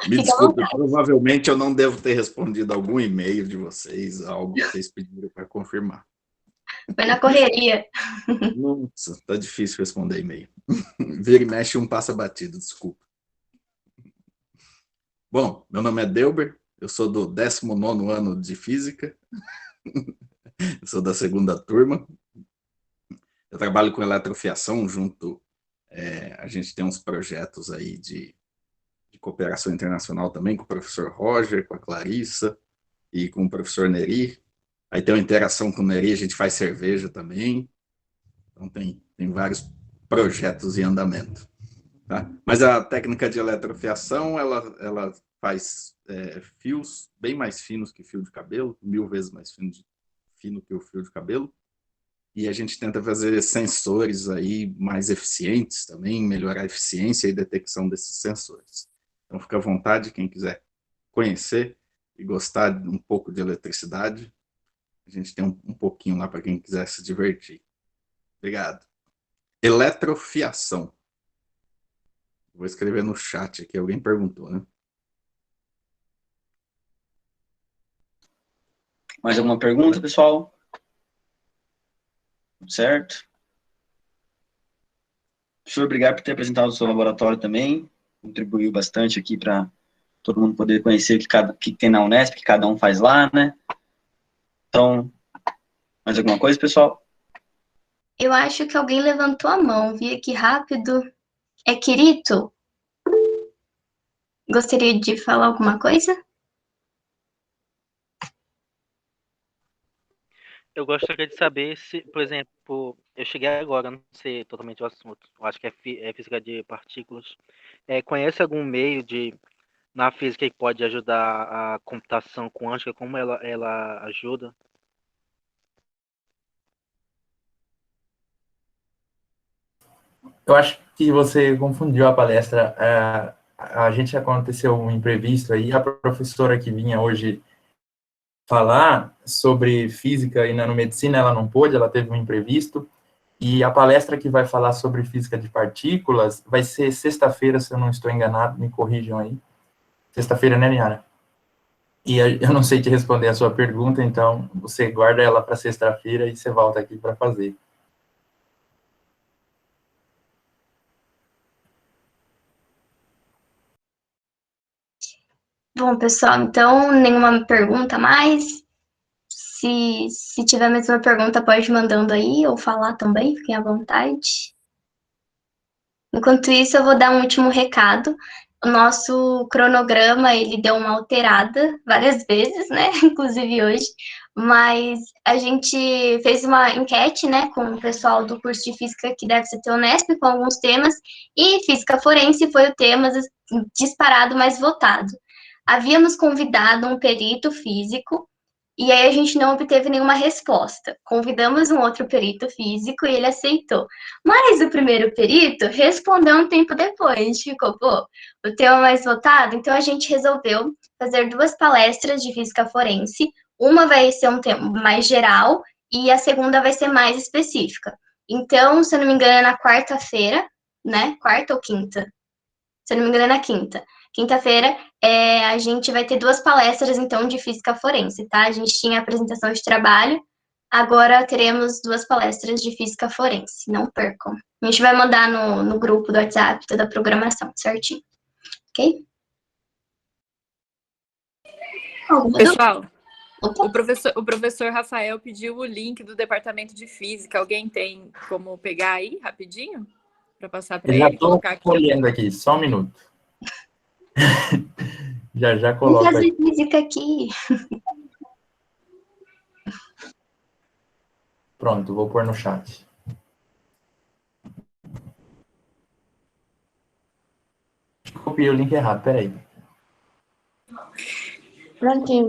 Me desculpe, provavelmente eu não devo ter respondido algum e-mail de vocês, algo que vocês pediram para confirmar. Foi na correria. Nossa, tá difícil responder e-mail. Vira e mexe passa batido, desculpa. Bom, meu nome é Delber, eu sou do 19º ano de Física, eu sou da 2ª turma. Eu trabalho com eletrofiação junto, a gente tem uns projetos aí de cooperação internacional também, com o professor Roger, com a Clarissa e com o professor Neri. Aí tem uma interação com o Neri, a gente faz cerveja também. Então tem vários projetos em andamento. Tá? Mas a técnica de eletrofiação, ela faz fios bem mais finos que fio de cabelo, 1000 vezes mais fino que o fio de cabelo. E a gente tenta fazer sensores aí mais eficientes também, melhorar a eficiência e detecção desses sensores. Então, fica à vontade, quem quiser conhecer e gostar um pouco de eletricidade. A gente tem um pouquinho lá para quem quiser se divertir. Obrigado. Eletrofiação. Vou escrever no chat aqui, alguém perguntou, né? Mais alguma pergunta, pessoal? Certo? Professor, obrigado por ter apresentado o seu laboratório também. Contribuiu bastante aqui para todo mundo poder conhecer o que tem na Unesp, que cada um faz lá, né? Então, mais alguma coisa, pessoal? Eu acho que alguém levantou a mão. Vi aqui rápido. É Quirito? Gostaria de falar alguma coisa? Eu gostaria de saber se, por exemplo, eu cheguei agora, não sei totalmente o assunto, eu acho que é física de partículas. Conhece algum meio na física que pode ajudar a computação quântica, como ela ajuda? Eu acho que você confundiu a palestra. A gente aconteceu um imprevisto aí, a professora que vinha hoje falar sobre física e nanomedicina, ela não pôde, ela teve um imprevisto, e a palestra que vai falar sobre física de partículas vai ser sexta-feira, se eu não estou enganado, me corrijam aí. Sexta-feira, né, Niara? E eu não sei te responder a sua pergunta, então você guarda ela para sexta-feira e você volta aqui para fazer. Bom, pessoal, então, nenhuma pergunta mais? Se tiver mais uma pergunta, pode ir mandando aí, ou falar também, fiquem à vontade. Enquanto isso, eu vou dar um último recado. O nosso cronograma, ele deu uma alterada várias vezes, né, inclusive hoje, mas a gente fez uma enquete, né, com o pessoal do curso de Física que deve ser Unesp, com alguns temas, e Física Forense foi o tema disparado mais votado. Havíamos convidado um perito físico, e aí a gente não obteve nenhuma resposta. Convidamos um outro perito físico e ele aceitou. Mas o primeiro perito respondeu um tempo depois. A gente ficou, o tema mais votado? Então a gente resolveu fazer 2 palestras de física forense. Uma vai ser um tema mais geral e a segunda vai ser mais específica. Então, se eu não me engano, é na quarta-feira, né? Quarta ou quinta? Se eu não me engano, é na quinta. Quinta-feira, a gente vai ter 2 palestras, então, de física forense, tá? A gente tinha apresentação de trabalho, agora teremos 2 palestras de física forense, não percam. A gente vai mandar no grupo do WhatsApp toda a programação, certinho? Ok? Pessoal, o professor Rafael pediu o link do departamento de física. Alguém tem como pegar aí, rapidinho? Para passar para ele? Já estou olhando aqui, só um minuto. já coloco Vamos fazer aqui. física aqui. Pronto, vou pôr no chat. Copiei o link errado, peraí. Prontinho,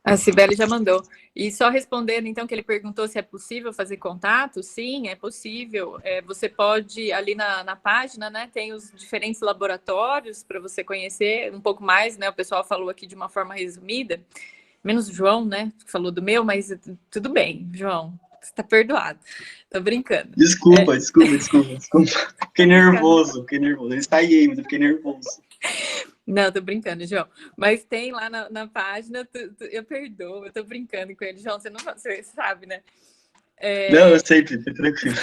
A Cibele já mandou. E só respondendo, então, que ele perguntou se é possível fazer contato. Sim, é possível. Você pode, ali na página, né, tem os diferentes laboratórios para você conhecer um pouco mais, né? O pessoal falou aqui de uma forma resumida, menos o João, né, que falou do meu, mas tudo bem, João, você está perdoado. Tô brincando. Desculpa. Fiquei nervoso. Eu ensaiei, mas eu fiquei nervoso. Não, tô brincando, João. Mas tem lá na página, eu perdoo, eu tô brincando com ele. João, você sabe, né? Não, eu sei, fica tranquilo.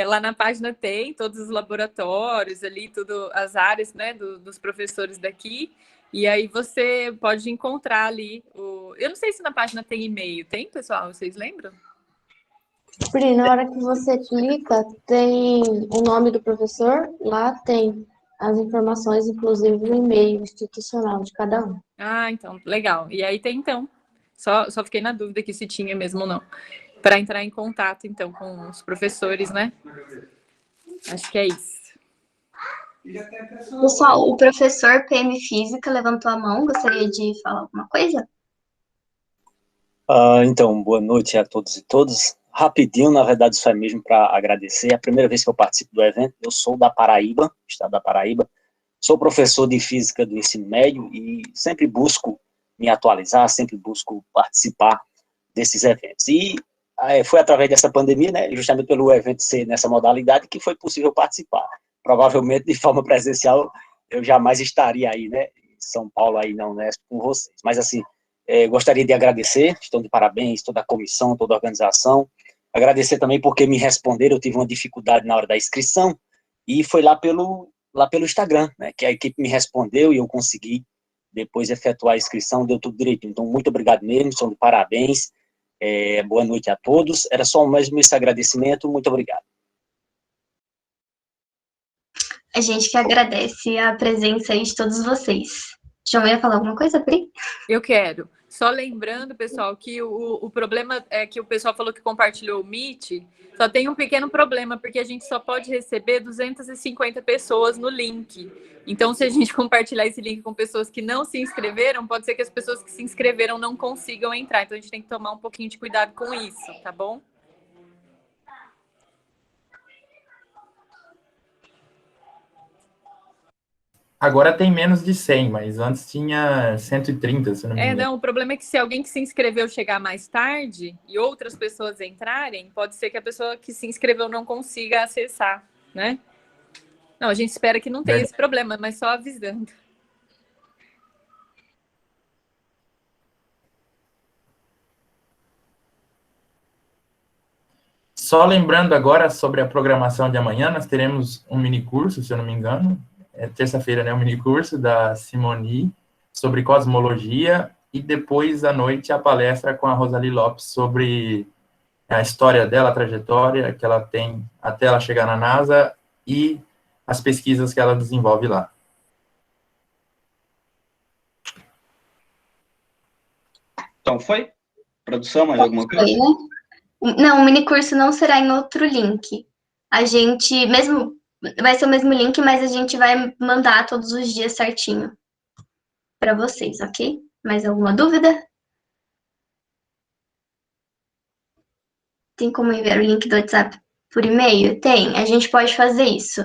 Lá na página tem todos os laboratórios ali, tudo, as áreas, né, dos professores daqui. E aí você pode encontrar ali eu não sei se na página tem e-mail. Tem, pessoal? Vocês lembram? Pri, na hora que você clica, tem o nome do professor, lá tem as informações, inclusive o e-mail institucional de cada um. Ah, então, legal. E aí tem, então. Só fiquei na dúvida aqui se tinha mesmo ou não. Para entrar em contato, então, com os professores, né? Acho que é isso. Pessoal, o professor PM Física levantou a mão. Gostaria de falar alguma coisa? Então, boa noite a todos e todas. Rapidinho, na verdade, isso é mesmo para agradecer. É a primeira vez que eu participo do evento. Eu sou da Paraíba, estado da Paraíba. Sou professor de física do ensino médio e sempre busco me atualizar, sempre busco participar desses eventos. E foi através dessa pandemia, né, justamente pelo evento ser nessa modalidade, que foi possível participar. Provavelmente, de forma presencial, eu jamais estaria aí, né, em São Paulo, aí na Unesp, com vocês. Mas, assim, gostaria de agradecer, estão de parabéns, toda a comissão, toda a organização. Agradecer também porque me responderam, eu tive uma dificuldade na hora da inscrição, e foi lá pelo Instagram, né, que a equipe me respondeu e eu consegui depois efetuar a inscrição, deu tudo direitinho. Então, muito obrigado mesmo, são de parabéns, boa noite a todos. Era só mesmo esse agradecimento, muito obrigado. A gente que agradece a presença aí de todos vocês. João ia falar alguma coisa, Pri? Eu quero. Só lembrando, pessoal, que o problema é que o pessoal falou que compartilhou o Meet, só tem um pequeno problema, porque a gente só pode receber 250 pessoas no link. Então, se a gente compartilhar esse link com pessoas que não se inscreveram, pode ser que as pessoas que se inscreveram não consigam entrar. Então, a gente tem que tomar um pouquinho de cuidado com isso, tá bom? Agora tem menos de 100, mas antes tinha 130, se não me engano. Não, o problema é que se alguém que se inscreveu chegar mais tarde e outras pessoas entrarem, pode ser que a pessoa que se inscreveu não consiga acessar, né? Não, a gente espera que não tenha esse problema, mas só avisando. Só lembrando agora sobre a programação de amanhã, nós teremos um mini curso, se eu não me engano, terça-feira, né, um mini curso da Simoni sobre cosmologia e depois à noite a palestra com a Rosalie Lopes sobre a história dela, a trajetória que ela tem até ela chegar na NASA e as pesquisas que ela desenvolve lá. Então foi? Produção, mais alguma coisa? Foi, né? Não, o minicurso não será em outro link. A gente, mesmo, vai ser o mesmo link, mas a gente vai mandar todos os dias certinho para vocês, ok? Mais alguma dúvida? Tem como enviar o link do WhatsApp por e-mail? Tem, a gente pode fazer isso.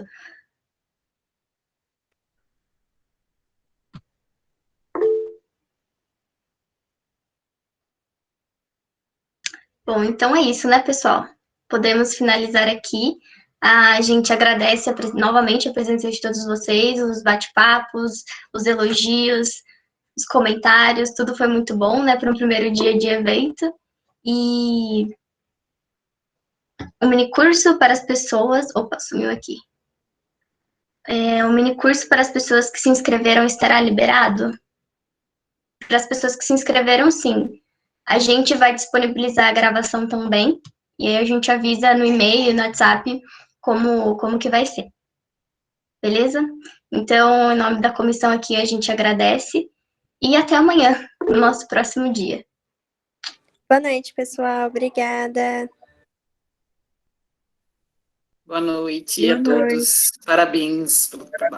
Bom, então é isso, né, pessoal? Podemos finalizar aqui. A gente agradece novamente a presença de todos vocês, os bate-papos, os elogios, os comentários, tudo foi muito bom, né, para um primeiro dia de evento. E um minicurso para as pessoas... Opa, sumiu aqui. Um minicurso para as pessoas que se inscreveram estará liberado? Para as pessoas que se inscreveram, sim. A gente vai disponibilizar a gravação também, e aí a gente avisa no e-mail, no WhatsApp, como que vai ser. Beleza? Então, em nome da comissão aqui, a gente agradece, e até amanhã, no nosso próximo dia. Boa noite, pessoal. Obrigada. Boa noite a todos. Parabéns pelo trabalho.